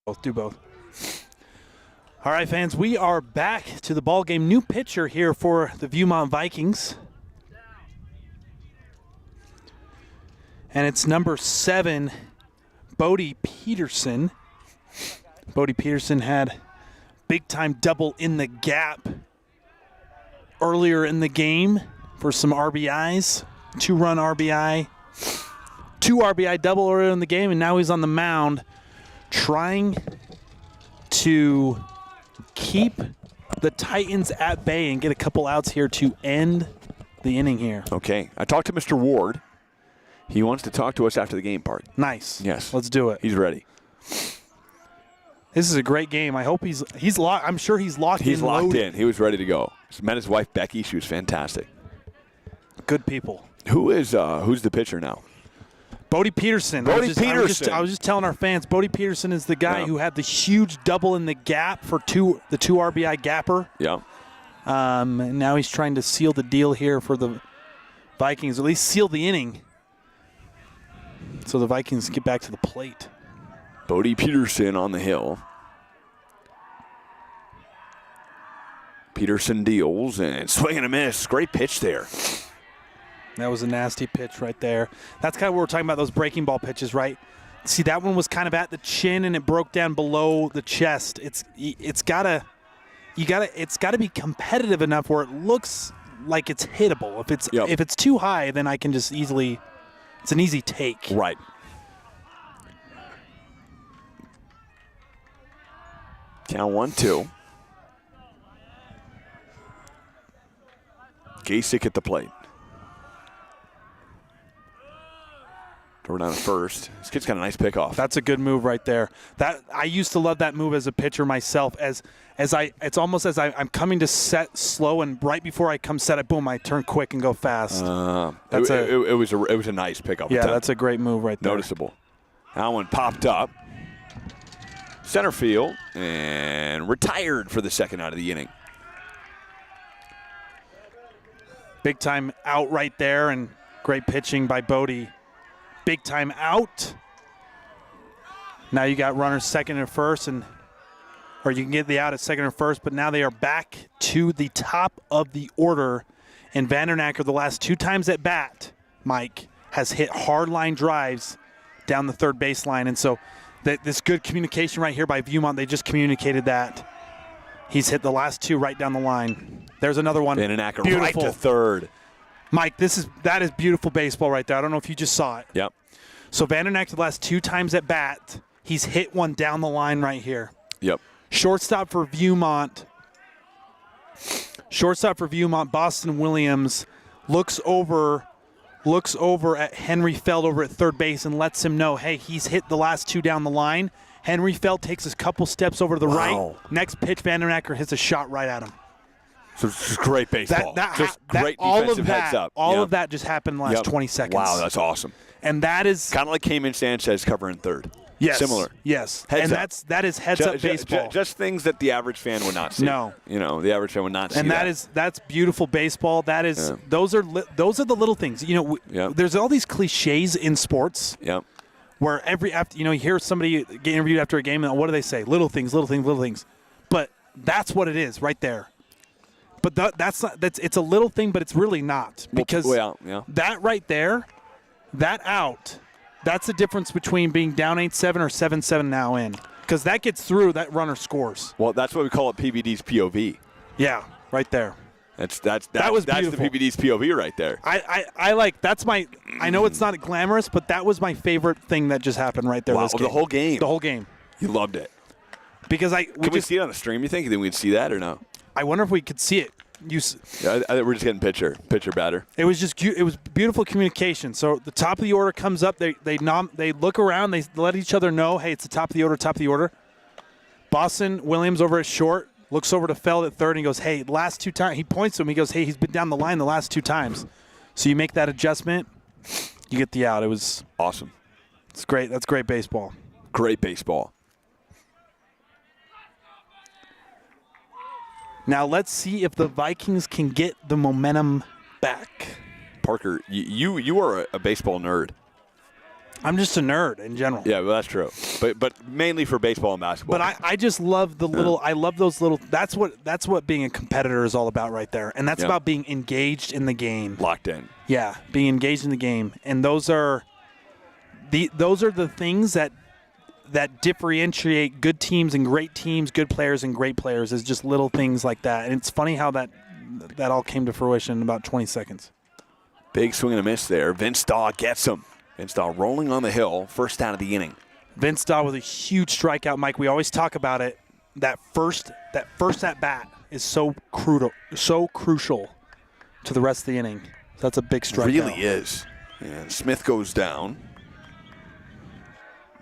Both do both. All right, fans, we are back to the ball game. New pitcher here for the Viewmont Vikings. And it's number 7, Bodie Peterson. Bodie Peterson had big-time double in the gap earlier in the game for some RBIs. 2-run RBI. 2 RBI double earlier in the game, and now he's on the mound trying to keep the Titans at bay and get a couple outs here to end the inning here. Okay. I talked to Mr. Ward. He wants to talk to us after the game part. Nice. Yes. Let's do it. He's ready. This is a great game. I hope he's locked. I'm sure he's locked in. He's locked loaded. in. He was ready to go. Just met his wife, Becky. She was fantastic. Good people. Who's the pitcher now? Bodie Peterson. Bodie Peterson. I was just telling our fans, Bodie Peterson is the guy Yeah. who had the huge double in the gap for the 2 RBI gapper. Yeah. And now he's trying to seal the deal here for the Vikings, at least seal the inning, so the Vikings get back to the plate. Bodie Peterson on the hill. Peterson deals and swing and a miss. Great pitch there. That was a nasty pitch right there. That's kind of what we're talking about, those breaking ball pitches, right? See, that one was kind of at the chin and it broke down below the chest. It's got to be competitive enough where it looks like it's hittable. If it's too high, then I can just easily, it's an easy take. Right. Count 1-2. Gasek at the plate. Throw down to first. This kid's got a nice pickoff. That's a good move right there. That I used to love that move as a pitcher myself. It's almost as I'm coming to set slow, and right before I come set, I turn quick and go fast. It was a nice pickup. Yeah, that's a great move right there. Noticeable. That one popped up. Center field and retired for the second out of the inning. Big time out right there, and great pitching by Bodie. Big time out. Now you got runners second and first, or you can get the out at second or first, but now they are back to the top of the order. And Vandernacker, the last 2 times at bat, Mike, has hit hard line drives down the third baseline. And so this good communication right here by Viewmont, they just communicated that. He's hit the last 2 right down the line. There's another one. Vandernacker right Beautiful. to third. Mike, that is beautiful baseball right there. I don't know if you just saw it. Yep. So Vandernack, the last 2 times at bat, he's hit one down the line right here. Yep. Shortstop for Viewmont, Boston Williams looks over at Henry Feld over at third base and lets him know, hey, he's hit the last 2 down the line. Henry Feld takes a couple steps over to the right. Next pitch, Vandernacker hits a shot right at him. So it's just great baseball. Just great all defensive of that, heads up. All of that just happened in the last 20 seconds. Wow, that's awesome. And that is kind of like Cayman Sanchez covering third. Yes. Similar. Yes. Heads and up. that is heads up baseball. Just things that the average fan would not see. No. The average fan would not see. And that's beautiful baseball. That is those are the little things. There's all these cliches in sports. Yep. Where you hear somebody get interviewed after a game, and what do they say? Little things, little things, little things. But that's what it is right there. But it's a little thing, but it's really not, because that right there, that out, that's the difference between being down 8-7 or 7-7 now in, because that gets through, that runner scores. Well, that's what we call it, PVD's POV. Yeah, right there. That was beautiful. the PVD's POV right there. I like that's my. I know it's not glamorous, but that was my favorite thing that just happened right there. Wow, this game. the whole game. The whole game. You loved it. Because Can we see it on the stream? You think we'd see that or no? I wonder if we could see it. Yeah, we're just getting pitcher batter. It was beautiful communication. So the top of the order comes up. They look around. They let each other know, hey, it's the top of the order. Top of the order. Boston Williams over at short looks over to Feld at third and he goes, hey, last 2 times. He points to him. He goes, hey, he's been down the line the last 2 times. So you make that adjustment, you get the out. It was awesome. It's great. That's great baseball. Great baseball. Now let's see if the Vikings can get the momentum back. Parker, you are a baseball nerd. I'm just a nerd in general. Yeah, well, that's true. But mainly for baseball and basketball. But I just love the little. I love those little. That's what being a competitor is all about right there, and that's about being engaged in the game. Locked in. Yeah, being engaged in the game, and those are the things that differentiate good teams and great teams, good players and great players. Is just little things like that, and it's funny how that all came to fruition in about 20 seconds. Big swing and a miss there. Vince Daw gets him. Vince Daw rolling on the hill, first out of the inning. Vince Daw with a huge strikeout, Mike. We always talk about it. That first at bat is so crucial to the rest of the inning. That's a big strikeout. Really is. And Smith goes down.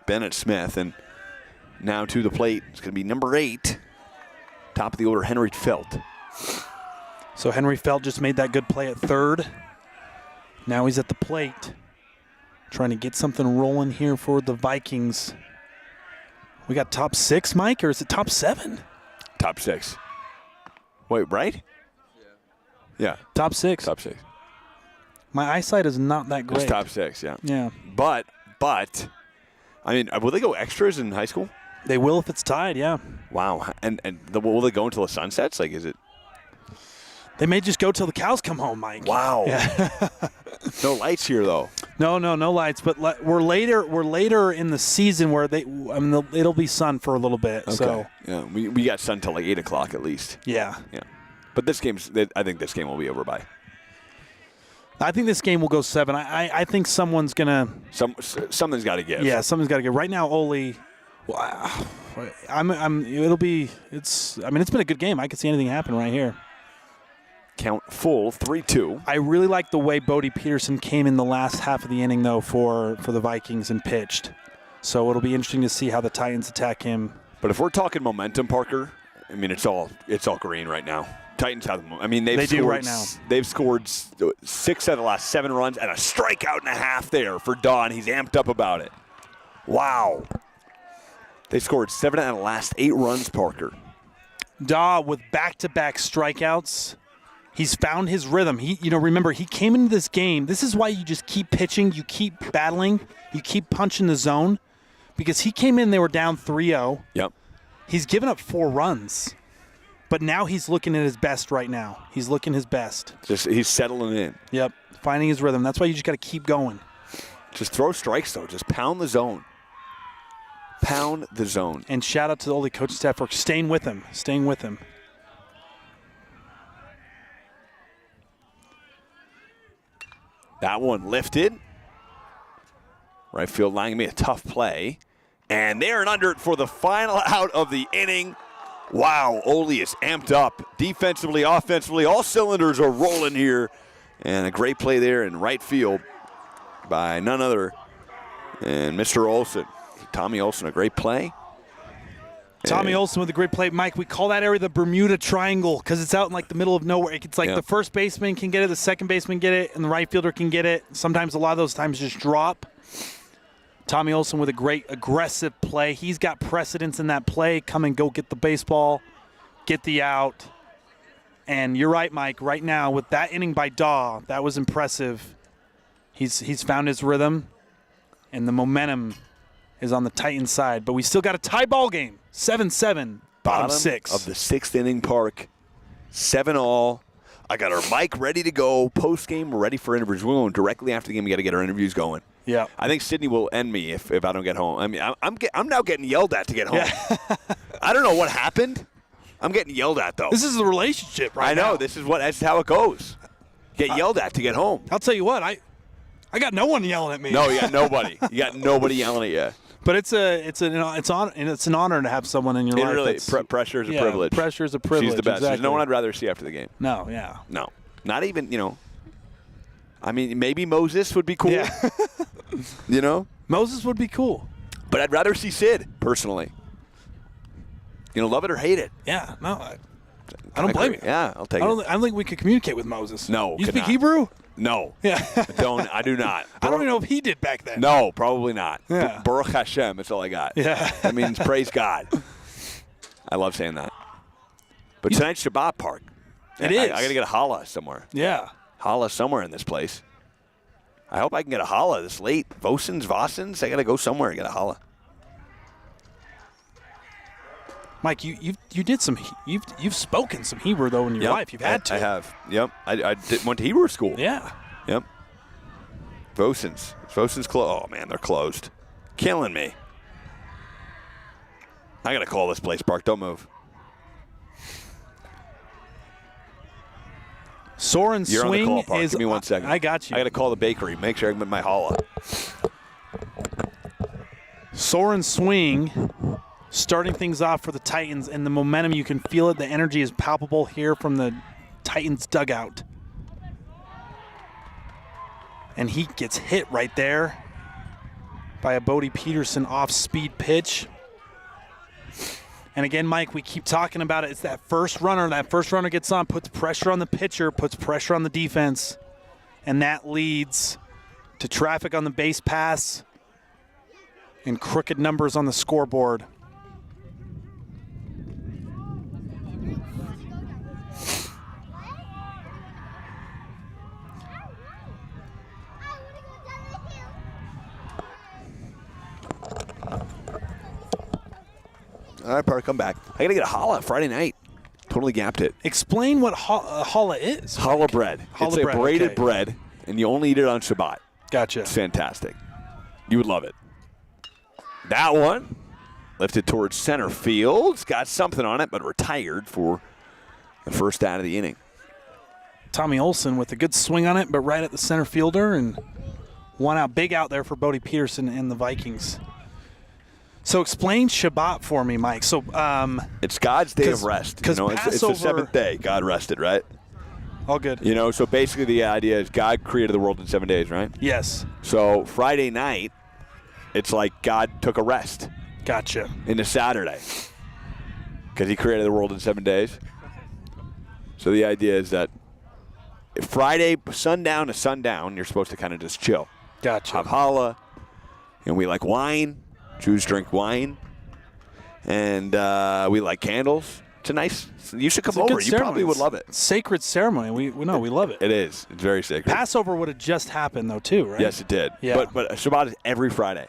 Bennett Smith, and now to the plate. It's going to be number 8. Top of the order, Henry Felt. So Henry Felt just made that good play at third. Now he's at the plate, trying to get something rolling here for the Vikings. We got top 6, Mike, or is it top 7? Top 6. Wait, right? Yeah. Top 6. Top 6. My eyesight is not that great. It's top 6, yeah. Yeah. But, I mean, will they go extras in high school? They will if it's tied, yeah. Wow. And will they go until the sun sets? Like, is it? They may just go till the cows come home, Mike. Wow. Yeah. No lights here, though. No lights. But we're later in the season where it'll be sun for a little bit. Okay. So yeah, we got sun till like 8 o'clock at least. yeah. Yeah. But I think this game will be over by. I think this game will go 7. I think someone's gonna. Something's got to give. Yeah, something's got to give. Right now, Oli. Wow. It's been a good game. I could see anything happen right here. Count full, 3-2. I really like the way Bodie Peterson came in the last half of the inning, though, for the Vikings and pitched. So it'll be interesting to see how the Titans attack him. But if we're talking momentum, Parker, I mean, it's all green right now. Titans have them. I mean, they do right now. They've scored 6 out of the last 7 runs and a strikeout and a half there for Daw. He's amped up about it. Wow. They scored 7 out of the last 8 runs, Parker. Daw with back-to-back strikeouts. He's found his rhythm. Remember, he came into this game. This is why you just keep pitching, you keep battling, you keep punching the zone. Because he came in, they were down 3-0. Yep. He's given up 4 runs. But now he's looking at his best right now. He's looking his best. He's settling in. Yep. Finding his rhythm. That's why you just got to keep going. Just throw strikes, though. Just pound the zone. Pound the zone. And shout out to the Oli coaching staff for staying with him. Staying with him. That one lifted. Right field lining me a tough play. And they're and under it for the final out of the inning. Wow, Oli is amped up. Defensively, offensively, all cylinders are rolling here. And a great play there in right field by none other than Mr. Olson. Tommy Olson, a great play. Tommy Olson with a great play. Mike, we call that area the Bermuda Triangle because it's out in like the middle of nowhere. It's like the first baseman can get it, the second baseman get it, and the right fielder can get it. Sometimes, a lot of those times just drop. Tommy Olson with a great aggressive play. He's got precedence in that play. Come and go get the baseball, get the out. And you're right, Mike. Right now, with that inning by Daw, that was impressive. He's found his rhythm, and the momentum is on the Titans side. But we still got a tie ball game. 7-7, bottom 6. Of the 6th inning, Park. 7-all. I got our mic ready to go. Post game, we're ready for interviews. We're going directly after the game. We got to get our interviews going. Yeah. I think Sydney will end me if I don't get home. I mean, I'm now getting yelled at to get home. Yeah. I don't know what happened. I'm getting yelled at though. This is a relationship right now. I know. That's how it goes. Get yelled at to get home. I'll tell you what. I got no one yelling at me. No, you got nobody. You got nobody yelling at you. But it's an honor to have someone in your life. Really, pressure is a privilege. Pressure is a privilege. She's the best. Exactly. There's no one I'd rather see after the game. No, yeah. No, not even. I mean, maybe Moses would be cool. Yeah. Moses would be cool. But I'd rather see Sid personally. Love it or hate it. Yeah. No, I don't blame you. Yeah, I'll take it. I don't think we could communicate with Moses. No, you speak not. Hebrew? No. Yeah. I do not. I don't even know if he did back then. No, probably not. Yeah. Baruch Hashem, that's all I got. Yeah. That means praise God. I love saying that. But tonight's Shabbat Park. It is. I got to get a challah somewhere. Yeah. Challah somewhere in this place. I hope I can get a holla this late. Vosens, I got to go somewhere and get a holla. Mike, you've spoken some Hebrew though in your life. You've had to. I have. Yep. I went to Hebrew school. Yeah. Yep. Vosens closed. Oh man, they're closed. Killing me. I gotta call this place, Park. Don't move. Soren You're swing on the call, Park. is. Give me 1 second. I got you. I gotta call the bakery. Make sure I can get my holla. Soren swing, starting things off for the Titans, and the momentum, you can feel it. The energy is palpable here from the Titans dugout. And he gets hit right there by a Bodie Peterson off-speed pitch. And again, Mike, we keep talking about it. It's that first runner. That first runner gets on, puts pressure on the pitcher, puts pressure on the defense. And that leads to traffic on the base pass and crooked numbers on the scoreboard. All right, Park, come back. I got to get a challah Friday night. Totally gapped it. Explain what challah is. Challah bread. Challah It's a bread, braided okay. bread, and you only eat it on Shabbat. Gotcha. It's fantastic. You would love it. That one lifted towards center field. It's got something on it, but retired for the first out of the inning. Tommy Olson with a good swing on it, but right at the center fielder, and one out, big out there for Bodie Peterson and the Vikings. So explain Shabbat for me, Mike. So it's God's day of rest. Because it's the seventh day. God rested, right? All good. So basically the idea is God created the world in 7 days, right? Yes. So Friday night, it's like God took a rest. Gotcha. Into Saturday. Because he created the world in 7 days. So the idea is that Friday, sundown to sundown, you're supposed to kind of just chill. Gotcha. Have challah. And we like wine. Jews drink wine. And we like candles. It's a nice, you should come over. You probably would love it. Sacred ceremony. We love it. It is. It's very sacred. Passover would have just happened, though, too, right? Yes, it did. Yeah. But Shabbat is every Friday.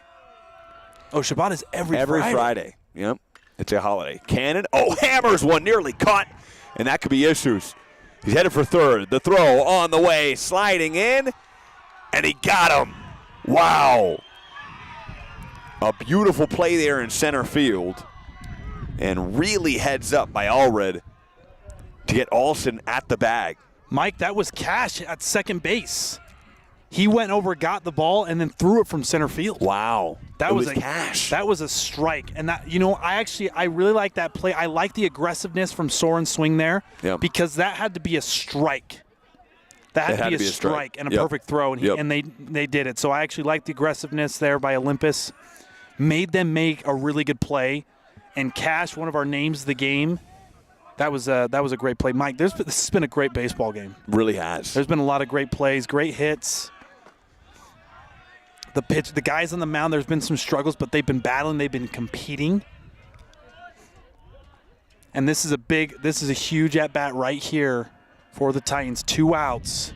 Oh, Shabbat is every Friday. Every Friday. Yep. It's a holiday. Cannon. Oh, hammers one. Nearly caught. And that could be issues. He's headed for third. The throw on the way. Sliding in. And he got him. Wow. A beautiful play there in center field. And really heads up by Allred to get Olsen at the bag. Mike, that was Cash at second base. He went over, got the ball, and then threw it from center field. Wow. That was Cash. That was a strike. And that, I really like that play. I like the aggressiveness from Soren's swing there because that had to be a strike. That had to be a strike and a perfect throw, and they did it. So I actually like the aggressiveness there by Olympus. Made them make a really good play. And Cash, one of our names of the game, that was a great play. Mike, this has been a great baseball game. Really has. There's been a lot of great plays, great hits. The guys on the mound, there's been some struggles, but they've been battling, they've been competing. And this is a huge at-bat right here for the Titans. 2 outs.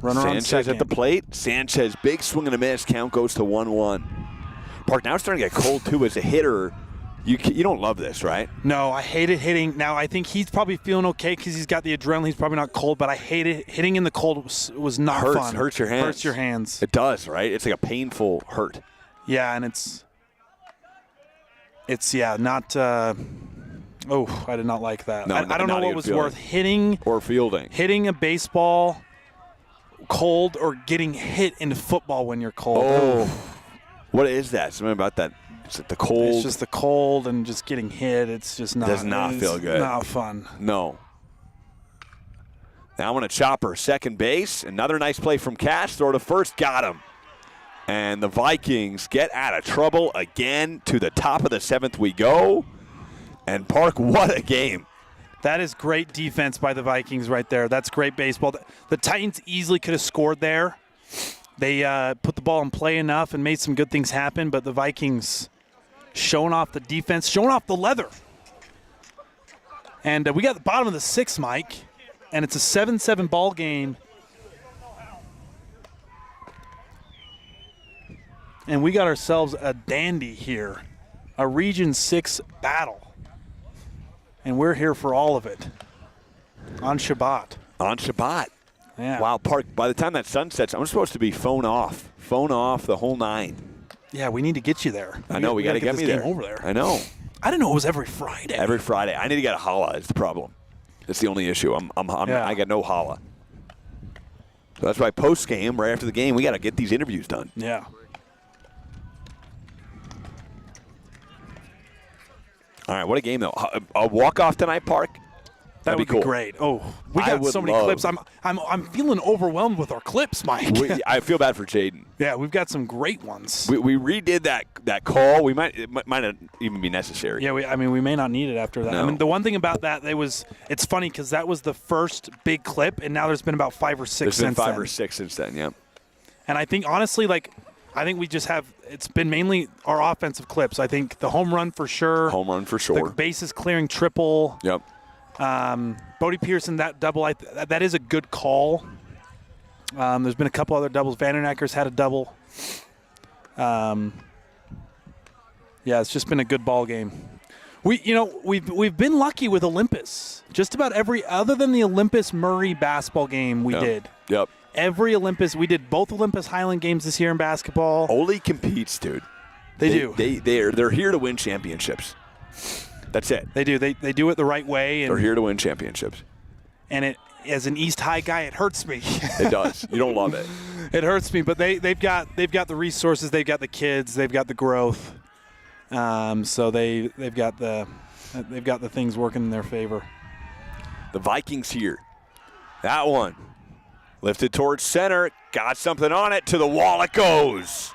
Runner on second. Sanchez at the plate. Sanchez, big swing and a miss. Count goes to 1-1. Park, now it's starting to get cold, too, as a hitter. You don't love this, right? No, I hated hitting. Now, I think he's probably feeling okay because he's got the adrenaline. He's probably not cold, but I hated hitting in the cold was not fun. Hurts your hands. Hurts your hands. It does, right? It's like a painful hurt. Yeah, and it's not I did not like that. No, I don't know what was worth, hitting or fielding. Hitting a baseball cold or getting hit into football when you're cold. Oh. What is that? Something about that. Is it the cold? It's just the cold and just getting hit. It's just not. Does not feel good. Not fun. No. Now I want to chopper second base. Another nice play from Cash. Throw to first. Got him. And the Vikings get out of trouble again. To the top of the 7th we go. And Park, what a game. That is great defense by the Vikings right there. That's great baseball. The Titans easily could have scored there. They put the ball in play enough and made some good things happen, but the Vikings showing off the defense, showing off the leather. And we got the bottom of the 6th, Mike, and it's a 7-7 ball game. And we got ourselves a dandy here, a Region 6 battle. And we're here for all of it on Shabbat. On Shabbat. Yeah. Wow, Park, by the time that sun sets, I'm supposed to be phone off the whole 9. Yeah, we need to get you there. I know, we got to get me this there. game over there. I know. I didn't know it was every Friday. Every Friday. I need to get a challah is the problem. That's the only issue. Yeah. I got no challah. So that's why post-game, right after the game, we got to get these interviews done. Yeah. All right, what a game, though. A walk-off tonight, Park? That would be cool. great. Oh, we I got would so many love- clips. I'm feeling overwhelmed with our clips, Mike. I feel bad for Jaden. Yeah, we've got some great ones. We redid that call. It might not even be necessary. Yeah, we may not need it after that. No. I mean, the one thing about that, it's funny because that was the first big clip, and now there's been about 5 or 6 There's since been 5 then. or 6 since then, yeah. And I think, honestly, I think we just have – it's been mainly our offensive clips. I think the home run for sure. Home run for The sure. bases clearing triple. Yep. Bodie Pearson, that double, that is a good call. There's been a couple other doubles. Vandernacker's had a double. Yeah, it's just been a good ball game. We've been lucky with Olympus. Just about every other than the Olympus Murray basketball game we did. Yep. Every Olympus, we did both Olympus Highland games this year in basketball. Ole competes, dude. They do. They're here to win championships. That's it. They do. They do it the right way. They're here to win championships. And it, as an East High guy, it hurts me. It does. You don't love it. It hurts me, but they've got the resources, they've got the kids, they've got the growth. So they've got the things working in their favor. The Vikings here. That one. Lifted towards center. Got something on it. To the wall it goes.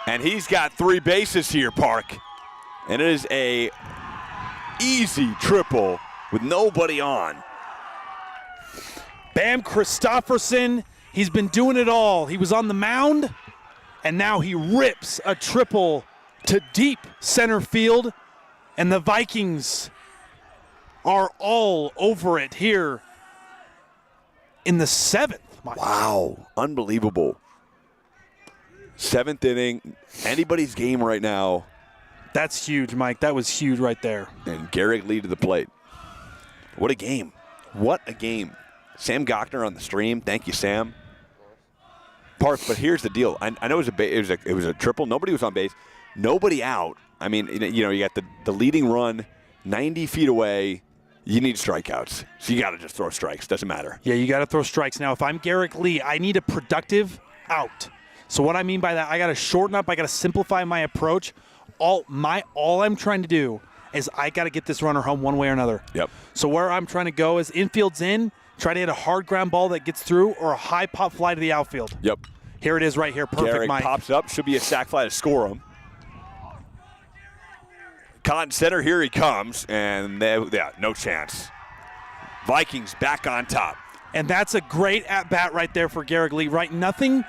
And he's got 3 bases here, Park. And it is a easy triple with nobody on. Bam Christofferson, he's been doing it all. He was on the mound, and now he rips a triple to deep center field, and the Vikings are all over it here in the 7th. Wow. Unbelievable. 7th inning. Anybody's game right now. That's huge, Mike. That was huge right there. And Garrick Lee to the plate. What a game. What a game. Sam Gochner on the stream. Thank you, Sam. Park, but here's the deal. I know it was a triple. Nobody was on base. Nobody out. I mean, you got the leading run 90 feet away. You need strikeouts. So you got to just throw strikes. Doesn't matter. Yeah, you got to throw strikes. Now, if I'm Garrick Lee, I need a productive out. So what I mean by that, I got to shorten up. I got to simplify my approach. All I'm trying to do is I got to get this runner home one way or another. Yep. So where I'm trying to go is infield's in, try to hit a hard ground ball that gets through, or a high pop fly to the outfield. Yep. Here it is right here. Perfect, Garrick Mike. pops up. Should be a sac fly to score him. Cotton center, here he comes. And no chance. Vikings back on top. And that's a great at-bat right there for Garrick Lee, right? Nothing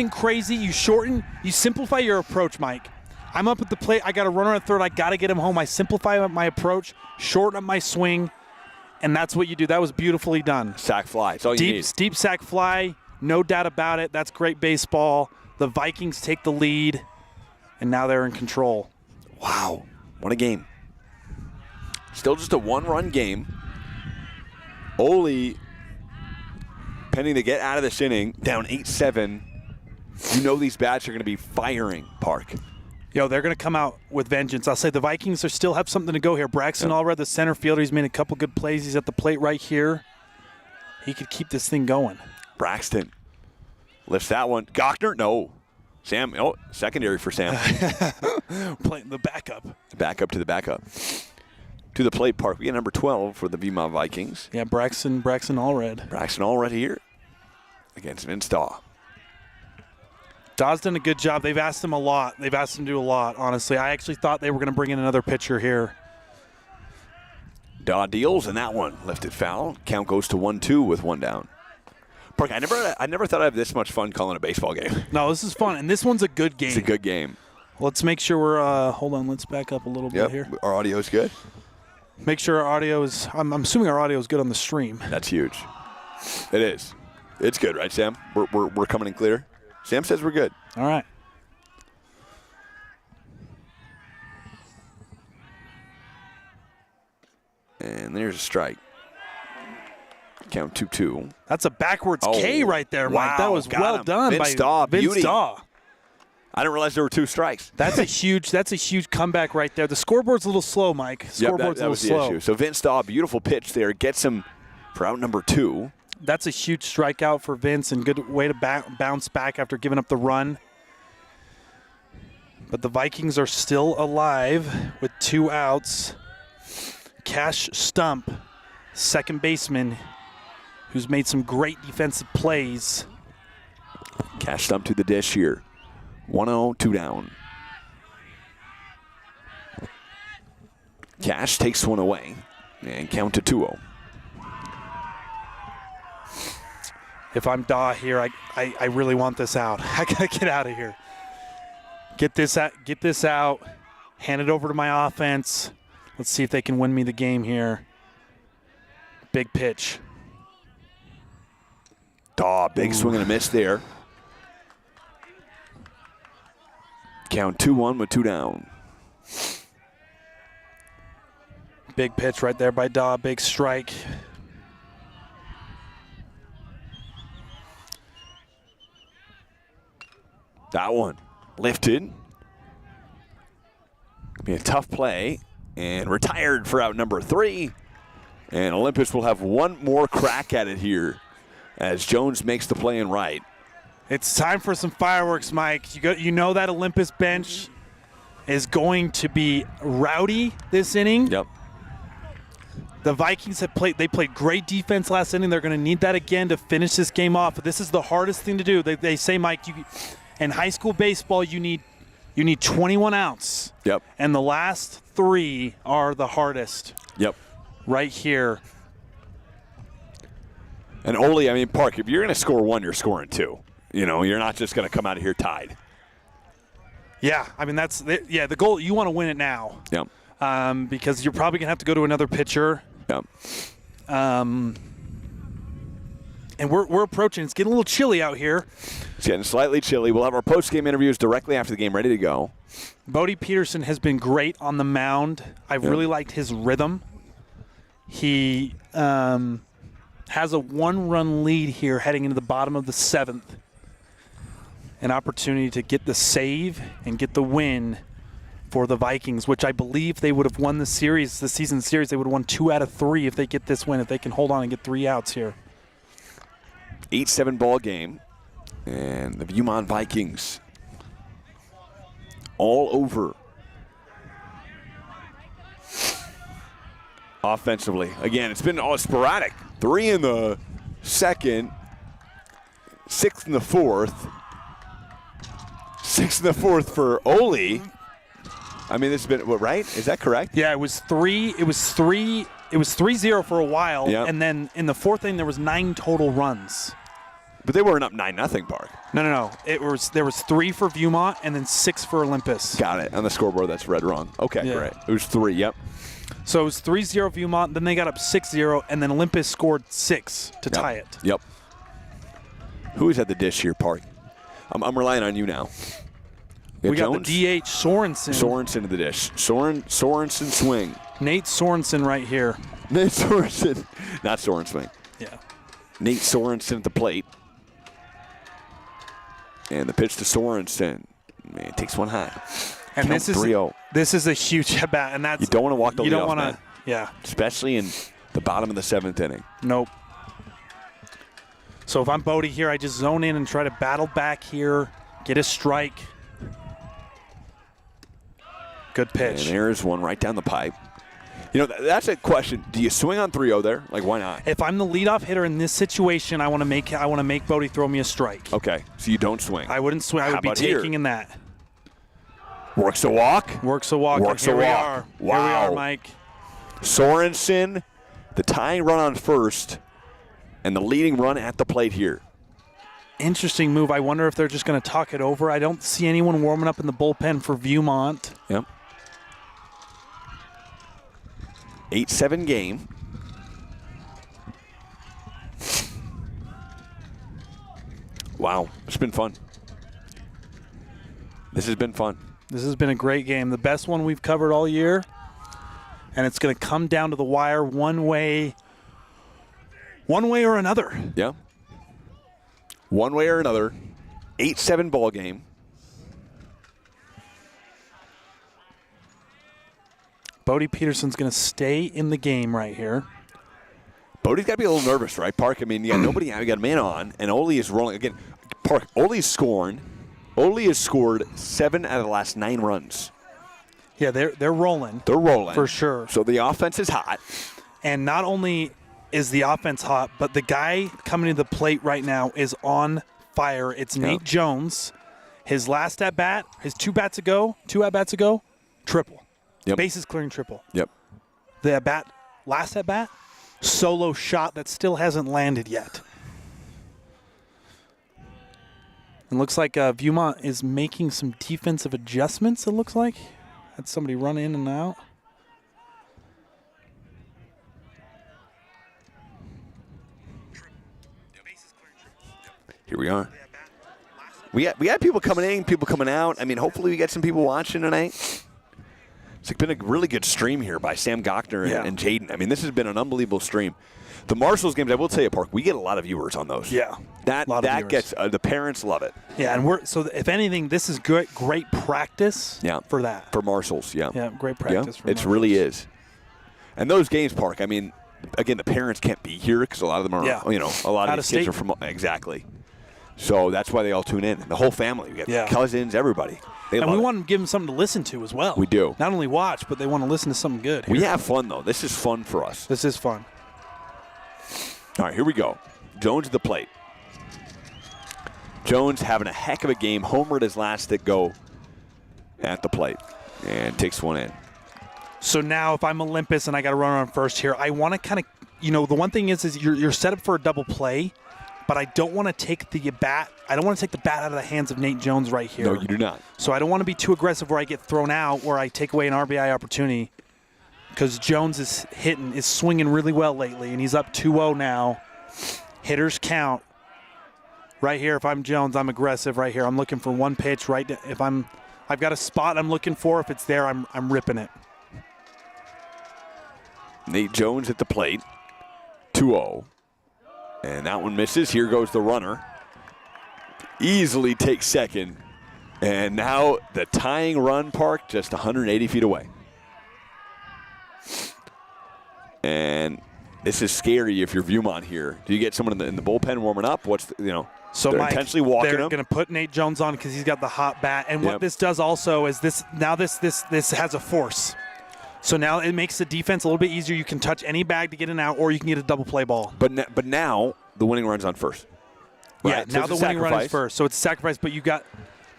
crazy. You shorten, you simplify your approach, Mike. I'm up at the plate. I got a runner at third. I got to get him home. I simplify my approach, shorten up my swing, and that's what you do. That was beautifully done. Sac fly. That's all you need. Deep sac fly, no doubt about it. That's great baseball. The Vikings take the lead, and now they're in control. Wow. What a game. Still just a 1-run game. Ole, pending to get out of this inning, down 8-7. You know these bats are going to be firing, Park. They're going to come out with vengeance. I'll say the Vikings still have something to go here. Braxton Allred, the center fielder, he's made a couple good plays. He's at the plate right here. He could keep this thing going. Braxton lifts that one. Gochner, no. Sam, secondary for Sam. Playing the backup. Back up to the backup. To the plate, Park. We get number 12 for the Viewmont Vikings. Yeah, Braxton Allred. Braxton Allred here against Vince Daw. Daw's done a good job. They've asked him a lot. They've asked him to do a lot, honestly. I actually thought they were going to bring in another pitcher here. Daw deals, and that one lifted foul. Count goes to 1-2 with 1 down. Park, I never thought I'd have this much fun calling a baseball game. No, this is fun, and this one's a good game. It's a good game. Let's make sure we're hold on, let's back up a little bit here. Our audio's good. Make sure our audio is I'm assuming our audio is good on the stream. That's huge. It is. It's good, right, Sam? We're coming in clear? Sam says we're good. All right. And there's a strike. Count 2-2. That's a backwards Oh, K right there, Mike. wow, That was got well him. done Vince by Daw, Vince beauty. Daw. I didn't realize there were 2 strikes. That's a huge comeback right there. The scoreboard's a little slow, Mike. Yep, Scoreboard's that a was little the slow. issue. So Vince Daw, beautiful pitch there, gets him for out number 2. That's a huge strikeout for Vince and good way to bounce back after giving up the run. But the Vikings are still alive with 2 outs. Cash Stump, second baseman, who's made some great defensive plays. Cash Stump to the dish here. 1-0, 2 down. Cash takes one away and count to 2-0. If I'm Daw here, I really want this out. I gotta get out of here. Get this out. Hand it over to my offense. Let's see if they can win me the game here. Big pitch. Daw, big swing and a miss there. Count 2-1 with 2 down. Big pitch right there by Daw. Big strike. That one lifted. Be a tough play. And retired for out number 3. And Olympus will have one more crack at it here as Jones makes the play in right. It's time for some fireworks, Mike. You know that Olympus bench is going to be rowdy this inning. Yep. The Vikings they played great defense last inning. They're going to need that again to finish this game off. This is the hardest thing to do. They say, Mike, in high school baseball, you need 21 outs. Yep. And the last 3 are the hardest. Yep. Right here. And Ole, Park, if you're going to score 1, you're scoring 2. You know, you're not just going to come out of here tied. Yeah, the goal. You want to win it now. Yep. Because you're probably going to have to go to another pitcher. Yep. And we're approaching. It's getting a little chilly out here. It's getting slightly chilly. We'll have our post-game interviews directly after the game ready to go. Bodie Peterson has been great on the mound. I've really liked his rhythm. He has a 1-run lead here heading into the bottom of the 7th. An opportunity to get the save and get the win for the Vikings, which I believe they would have won the season series. They would have won 2 out of 3 if they get this win, if they can hold on and get 3 outs here. 8-7 ball game. And the Viewmont Vikings all over. Offensively. Again, it's been all sporadic. 3 in the 2nd, 6 in the 4th. 6 in the 4th for Ole. This has been, right? Is that correct? Yeah, it was 3-0 for a while, Yep. and then in the 4th inning there was 9 total runs. But they weren't up 9-0, Park. No. There was 3 for Viewmont and then 6 for Olympus. Got it. On the scoreboard, that's read wrong. Okay, Yeah. great. It was 3, yep. So it was 3-0 Viewmont, then they got up 6-0, and then Olympus scored 6 to tie it. Yep. Who's at the dish here, Park? I'm relying on you now. We got Jones? the DH, Sorensen. Sorensen at the dish. Sorensen swing. Nate Sorensen right here. Nate Sorensen. Not Soren swing. Yeah. Nate Sorensen at the plate. And the pitch to Sorensen. Man, takes one high. And Count 3-0. this is a huge at bat, and that's You don't want to walk the you leadoff don't want man. to. Yeah. Especially in the bottom of the 7th inning. Nope. So if I'm Bodie here, I just zone in and try to battle back here, get a strike. Good pitch. And there's one right down the pipe. That's a question. Do you swing on 3-0 there? Like, why not? If I'm the leadoff hitter in this situation, I want to make Bodie throw me a strike. Okay, so you don't swing. I wouldn't swing. I How would be about taking here? in that. Works a walk. Works a walk. Works Here a we walk. are. Wow. Here we are, Mike. Sorensen, the tying run on first, and the leading run at the plate here. Interesting move. I wonder if they're just going to talk it over. I don't see anyone warming up in the bullpen for Viewmont. Yep. 8-7 game. Wow, it's been fun. This has been fun. This has been a great game. The best one we've covered all year. And it's going to come down to the wire one way or another. Yeah. One way or another. 8-7 ball game. Bodie Peterson's going to stay in the game right here. Bodie's got to be a little nervous, right, Park? I mean, you got nobody out. You got a man on, and Ole is rolling. Again, Park, Ole's scoring. Ole has scored 7 out of the last 9 runs. Yeah, they're rolling. They're rolling. For sure. So the offense is hot. And not only is the offense hot, but the guy coming to the plate right now is on fire. It's Nate Jones. His last at-bat, his 2 at-bats ago, triple. Yep. Bases clearing triple. Yep. The at-bat, last at-bat, solo shot that still hasn't landed yet. And looks like Viewmont is making some defensive adjustments, it looks like. Had somebody run in and out. Here we are. We had people coming in, people coming out. I mean, hopefully we get some people watching tonight. It's been a really good stream here by Sam Gochner and Jaden. I mean, this has been an unbelievable stream. The Marshalls games, I will tell you, Park, we get a lot of viewers on those. Yeah, that gets the parents love it. Yeah, and if anything, this is great practice. For that. For Marshalls, yeah. Yeah, great practice. For it really is. And those games, Park, I mean, again, the parents can't be here because a lot of them are, a lot of these kids are from exactly. So that's why they all tune in. The whole family. We get cousins, everybody. And we want to give them something to listen to as well. We do. Not only watch, but they want to listen to something good. We have fun, though. This is fun for us. This is fun. All right, here we go. Jones at the plate. Jones having a heck of a game. Homered his last at go at the plate and takes one in. So now if I'm Olympus and I got to run on first here, I want to kind of, the one thing is you're set up for a double play, but I don't want to take the bat. I don't want to take the bat out of the hands of Nate Jones right here. No, you do not. So I don't want to be too aggressive where I get thrown out, where I take away an RBI opportunity. Because Jones is swinging really well lately, and he's up 2-0 now. Hitters count. Right here, if I'm Jones, I'm aggressive right here. I'm looking for one pitch. Right, I've got a spot I'm looking for. If it's there, I'm ripping it. Nate Jones at the plate, 2-0. And that one misses. Here goes the runner. Easily takes second. And now the tying run, Park, just 180 feet away. And this is scary if you're Viewmont here. Do you get someone in the bullpen warming up? So they're Mike, intentionally walking they're him. going to put Nate Jones on because he's got the hot bat. And what this does also is this has a force. So now it makes the defense a little bit easier. You can touch any bag to get an out, or you can get a double play ball. But now the winning run's on first. Right? Yeah, now the winning run is first. So it's a sacrifice, but you're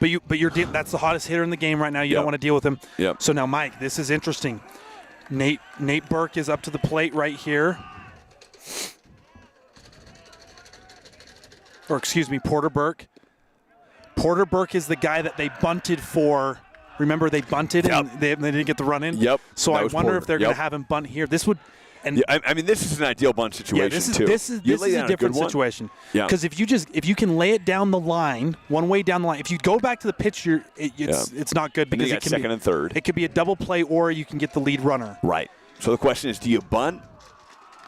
that's the hottest hitter in the game right now. You don't want to deal with him. Yep. So now, Mike, this is interesting. Nate Burke is up to the plate right here. Or excuse me, Porter Burke. Porter Burke is the guy that they bunted for. Remember, they bunted and they didn't get the run in? Yep. So I wonder if they're going to have him bunt here. This would. And I mean, this is an ideal bunt situation, too. This is a different situation. Because if you can lay it down the line, one way down the line, if you go back to the pitch, it's not good because it can second and third. It could be a double play, or you can get the lead runner. Right. So the question is, do you bunt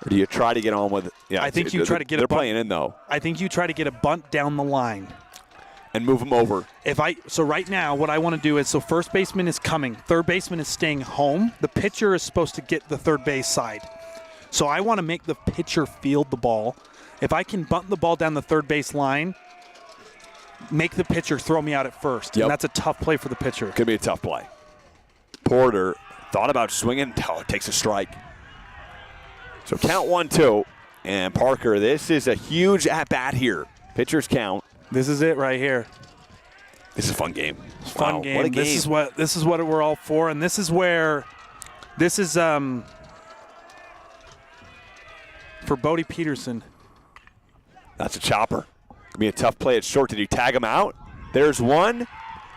or do you try to get on with it? Yeah, I think you try to get a bunt. They're playing in, though. I think you try to get a bunt down the line. And move them over. So right now, what I want to do is, first baseman is coming. Third baseman is staying home. The pitcher is supposed to get the third base side. So I want to make the pitcher field the ball. If I can bunt the ball down the third base line, make the pitcher throw me out at first. And that's a tough play for the pitcher. Could be a tough play. Porter thought about swinging. Oh, takes a strike. So count 1-2. And Parker, this is a huge at-bat here. Pitchers count. This is it right here. This is a fun game. Fun game. What a game. This is what we're all for, and this is for Bodie Peterson. That's a chopper. Gonna be a tough play at short. Did he tag him out? There's one,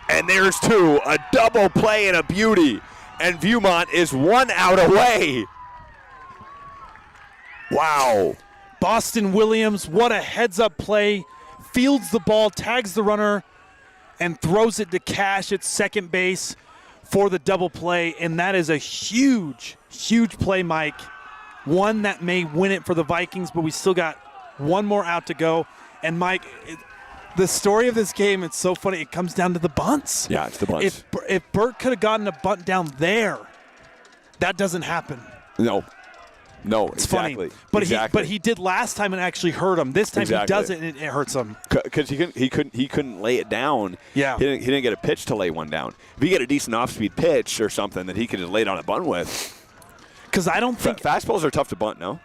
and there's two. A double play and a beauty. And Viewmont is 1 out away. Wow. Boston Williams, what a heads-up play. Fields the ball, tags the runner, and throws it to Cash at second base for the double play, and that is a huge, huge play, Mike. One that may win it for the Vikings, but we still got one more out to go. And, Mike, the story of this game, it's so funny. It comes down to the bunts. Yeah, it's the bunts. If Burt could have gotten a bunt down there, that doesn't happen. No, It's exactly. funny. Exactly. But he did last time and actually hurt him. This time he doesn't, and it hurts him. Because he couldn't lay it down. Yeah. He didn't get a pitch to lay one down. If you get a decent off-speed pitch or something that he could have laid on a bunt with. Because I don't think Fastballs are tough to bunt, no?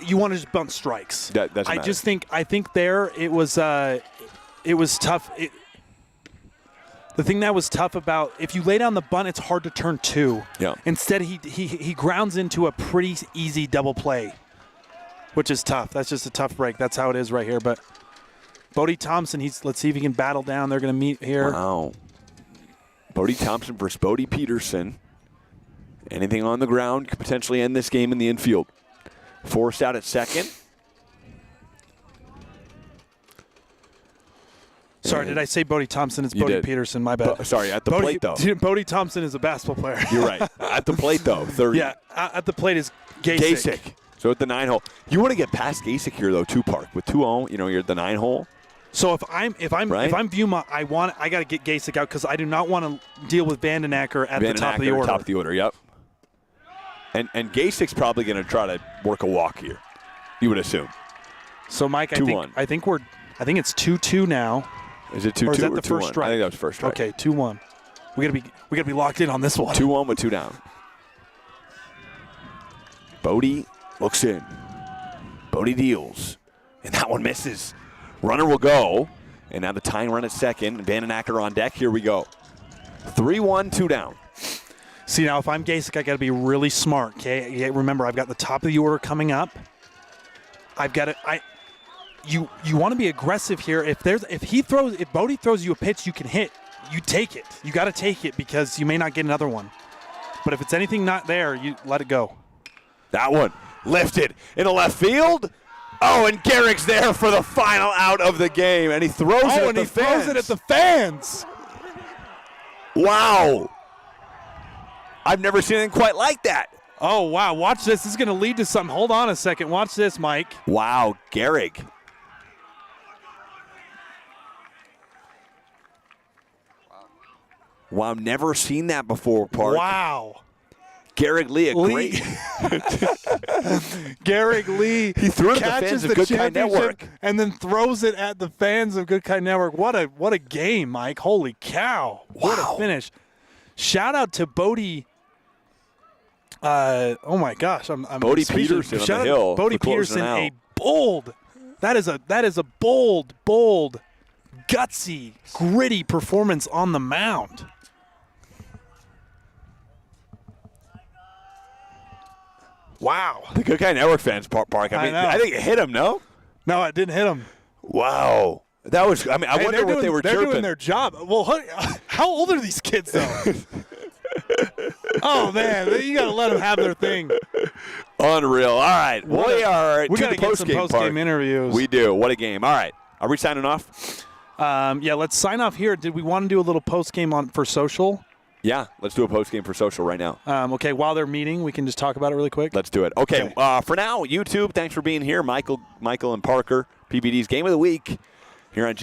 you want to just bunt strikes. That doesn't matter. I think there it was tough. The thing that was tough about if you lay down the bunt, it's hard to turn two. Yeah. Instead, he grounds into a pretty easy double play, which is tough. That's just a tough break. That's how it is right here. But Bodie Thompson, let's see if he can battle down. They're going to meet here. Wow. Bodie Thompson versus Bodie Peterson. Anything on the ground could potentially end this game in the infield. Forced out at second. Sorry, did I say Bodie Thompson? It's You Bodie did. Peterson. My bad. Sorry, at the plate, though. Bodie Thompson is a basketball player. You're right. At the plate, though. 30. Yeah, at the plate is Gasick. Gasick. So at the 9-hole. You want to get past Gasick here, though, too, Park. With 2-0, you're at the 9-hole. So if I'm Viewmont, I got to get Gasick out because I do not want to deal with Vandenacker at the top of the order. Top of the order, yep. And Gasick's probably going to try to work a walk here. You would assume. So Mike, 2-1. I think it's 2-2 now. Is it 2-2 or is that or the first 2-1? strike? I think that was first strike. Okay, 2-1. We gotta be locked in on this one. 2-1 with 2 down. Bodie looks in. Bodie deals. And that one misses. Runner will go. And now the tying run at second. Vandenacker on deck. Here we go. 3-1, 2 down. See, now if I'm Gasick, I got to be really smart. Okay, remember I've got the top of the order coming up. I've got to. You want to be aggressive here. If Bodie throws you a pitch you can hit, you take it. You got to take it because you may not get another one. But if it's anything not there, you let it go. That one lifted into left field. Oh, and Garrick's there for the final out of the game, and he throws throws it at the fans. Wow. I've never seen anything quite like that. Oh, wow. Watch this. This is going to lead to something. Hold on a second. Watch this, Mike. Wow, Garrick. Wow, never seen that before, Park. Wow. Garrick Lee, great. Garrick Lee. He threw it at the catches fans of the Good Kind championship Network. and then throws it at the fans of Good Kind Network. What a game, Mike. Holy cow. What Wow. a finish. Shout out to Bodie. Oh my gosh, I'm Bodie speechless. Peterson on Shout the out hill Bodie for closing Peterson, out. a bold. That is a bold, gutsy, gritty performance on the mound. Wow. The Good Guy Network fans, Park. I think it hit him, no? No, it didn't hit him. Wow. That was, I wonder what they were They're chirping. doing their job. Well, how old are these kids, though? Oh, man. You got to let them have their thing. Unreal. All right. We are We to got the to get some postgame post-game part. interviews. We do. What a game. All right. Are we signing off? Yeah, let's sign off here. Did we want to do a little post-game for social? Yeah. Let's do a postgame for social right now. Okay, while they're meeting, we can just talk about it really quick. Let's do it. Okay. For now, YouTube, thanks for being here. Michael and Parker, PBD's Game of the Week here on G.